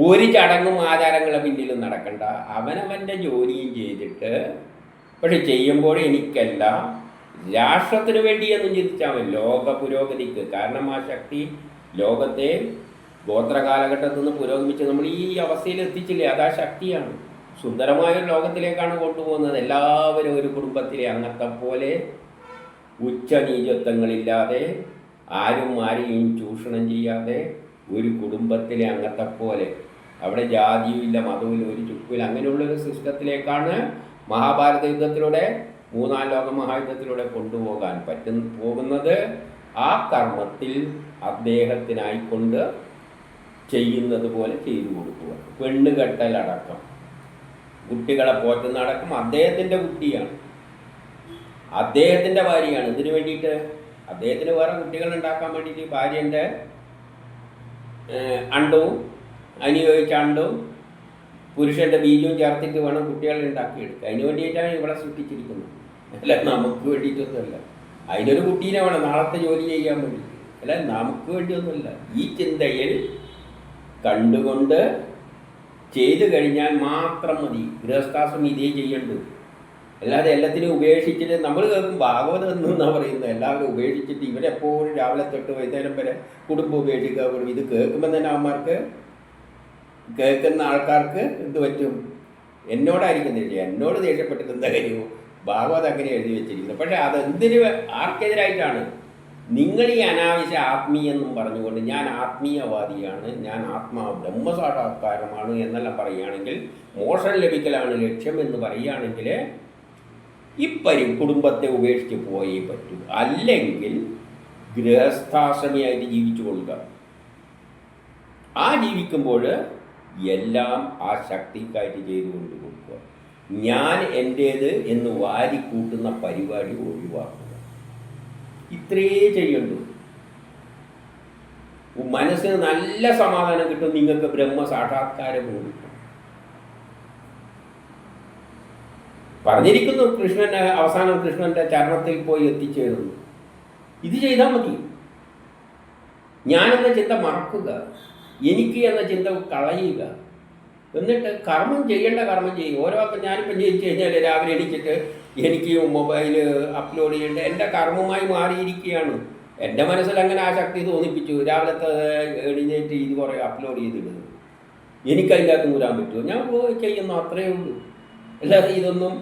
ഒരു ചടങ്ങും ആചാരങ്ങളെ പിന്നിലും നടക്കണ്ട. അവനവൻ്റെ ജോലിയും ചെയ്തിട്ട്, പക്ഷെ ചെയ്യുമ്പോൾ എനിക്കല്ല, രാഷ്ട്രത്തിന് വേണ്ടിയെന്നും ചിന്തിച്ചാൽ മതി, ലോക പുരോഗതിക്ക്. കാരണം ആ ശക്തി ലോകത്തെ ഗോത്രകാലഘട്ടത്തിൽ നിന്ന് പുരോഗമിച്ച് നമ്മൾ ഈ അവസ്ഥയിൽ എത്തിച്ചില്ലേ, അതാ ശക്തിയാണ്. സുന്ദരമായൊരു ലോകത്തിലേക്കാണ് കൊണ്ടുപോകുന്നത്. എല്ലാവരും ഒരു കുടുംബത്തിലെ അംഗത്തെ പോലെ ഉച്ചനീചത്വങ്ങളില്ലാതെ, ആരും ആരെയും ചൂഷണം ചെയ്യാതെ, ഒരു കുടുംബത്തിലെ അംഗത്തെ പോലെ, അവിടെ ജാതിയുമില്ല, മതവുമില്ല, ഒരു ചുക്കുമില്ല, അങ്ങനെയുള്ളൊരു സിസ്റ്റത്തിലേക്കാണ് മഹാഭാരത യുദ്ധത്തിലൂടെ, 3-ാം ലോക മഹായുദ്ധത്തിലൂടെ കൊണ്ടുപോകാൻ പോകുന്നത്. ആ കർമ്മത്തിൽ അദ്ദേഹത്തിനായിക്കൊണ്ട് ചെയ്യുന്നത് പോലെ ചെയ്തു കൊടുക്കുക. പെണ്ണുകെട്ടലടക്കം കുട്ടികളെ പോറ്റുന്നടക്കം അദ്ദേഹത്തിൻ്റെ കുട്ടിയാണ്, അദ്ദേഹത്തിൻ്റെ ഭാര്യയാണ്. ഇതിനു വേണ്ടിയിട്ട് അദ്ദേഹത്തിന് വേറെ കുട്ടികൾ ഉണ്ടാക്കാൻ വേണ്ടിയിട്ട് ഭാര്യൻ്റെ അണ്ടവും അനുയോഗിച്ച അണ്ടവും പുരുഷൻ്റെ ബീജവും ചേർത്തിട്ട് വേണം കുട്ടികളെ ഉണ്ടാക്കിയെടുക്കുക. അതിന് വേണ്ടിയിട്ടാണ് ഇവിടെ സൃഷ്ടിച്ചിരിക്കുന്നത്, അല്ല നമുക്ക് വേണ്ടിയിട്ടൊന്നുമല്ല. അതിനൊരു കുട്ടീനെ വേണം നാളത്തെ ജോലി ചെയ്യാൻ വേണ്ടി, അല്ല നമുക്ക് വേണ്ടിയൊന്നുമല്ല. ഈ ചിന്തയിൽ കണ്ടുകൊണ്ട് ചെയ്തു കഴിഞ്ഞാൽ മാത്രം മതി. ഗൃഹസ്ഥാശ്രമം ഇതേ ചെയ്യേണ്ടു. അല്ലാതെ എല്ലാത്തിനും ഉപേക്ഷിച്ചിട്ട് നമ്മൾ കേൾക്കും ഭാഗവതം എന്നാണ് പറയുന്നത്. എല്ലാവരും ഉപേക്ഷിച്ചിട്ട് ഇവരെപ്പോഴും രാവിലെ തൊട്ട് വൈകുന്നേരം വരെ കുടുംബം ഉപേക്ഷിക്കുക. ഇത് കേൾക്കുമ്പോൾ തന്നെ അവന്മാർക്ക്, കേൾക്കുന്ന ആൾക്കാർക്ക് എന്ത് പറ്റും? എന്നോടായിരിക്കും ദേഷ്യം. എന്നോട് ദേഷ്യപ്പെട്ടിട്ട് എന്താ കാര്യമോ? ഭാഗവതം അങ്ങനെ എഴുതി വെച്ചിരിക്കുന്നത്. പക്ഷേ അതെന്തിന് ആർക്കെതിരായിട്ടാണ്? നിങ്ങൾ ഈ അനാവശ്യ ആത്മീയെന്നും പറഞ്ഞുകൊണ്ട് ഞാൻ ആത്മീയവാദിയാണ്, ഞാൻ ബ്രഹ്മസാക്ഷാത്കാരമാണ് എന്നെല്ലാം പറയുകയാണെങ്കിൽ, മോക്ഷം ലഭിക്കലാണ് ലക്ഷ്യം എന്ന് പറയുകയാണെങ്കിൽ കുടുംബത്തെ ഉപേക്ഷിച്ച് പോയേ പറ്റൂ. അല്ലെങ്കിൽ ഗൃഹസ്ഥാശ്രമിയായിട്ട് ജീവിച്ചു കൊള്ളുക. ആ ജീവിക്കുമ്പോൾ എല്ലാം ആ ശക്തിക്കായിട്ട് ചെയ്തുകൊണ്ട് കൊടുക്കുക. ഞാൻ എൻ്റേത് എന്ന് വാരിക്കൂട്ടുന്ന പരിപാടി ഒഴിവാക്കുക. ഇത്രയേ ചെയ്യുള്ളൂ. മനസ്സിന് നല്ല സമാധാനം കിട്ടും. നിങ്ങൾക്ക് ബ്രഹ്മസാക്ഷാത്കാരം കിട്ടും. പറഞ്ഞിരിക്കുന്നു, കൃഷ്ണന് അവസാനം കൃഷ്ണന്റെ ചരണത്തിൽ പോയി എത്തിച്ചേരുന്നു. ഇത് ചെയ്താൽ മതി. ഞാനെന്ന ചിന്ത മറക്കുക, എനിക്ക് എന്ന ചിന്ത കളയുക. എന്നിട്ട് കർമ്മം ചെയ്യേണ്ട കർമ്മം ചെയ്യും. ഞാനിപ്പം ജയിച്ചു കഴിഞ്ഞാൽ രാവിലെ എണീച്ചിട്ട് എനിക്ക് മൊബൈൽ അപ്ലോഡ് ചെയ്യേണ്ട എൻ്റെ കർമ്മമായി മാറിയിരിക്കുകയാണ്. എൻ്റെ മനസ്സിൽ അങ്ങനെ ആ ശക്തി തോന്നിപ്പിച്ചു. രാവിലത്തെ എണീറ്റ് ഇത് കുറേ അപ്ലോഡ് ചെയ്തിടുന്നു. എനിക്കതിൻ്റെ അകത്ത് കൂരാൻ പറ്റുമോ? ഞാൻ ചെയ്യുന്നു, അത്രയേ ഉള്ളൂ. അല്ലാതെ ഇതൊന്നും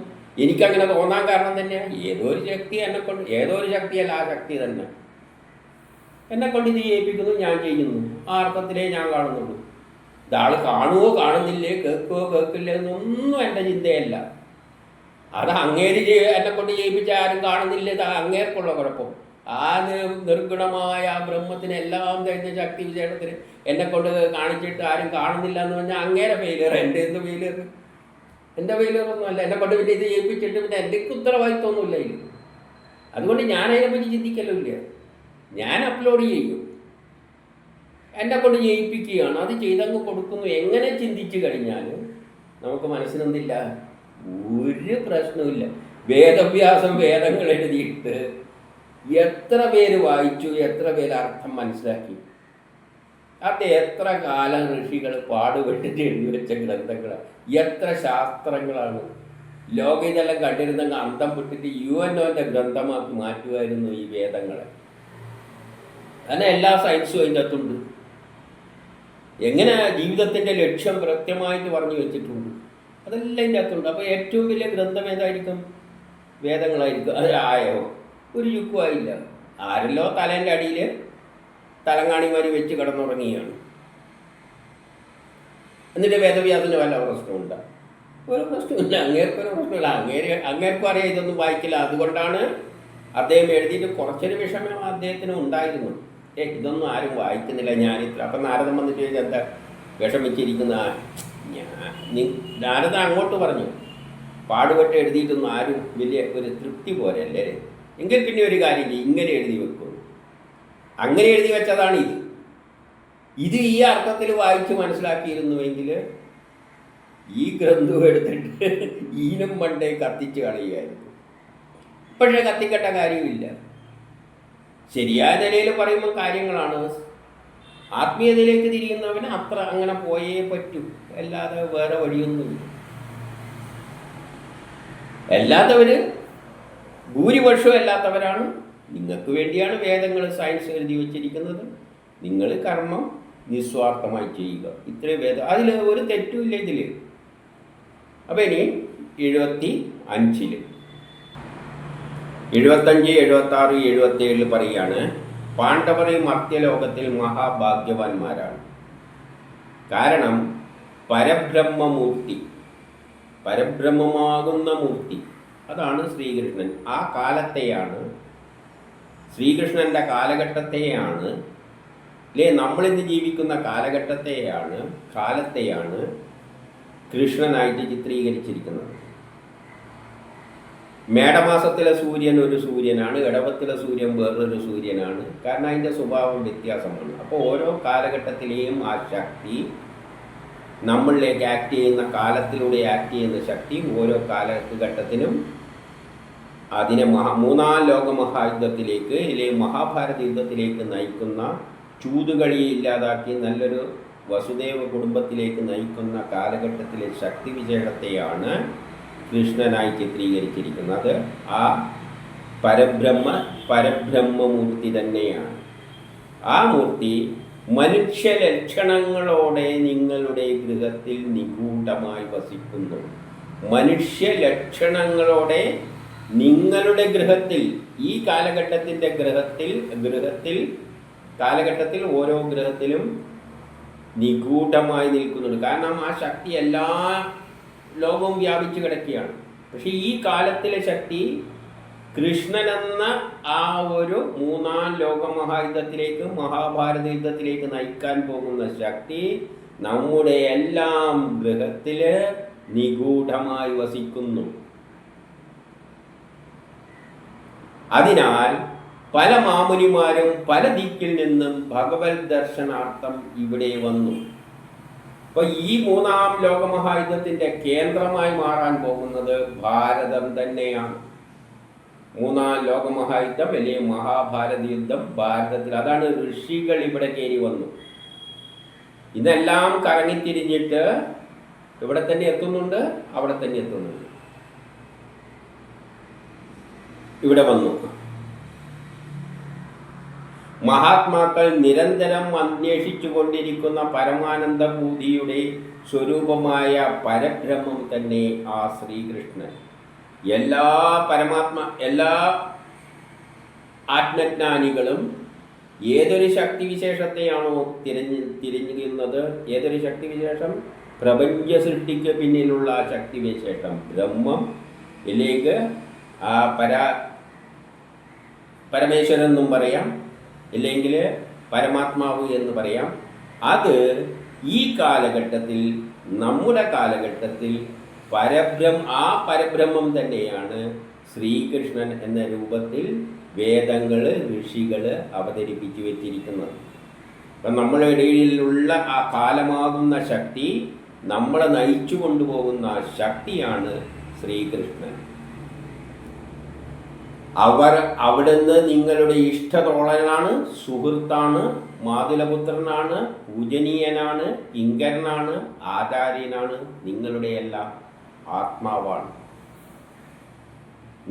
എനിക്കങ്ങനെ തോന്നാൻ കാരണം തന്നെയാണ് ഏതോ ഒരു ശക്തിയല്ല, ആ ശക്തി തന്നെ എന്നെക്കൊണ്ട് ഇത് ചെയ്യിപ്പിക്കുന്നു, ഞാൻ ചെയ്യുന്നു. ആ അർത്ഥത്തിലേ ഞാൻ കാണുന്നുള്ളൂ. ഇതാൾ കാണുമോ കാണുന്നില്ലേ, കേൾക്കുമോ കേൾക്കില്ല എന്നൊന്നും എൻ്റെ ചിന്തയല്ല. അത് അങ്ങേര് എന്നെക്കൊണ്ട് ചെയ്യിപ്പിച്ച ആരും കാണുന്നില്ല, ഇത് അങ്ങേർക്കുള്ള കുഴപ്പം. ആ നിർഗുണമായ ബ്രഹ്മത്തിന് എല്ലാം കഴിഞ്ഞ ശക്തി വിശേഷത്തിന് എന്നെക്കൊണ്ട് കാണിച്ചിട്ട് ആരും കാണുന്നില്ല എന്ന് പറഞ്ഞാൽ അങ്ങേരെ ഫെയിലിയർ. എൻ്റെ എന്ത് ഫെയിലിയർ? എൻ്റെ ഫെയിലിയറൊന്നുമല്ല. എന്നെക്കൊണ്ട് പിന്നെ ഇത് ചെയ്യിപ്പിച്ചിട്ട് പിന്നെ എൻ്റെ ഉത്തരവാദിത്വമൊന്നുമില്ല ഇതിൽ. അതുകൊണ്ട് ഞാൻ അതിനെപ്പറ്റി ചിന്തിക്കലില്ല. ഞാൻ അപ്ലോഡ് ചെയ്യും, എന്നെക്കൊണ്ട് ചെയ്യിപ്പിക്കുകയാണ്, അത് ചെയ്തങ്ങ് കൊടുക്കുന്നു. എങ്ങനെ ചിന്തിച്ചു കഴിഞ്ഞാൽ നമുക്ക് മനസ്സിനെന്തില്ല, ഒരു പ്രശ്നമില്ല. വേദവ്യാസം വേദങ്ങൾ എഴുതിയിട്ട് എത്ര പേര് വായിച്ചു, എത്ര പേര് അർത്ഥം മനസ്സിലാക്കി? അത് എത്ര കാലം ഋഷികൾ പാടുപെട്ടിട്ട് എഴുതി വെച്ച ഗ്രന്ഥങ്ങളാണ്, എത്ര ശാസ്ത്രങ്ങളാണ്. ലോകം ഇതെല്ലാം കണ്ടിരുന്നെങ്കിൽ അന്തം വിട്ടിട്ട് UNOൻ്റെ ഗ്രന്ഥമാക്കി മാറ്റുമായിരുന്നു ഈ വേദങ്ങളെ. അങ്ങനെ എല്ലാ സയൻസും അതിൻ്റെ അകത്തുണ്ട്. എങ്ങനെ ജീവിതത്തിൻ്റെ ലക്ഷ്യം കൃത്യമായിട്ട് പറഞ്ഞു വെച്ചിട്ടുണ്ട്, അതെല്ലാം ഇതിൻ്റെ അകത്തുണ്ട്. അപ്പോൾ ഏറ്റവും വലിയ ഗ്രന്ഥം ഏതായിരിക്കും? വേദങ്ങളായിരിക്കും. അത് ആയോ? ഒരു യുക്തമായില്ല. ആരല്ലോ തലേൻ്റെ അടിയിൽ തലങ്ങാണിമാരി വെച്ച് കിടന്നുറങ്ങിയാണ്. എന്നിട്ട് വേദവ്യാസത്തിന് വല്ല പ്രശ്നമുണ്ടോ? ഒരു പ്രശ്നമില്ല. അങ്ങേർക്കൊരു പ്രശ്നമില്ല. അങ്ങേർക്കും അറിയാം ഇതൊന്നും വായിക്കില്ല. അതുകൊണ്ടാണ് അദ്ദേഹം എഴുതിയിട്ട് കുറച്ചൊരു വിഷമം അദ്ദേഹത്തിന് ഉണ്ടായിരുന്നു. ഇതൊന്നും ആരും വായിക്കുന്നില്ല, ഞാനിത്ര. അപ്പം നാരദൻ വന്നിട്ട് ചോദിച്ചാൽ എന്താ വിഷമിച്ചിരിക്കുന്ന? നാരദൻ അങ്ങോട്ട് പറഞ്ഞു, പാടുപെട്ട് എഴുതിയിട്ടൊന്നും ആരും വലിയ ഒരു തൃപ്തി പോരല്ലേ, എങ്കിൽ പിന്നെ ഒരു കാര്യം ഇങ്ങനെ എഴുതി വെക്കും. അങ്ങനെ എഴുതി വെച്ചതാണ് ഇത് ഈ അർത്ഥത്തിൽ വായിച്ച് മനസ്സിലാക്കിയിരുന്നുവെങ്കിൽ ഈ ഗ്രന്ഥം എടുത്തിട്ട് ഈനും മണ്ടേ കത്തിച്ച് കളയുമായിരുന്നു. പക്ഷേ കത്തിക്കേണ്ട കാര്യമില്ല. ശരിയായ നിലയിൽ പറയുമ്പോൾ കാര്യങ്ങളാണ്. ആത്മീയതയിലേക്ക് തിരിയുന്നവന് അങ്ങനെ പോയേ പറ്റൂ, അല്ലാതെ വേറെ വഴിയൊന്നുമില്ല. അല്ലാത്തവർ ഭൂരിപക്ഷവും അല്ലാത്തവരാണ്. നിങ്ങൾക്ക് വേണ്ടിയാണ് വേദങ്ങൾ സയൻസ് എഴുതി വച്ചിരിക്കുന്നത്. നിങ്ങൾ കർമ്മം നിസ്വാർത്ഥമായി ചെയ്യുക, ഇത്രയും വേദം. അതിൽ ഒരു തെറ്റുമില്ല ഇതിൽ. അപ്പം ഇനി 75, 75, 76, 77 പറയുകയാണ്, പാണ്ഡവർ മർത്യലോകത്തിൽ മഹാഭാഗ്യവാന്മാരാണ്. കാരണം പരബ്രഹ്മമാകുന്ന മൂർത്തി അതാണ് ശ്രീകൃഷ്ണൻ. ആ കാലത്തെയാണ്, ശ്രീകൃഷ്ണൻ്റെ കാലഘട്ടത്തെയാണ്, നമ്മളിന്ന് ജീവിക്കുന്ന കാലത്തെയാണ് കൃഷ്ണനായിട്ട് ചിത്രീകരിച്ചിരിക്കുന്നത്. മേടമാസത്തിലെ സൂര്യൻ ഒരു സൂര്യനാണ്, ഇടവത്തിലെ സൂര്യൻ വേറൊരു സൂര്യനാണ്. കാരണം അതിൻ്റെ സ്വഭാവം വ്യത്യാസമാണ്. അപ്പോൾ ഓരോ കാലഘട്ടത്തിലെയും ആ ശക്തി നമ്മളിലേക്ക് ആക്ട് ചെയ്യുന്ന, കാലത്തിലൂടെ ആക്ട് ചെയ്യുന്ന ശക്തി ഓരോ കാലഘട്ടത്തിനും അതിനെ മൂന്നാം ലോകമഹായുദ്ധത്തിലേക്ക് അല്ലെങ്കിൽ മഹാഭാരത യുദ്ധത്തിലേക്ക് നയിക്കുന്ന, ചൂതുകളിയെ ഇല്ലാതാക്കി നല്ലൊരു വസുദേവ കുടുംബത്തിലേക്ക് നയിക്കുന്ന കാലഘട്ടത്തിലെ ശക്തിവിശേഷത്തെയാണ് കൃഷ്ണനായി ചിത്രീകരിച്ചിരിക്കുന്നത്. ആ പരബ്രഹ്മമൂർത്തി തന്നെയാണ്. ആ മൂർത്തി മനുഷ്യലക്ഷണങ്ങളോടെ നിങ്ങളുടെ ഗൃഹത്തിൽ നിഗൂഢമായി വസിക്കുന്നു. മനുഷ്യലക്ഷണങ്ങളോടെ നിങ്ങളുടെ ഗൃഹത്തിൽ, ഈ കാലഘട്ടത്തിൻ്റെ കാലഘട്ടത്തിൽ ഓരോ ഗൃഹത്തിലും നിഗൂഢമായി നിൽക്കുന്നുണ്ട്. കാരണം ആ ശക്തി എല്ലാ ലോകവും വ്യാപിച്ചു കിടക്കുകയാണ്. പക്ഷെ ഈ കാലത്തിലെ ശക്തി കൃഷ്ണനെന്ന ആ ഒരു മൂന്നാം ലോകമഹായുദ്ധത്തിലേക്ക്, മഹാഭാരത യുദ്ധത്തിലേക്ക് നയിക്കാൻ പോകുന്ന ശക്തി നമ്മുടെ എല്ലാം ഗൃഹത്തിൽ നിഗൂഢമായി വസിക്കുന്നു. അതിനാൽ പല മാമുനിമാരും പല ദിക്കിൽ നിന്നും ഭഗവത് ദർശനാർത്ഥം ഇവിടെ വന്നു. അപ്പോൾ ഈ മൂന്നാം ലോകമഹായുദ്ധത്തിൻ്റെ കേന്ദ്രമായി മാറാൻ പോകുന്നത് ഭാരതം തന്നെയാണ്. മൂന്നാം ലോകമഹായുദ്ധം അല്ലെങ്കിൽ മഹാഭാരത യുദ്ധം ഭാരതത്തിൽ. അതാണ് ഋഷികൾ ഇവിടെ കയറി വന്നു. ഇതെല്ലാം കറങ്ങിത്തിരിഞ്ഞിട്ട് ഇവിടെ തന്നെ എത്തുന്നുണ്ട്, അവിടെ തന്നെ എത്തുന്നുണ്ട്. ഇവിടെ വന്നു. മഹാത്മാക്കൾ നിരന്തരം അന്വേഷിച്ചു കൊണ്ടിരിക്കുന്ന പരമാനന്ദഭൂതിയുടെ സ്വരൂപമായ പരബ്രഹ്മം തന്നെ ആ ശ്രീകൃഷ്ണൻ. എല്ലാ ആത്മജ്ഞാനികളും ഏതൊരു ശക്തിവിശേഷത്തെയാണോ തിരഞ്ഞിരുന്നത്, ഏതൊരു ശക്തിവിശേഷം, പ്രപഞ്ച സൃഷ്ടിക്ക് പിന്നിലുള്ള ശക്തിവിശേഷം ബ്രഹ്മം, ഇല്ലെങ്കിൽ ആ പരമേശ്വരൻ എന്നും പറയാം, ഇല്ലെങ്കിൽ പരമാത്മാവ് എന്ന് പറയാം. അത് ഈ കാലഘട്ടത്തിൽ, നമ്മുടെ കാലഘട്ടത്തിൽ ആ പരബ്രഹ്മം തന്നെയാണ് ശ്രീകൃഷ്ണൻ എന്ന രൂപത്തിൽ വേദങ്ങൾ, ഋഷികൾ അവതരിപ്പിച്ചു വെച്ചിരിക്കുന്നത്. അപ്പം നമ്മുടെ ഇടയിലുള്ള ആ കാലമാകുന്ന ശക്തി, നമ്മളെ നയിച്ചു കൊണ്ടുപോകുന്ന ശക്തിയാണ് ശ്രീകൃഷ്ണൻ. അവിടുന്ന് നിങ്ങളുടെ ഇഷ്ടതോളനാണ്, സുഹൃത്താണ്, മാതുലപുത്രനാണ്, പൂജനീയനാണ്, കിങ്കരനാണ്, ആചാര്യനാണ്, നിങ്ങളുടെ എല്ലാം ആത്മാവാണ്.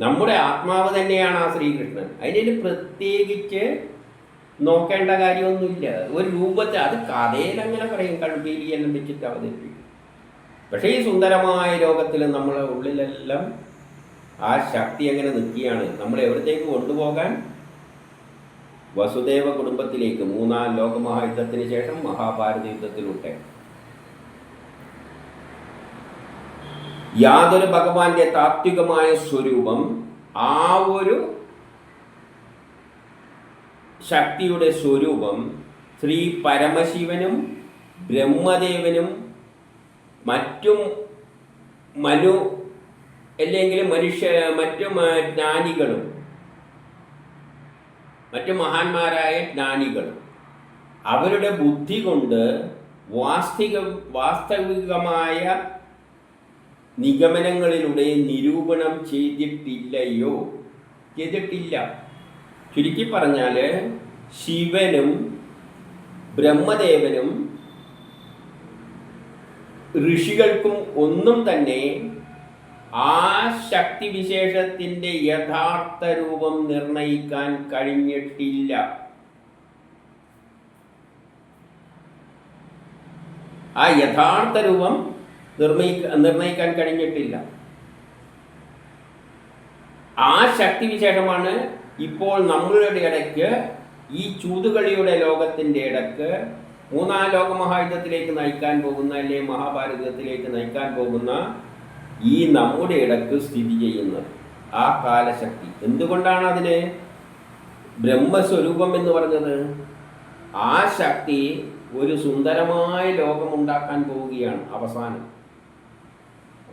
നമ്മുടെ ആത്മാവ് തന്നെയാണ് ആ ശ്രീകൃഷ്ണൻ. അതിന് പ്രത്യേകിച്ച് നോക്കേണ്ട കാര്യമൊന്നുമില്ല. ഒരു രൂപത്തിൽ അത് കഥയിലങ്ങനെ പറയും, കൺപീലിയെല്ലാം വെച്ചിട്ട് അവതരിപ്പിക്കും. പക്ഷേ ഈ സുന്ദരമായ ലോകത്തിൽ നമ്മളെ ഉള്ളിലെല്ലാം ആ ശക്തി എങ്ങനെ നിൽക്കുകയാണ്. നമ്മൾ എവിടത്തേക്ക് കൊണ്ടുപോകാൻ? വസുദേവ കുടുംബത്തിലേക്ക്, മൂന്നാം ലോകമഹായുദ്ധത്തിന് ശേഷം മഹാഭാരത യുദ്ധത്തിലൂടെ. യാതൊരു ഭഗവാന്റെ താത്വികമായ സ്വരൂപം, ആ ഒരു ശക്തിയുടെ സ്വരൂപം ശ്രീ പരമശിവനും ബ്രഹ്മദേവനും മറ്റും അല്ലെങ്കിൽ മറ്റു ജ്ഞാനികളും, മറ്റു മഹാന്മാരായ ജ്ഞാനികളും അവരുടെ ബുദ്ധി കൊണ്ട് വാസ്തവികമായ നിഗമനങ്ങളിലൂടെ നിരൂപണം ചെയ്തിട്ടില്ല. ചുരുക്കി പറഞ്ഞാൽ ശിവനും ബ്രഹ്മദേവനും ഋഷികൾക്കും ഒന്നും തന്നെ ആ ശക്തിവിശേഷത്തിൻ്റെ യഥാർത്ഥ രൂപം നിർണയിക്കാൻ കഴിഞ്ഞിട്ടില്ല. ആ യഥാർത്ഥ രൂപം നിർണയിക്കാൻ കഴിഞ്ഞിട്ടില്ല. ആ ശക്തിവിശേഷമാണ് ഇപ്പോൾ നമ്മളുടെ ഇടയ്ക്ക്, ഈ ചൂതുകളിയുടെ ലോകത്തിൻ്റെ ഇടയ്ക്ക് മൂന്നാം ലോകമഹായുദ്ധത്തിലേക്ക് നയിക്കാൻ പോകുന്ന, അല്ലെങ്കിൽ മഹാഭാരതത്തിലേക്ക് നയിക്കാൻ പോകുന്ന ഈ നമ്മുടെ ഇടയ്ക്ക് സ്ഥിതി ചെയ്യുന്നത് ആ കാലശക്തി. എന്തുകൊണ്ടാണ് അതിന് ബ്രഹ്മസ്വരൂപം എന്ന് പറഞ്ഞത്? ആ ശക്തി ഒരു സുന്ദരമായ ലോകമുണ്ടാക്കാൻ പോവുകയാണ് അവസാനം.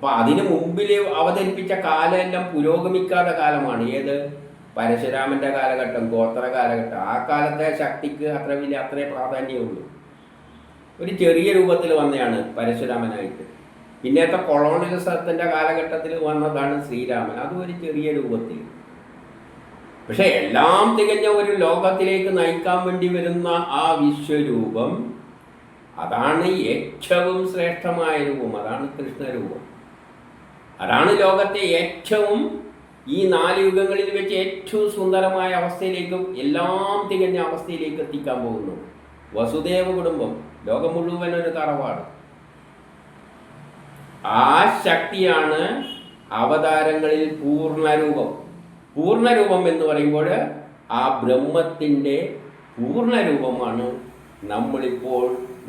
അപ്പോൾ അതിന് മുമ്പിൽ അവതരിപ്പിച്ച കാലമെല്ലാം പുരോഗമിക്കാത്ത കാലമാണ്. ഏത്? പരശുരാമൻ്റെ കാലഘട്ടം, ഗോത്ര കാലഘട്ടം. ആ കാലത്തെ ശക്തിക്ക് അത്രേ പ്രാധാന്യമുള്ളൂ. ഒരു ചെറിയ രൂപത്തിൽ വന്നതാണ് പരശുരാമനായിട്ട്. പിന്നത്തെ കൊളോണിയലിസത്തിൻ്റെ കാലഘട്ടത്തിൽ വന്നതാണ് ശ്രീരാമൻ, അതും ഒരു ചെറിയ രൂപത്തിൽ. പക്ഷെ എല്ലാം തികഞ്ഞ ഒരു ലോകത്തിലേക്ക് നയിക്കാൻ വേണ്ടി വരുന്ന ആ വിശ്വരൂപം, അതാണ് ഏറ്റവും ശ്രേഷ്ഠമായ രൂപം, അതാണ് കൃഷ്ണരൂപം. അതാണ് ലോകത്തെ ഏറ്റവും, ഈ 4 യുഗങ്ങളിൽ വെച്ച് ഏറ്റവും സുന്ദരമായ അവസ്ഥയിലേക്കും എല്ലാം തികഞ്ഞ അവസ്ഥയിലേക്ക് എത്തിക്കാൻ പോകുന്നു. വസുദേവ കുടുംബം, ലോകം മുഴുവൻ ഒരു തറവാട്. ആ ശക്തിയാണ് അവതാരങ്ങളിൽ പൂർണ്ണരൂപം. പൂർണ്ണരൂപം എന്ന് പറയുമ്പോൾ ആ ബ്രഹ്മത്തിൻ്റെ പൂർണ്ണരൂപമാണ് നമ്മളിപ്പോൾ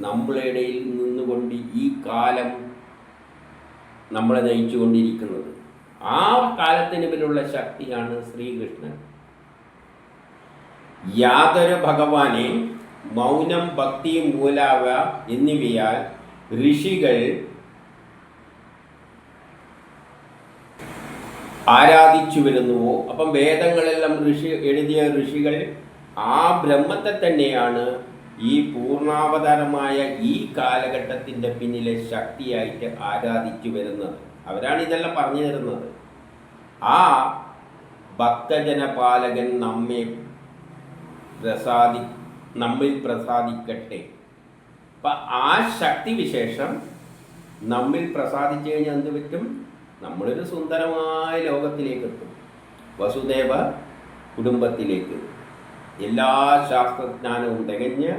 നമ്മളുടെ ഇടയിൽ നിന്നുകൊണ്ട് ഈ കാലം നമ്മളെ നയിച്ചു കൊണ്ടിരിക്കുന്നത്. ആ കാലത്തിന് പിന്നിലുള്ള ശക്തിയാണ് ശ്രീകൃഷ്ണൻ. യാതൊരു ഭഗവാനെ മൗനം, ഭക്തി, മൂലാവ എന്നിവയാൽ ഋഷികൾ ആരാധിച്ചു വരുന്നുവോ, അപ്പം വേദങ്ങളെല്ലാം എഴുതിയ ഋഷികൾ ആ ബ്രഹ്മത്തെ തന്നെയാണ് ഈ പൂർണ്ണാവതാരമായ ഈ കാലഘട്ടത്തിൻ്റെ പിന്നിലെ ശക്തിയായിട്ട് ആരാധിച്ചു വരുന്നത്. അവരാണ് ഇതെല്ലാം പറഞ്ഞു തരുന്നത്. ആ ഭക്തജനപാലകൻ നമ്മിൽ പ്രസാദിക്കട്ടെ. അപ്പം ആ ശക്തി വിശേഷം നമ്മിൽ പ്രസാദിച്ചു കഴിഞ്ഞാൽ എന്ത് പറ്റും? നമ്മളൊരു സുന്ദരമായ ലോകത്തിലേക്ക് എത്തും, വസുദേവ കുടുംബത്തിലേക്ക്. എല്ലാ ശാസ്ത്രജ്ഞാനവും തികഞ്ഞ്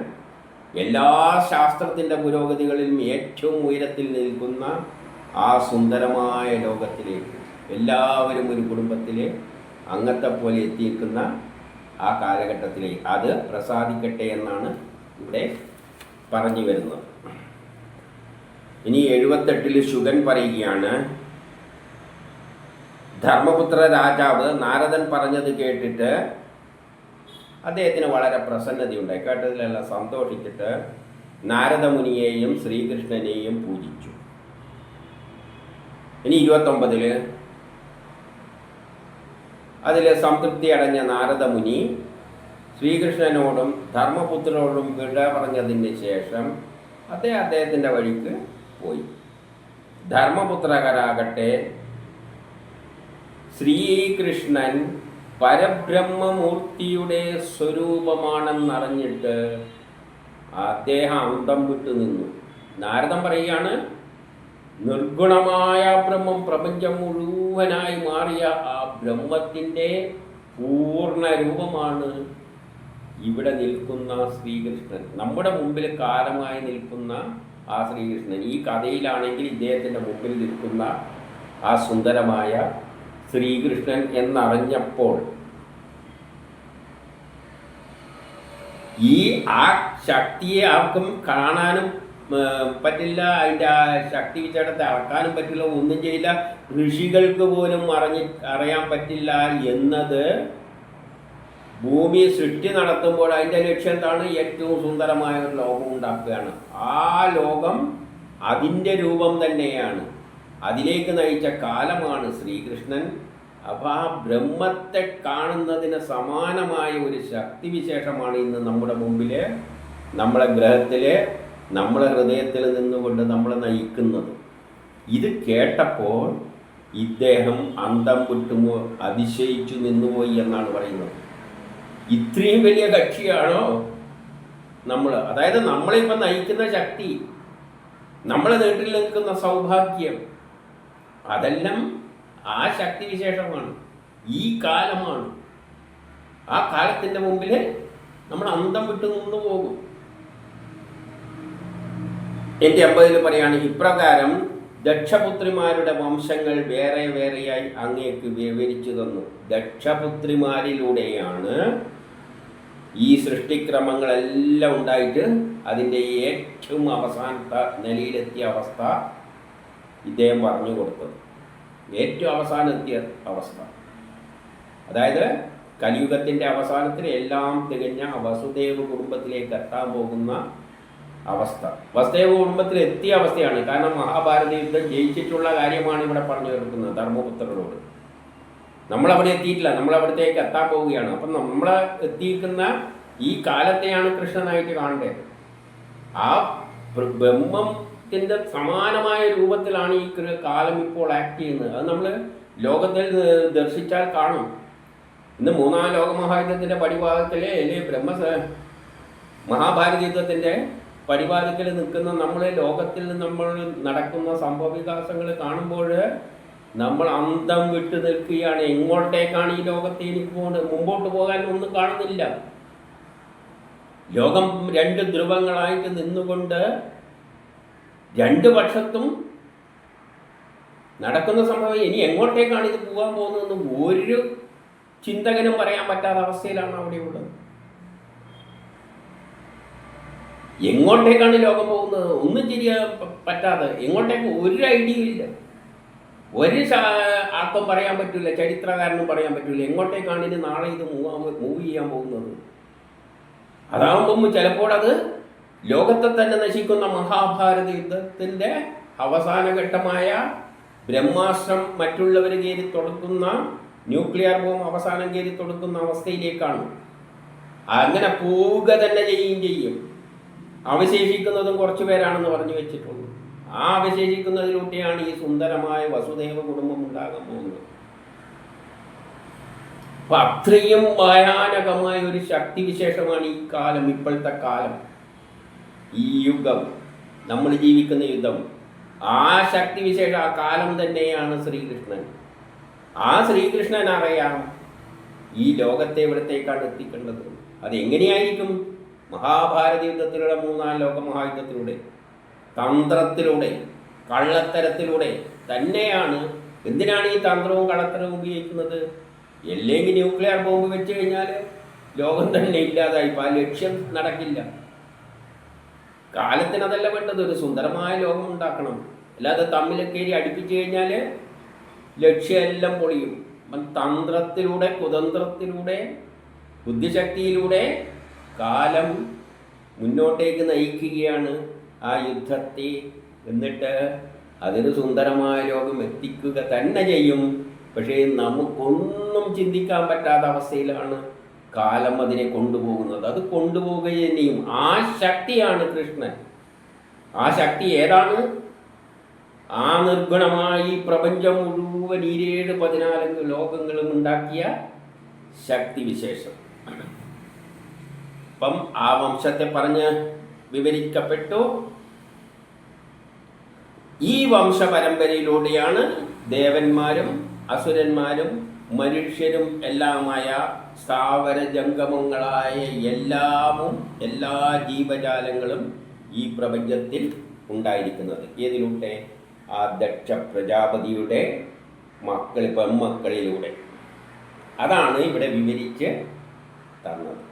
എല്ലാ ശാസ്ത്രത്തിൻ്റെ പുരോഗതികളിലും ഏറ്റവും ഉയരത്തിൽ നിൽക്കുന്ന ആ സുന്ദരമായ ലോകത്തിലേക്ക് എല്ലാവരും ഒരു കുടുംബത്തിലെ അംഗത്തെ പോലെ എത്തിയിരിക്കുന്ന ആ കാലഘട്ടത്തിലേക്ക് അത് പ്രസാദിക്കട്ടെ എന്നാണ് ഇവിടെ പറഞ്ഞു വരുന്നത്. ഇനി 78 ശുഗൻ പറയുകയാണ്, ധർമ്മപുത്ര രാജാവ് നാരദൻ പറഞ്ഞത് കേട്ടിട്ട് അദ്ദേഹത്തിന് വളരെ പ്രസന്നതയുണ്ടായി. കേട്ടതിലെല്ലാം സന്തോഷിച്ചിട്ട് നാരദമുനിയെയും ശ്രീകൃഷ്ണനെയും പൂജിച്ചു. ഇനി 29 അതിൽ സംതൃപ്തി അടഞ്ഞ നാരദമുനി ശ്രീകൃഷ്ണനോടും ധർമ്മപുത്രനോടും വിട പറഞ്ഞതിന് ശേഷം അദ്ദേഹത്തിൻ്റെ വഴിക്ക് പോയി. ധർമ്മപുത്രകരാകട്ടെ ശ്രീകൃഷ്ണൻ പരബ്രഹ്മമൂർത്തിയുടെ സ്വരൂപമാണെന്നറിഞ്ഞിട്ട് അദ്ദേഹം അന്തം വിട്ടു നിന്നു. നാരദൻ പറയുകയാണ്, നിർഗുണമായ ബ്രഹ്മം, പ്രപഞ്ചം മുഴുവനായി മാറിയ ആ ബ്രഹ്മത്തിൻ്റെ പൂർണ്ണ രൂപമാണ് ഇവിടെ നിൽക്കുന്ന ശ്രീകൃഷ്ണൻ. നമ്മുടെ മുമ്പിൽ കാലമായി നിൽക്കുന്ന ആ ശ്രീകൃഷ്ണൻ. ഈ കഥയിലാണെങ്കിൽ ഇദ്ദേഹത്തിൻ്റെ മുമ്പിൽ നിൽക്കുന്ന ആ സുന്ദരമായ ശ്രീകൃഷ്ണൻ എന്നറിഞ്ഞപ്പോൾ ആ ശക്തിയെ ആർക്കും കാണാനും പറ്റില്ല, അതിൻ്റെ ആ ശക്തി വിചാരത്തെ അളക്കാനും പറ്റില്ല, ഒന്നും ചെയ്യില്ല, ഋഷികൾക്ക് പോലും അറിയാൻ പറ്റില്ല എന്നത് ഭൂമി സൃഷ്ടി നടത്തുമ്പോൾ അതിൻ്റെ ലക്ഷ്യത്താണ് ഏറ്റവും സുന്ദരമായ ഒരു ലോകം ഉണ്ടാക്കുകയാണ്. ആ ലോകം അതിൻ്റെ രൂപം തന്നെയാണ്, അതിലേക്ക് നയിച്ച കാലമാണ് ശ്രീകൃഷ്ണൻ. അപ്പോൾ ആ ബ്രഹ്മത്തെ കാണുന്നതിന് സമാനമായ ഒരു ശക്തിവിശേഷമാണ് ഇന്ന് നമ്മുടെ മുമ്പിൽ, നമ്മളെ ഗ്രഹത്തിൽ, നമ്മളെ ഹൃദയത്തിൽ നിന്നുകൊണ്ട് നമ്മളെ നയിക്കുന്നത്. ഇത് കേട്ടപ്പോൾ ഇദ്ദേഹം അന്തം വിട്ടുമോ അതിശയിച്ചു നിന്നുപോയി എന്നാണ് പറയുന്നത്. ഇത്രയും വലിയ കക്ഷിയാണോ നമ്മൾ? അതായത് നമ്മളിപ്പം നയിക്കുന്ന ശക്തി, നമ്മളെ നീട്ടിൽ നിൽക്കുന്ന സൗഭാഗ്യം, അതെല്ലാം ആ ശക്തി വിശേഷമാണ്, ഈ കാലമാണ്. ആ കാലത്തിൻ്റെ മുമ്പിൽ നമ്മൾ അന്തം വിട്ടു നിന്നു പോകും. 80 പറയാണ്, ഇപ്രകാരം ദക്ഷപുത്രിമാരുടെ വംശങ്ങൾ വേറെ വേറെയായി അങ്ങേക്ക് വിവരിച്ചു തന്നു. ദക്ഷപുത്രിമാരിലൂടെയാണ് ഈ സൃഷ്ടിക്രമങ്ങളെല്ലാം ഉണ്ടായിട്ട് അതിൻ്റെ ഏറ്റവും അവസാനത്തെ നിലയിലെത്തിയ അവസ്ഥ ഇദ്ദേഹം പറഞ്ഞു കൊടുത്തത്. ഏറ്റവും അവസാനത്തിയ അവസ്ഥ, അതായത് കലിയുഗത്തിൻ്റെ അവസാനത്തിൽ എല്ലാം തികഞ്ഞ വസുദേവ കുടുംബത്തിലേക്ക് എത്താൻ പോകുന്ന അവസ്ഥ. വസുദേവ കുടുംബത്തിൽ എത്തിയ അവസ്ഥയാണ്. കാരണം മഹാഭാരത യുദ്ധം ജയിച്ചിട്ടുള്ള കാര്യമാണ് ഇവിടെ പറഞ്ഞു കേൾക്കുന്നത് ധർമ്മപുത്രരോട്. നമ്മളവിടെ എത്തിയിട്ടില്ല, നമ്മളവിടത്തേക്ക് എത്താൻ പോവുകയാണ്. അപ്പം നമ്മളെ എത്തിയിരിക്കുന്ന ഈ കാലത്തെയാണ് കൃഷ്ണനായിട്ട് കാണേണ്ടത്. ആ ബ്രഹ്മത്തിൻ്റെ സമാനമായ രൂപത്തിലാണ് ഈ കാലം ഇപ്പോൾ ആക്ട് ചെയ്യുന്നത്. അത് നമ്മൾ ലോകത്തിൽ ദർശിച്ചാൽ കാണും. ഇന്ന് മൂന്നാം ലോകമഹായുദ്ധത്തിൻ്റെ പടിഭാഗത്തിൽ അല്ലെങ്കിൽ മഹാഭാരത യുദ്ധത്തിൻ്റെ പടിവാതിക്കൽ നിൽക്കുന്ന നമ്മൾ ലോകത്തിൽ നമ്മൾ നടക്കുന്ന സംഭവവികാസങ്ങൾ കാണുമ്പോൾ നമ്മൾ അന്തം വിട്ടു നിൽക്കുകയാണ്. എങ്ങോട്ടേക്കാണ് ഈ ലോകത്തെ എനിക്ക് മുമ്പോട്ട് പോകാൻ ഒന്നും കാണുന്നില്ല. ലോകം രണ്ട് ധ്രുവങ്ങളായിട്ട് നിന്നുകൊണ്ട് രണ്ട് പക്ഷത്തും നടക്കുന്ന സംഭവം ഇനി എങ്ങോട്ടേക്കാണ് ഇത് പോകാൻ പോകുന്നതെന്ന് ഒരു ചിന്തകനും പറയാൻ പറ്റാത്ത അവസ്ഥയിലാണ് അവിടെ ഉള്ളത്. എങ്ങോട്ടേക്കാണ് ലോകം പോകുന്നത് ഒന്നും ചെയ്യാൻ പറ്റാതെ, എങ്ങോട്ടേക്ക് ഒരു ഐഡിയ ഇല്ല, ഒരു ആർക്കും പറയാൻ പറ്റില്ല, ചരിത്രകാരനും പറയാൻ പറ്റില്ല എങ്ങോട്ടേക്കാണ് ഇത് നാളെ ഇത് മൂവ് ചെയ്യാൻ പോകുന്നത്. അതാകുമ്പം ചിലപ്പോൾ അത് ലോകത്തെ തന്നെ നശിക്കുന്ന മഹാഭാരത യുദ്ധത്തിൻ്റെ അവസാന ഘട്ടമായ ബ്രഹ്മാസ്ത്രം മറ്റുള്ളവർ കയറി തുടക്കുന്ന ന്യൂക്ലിയർ ബോംബ് അവസാനം കയറി തുടക്കുന്ന അവസ്ഥയിലേക്കാണ്. അങ്ങനെ പോവുക തന്നെ ചെയ്യും. അവശേഷിക്കുന്നതും കുറച്ചു പേരാണെന്ന് പറഞ്ഞു വെച്ചിട്ടുള്ളൂ. ആ അവശേഷിക്കുന്നതിലൂടെയാണ് ഈ സുന്ദരമായ വസുദേവ കുടുംബം ഉണ്ടാകാൻ പോകുന്നത്. അപ്പം അത്രയും ഭയാനകമായ ഒരു ശക്തിവിശേഷമാണ് ഈ കാലം, ഇപ്പോഴത്തെ കാലം, ഈ യുഗം, നമ്മൾ ജീവിക്കുന്ന യുഗം. ആ ശക്തിവിശേഷം, ആ കാലം തന്നെയാണ് ശ്രീകൃഷ്ണൻ. ആ ശ്രീകൃഷ്ണൻ അറിയാം ഈ ലോകത്തെ ഇവിടത്തേക്കാണ് എത്തിക്കേണ്ടത്. അതെങ്ങനെയായിരിക്കും? മഹാഭാരത യുദ്ധത്തിലൂടെ, മൂന്നാം ലോക മഹായുദ്ധത്തിലൂടെ, തന്ത്രത്തിലൂടെ, കള്ളത്തരത്തിലൂടെ തന്നെയാണ്. എന്തിനാണ് ഈ തന്ത്രവും കള്ളത്തരവും ഉപയോഗിക്കുന്നത്? അല്ലെങ്കിൽ ന്യൂക്ലിയർ ബോംബ് വെച്ച് കഴിഞ്ഞാൽ ലോകം തന്നെ ഇല്ലാതായി, ആ ലക്ഷ്യം നടക്കില്ല. കാലത്തിന് അതല്ല വേണ്ടത്, ഒരു സുന്ദരമായ ലോകം ഉണ്ടാക്കണം. അല്ലാതെ തമ്മിലൊക്കെ അടുപ്പിച്ച് കഴിഞ്ഞാൽ ലക്ഷ്യമെല്ലാം പൊളിയും. അപ്പം തന്ത്രത്തിലൂടെ, കുതന്ത്രത്തിലൂടെ, ബുദ്ധിശക്തിയിലൂടെ കാലം മുന്നോട്ടേക്ക് നയിക്കുകയാണ് ആ യുദ്ധത്തെ. എന്നിട്ട് അതൊരു സുന്ദരമായ ലോകം എത്തിക്കുക തന്നെ ചെയ്യും. പക്ഷേ നമുക്കൊന്നും ചിന്തിക്കാൻ പറ്റാത്ത അവസ്ഥയിലാണ് കാലം അതിനെ കൊണ്ടുപോകുന്നത്. അത് കൊണ്ടുപോവുകയും ചെയ്യും. ആ ശക്തിയാണ് കൃഷ്ണൻ. ആ ശക്തി ഏതാണ്? ആ നിർഗുണമായി പ്രപഞ്ചം മുഴുവൻ 17-14 ലോകങ്ങളും ഉണ്ടാക്കിയ ശക്തിവിശേഷം. അപ്പം ആ വംശത്തെ പറഞ്ഞ് വിവരിക്കപ്പെട്ടു. ഈ വംശപരമ്പരയിലൂടെയാണ് ദേവന്മാരും അസുരന്മാരും മനുഷ്യരും എല്ലാമായ സ്ഥാവര ജംഗമങ്ങളായ എല്ലാ ജീവജാലങ്ങളും ഈ പ്രപഞ്ചത്തിൽ ഉണ്ടായിരിക്കുന്നത്. ഏതിലൂടെ? ആ ദക്ഷ പ്രജാപതിയുടെ പെൺമക്കളിലൂടെ. അതാണ് ഇവിടെ വിവരിച്ച് തന്നത്.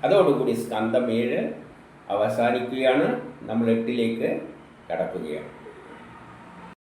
അതോടുകൂടി സ്കന്ധം 7 അവസാനിക്കുകയാണ്. നമ്മൾ 8ലേക്ക് കടക്കുകയാണ്.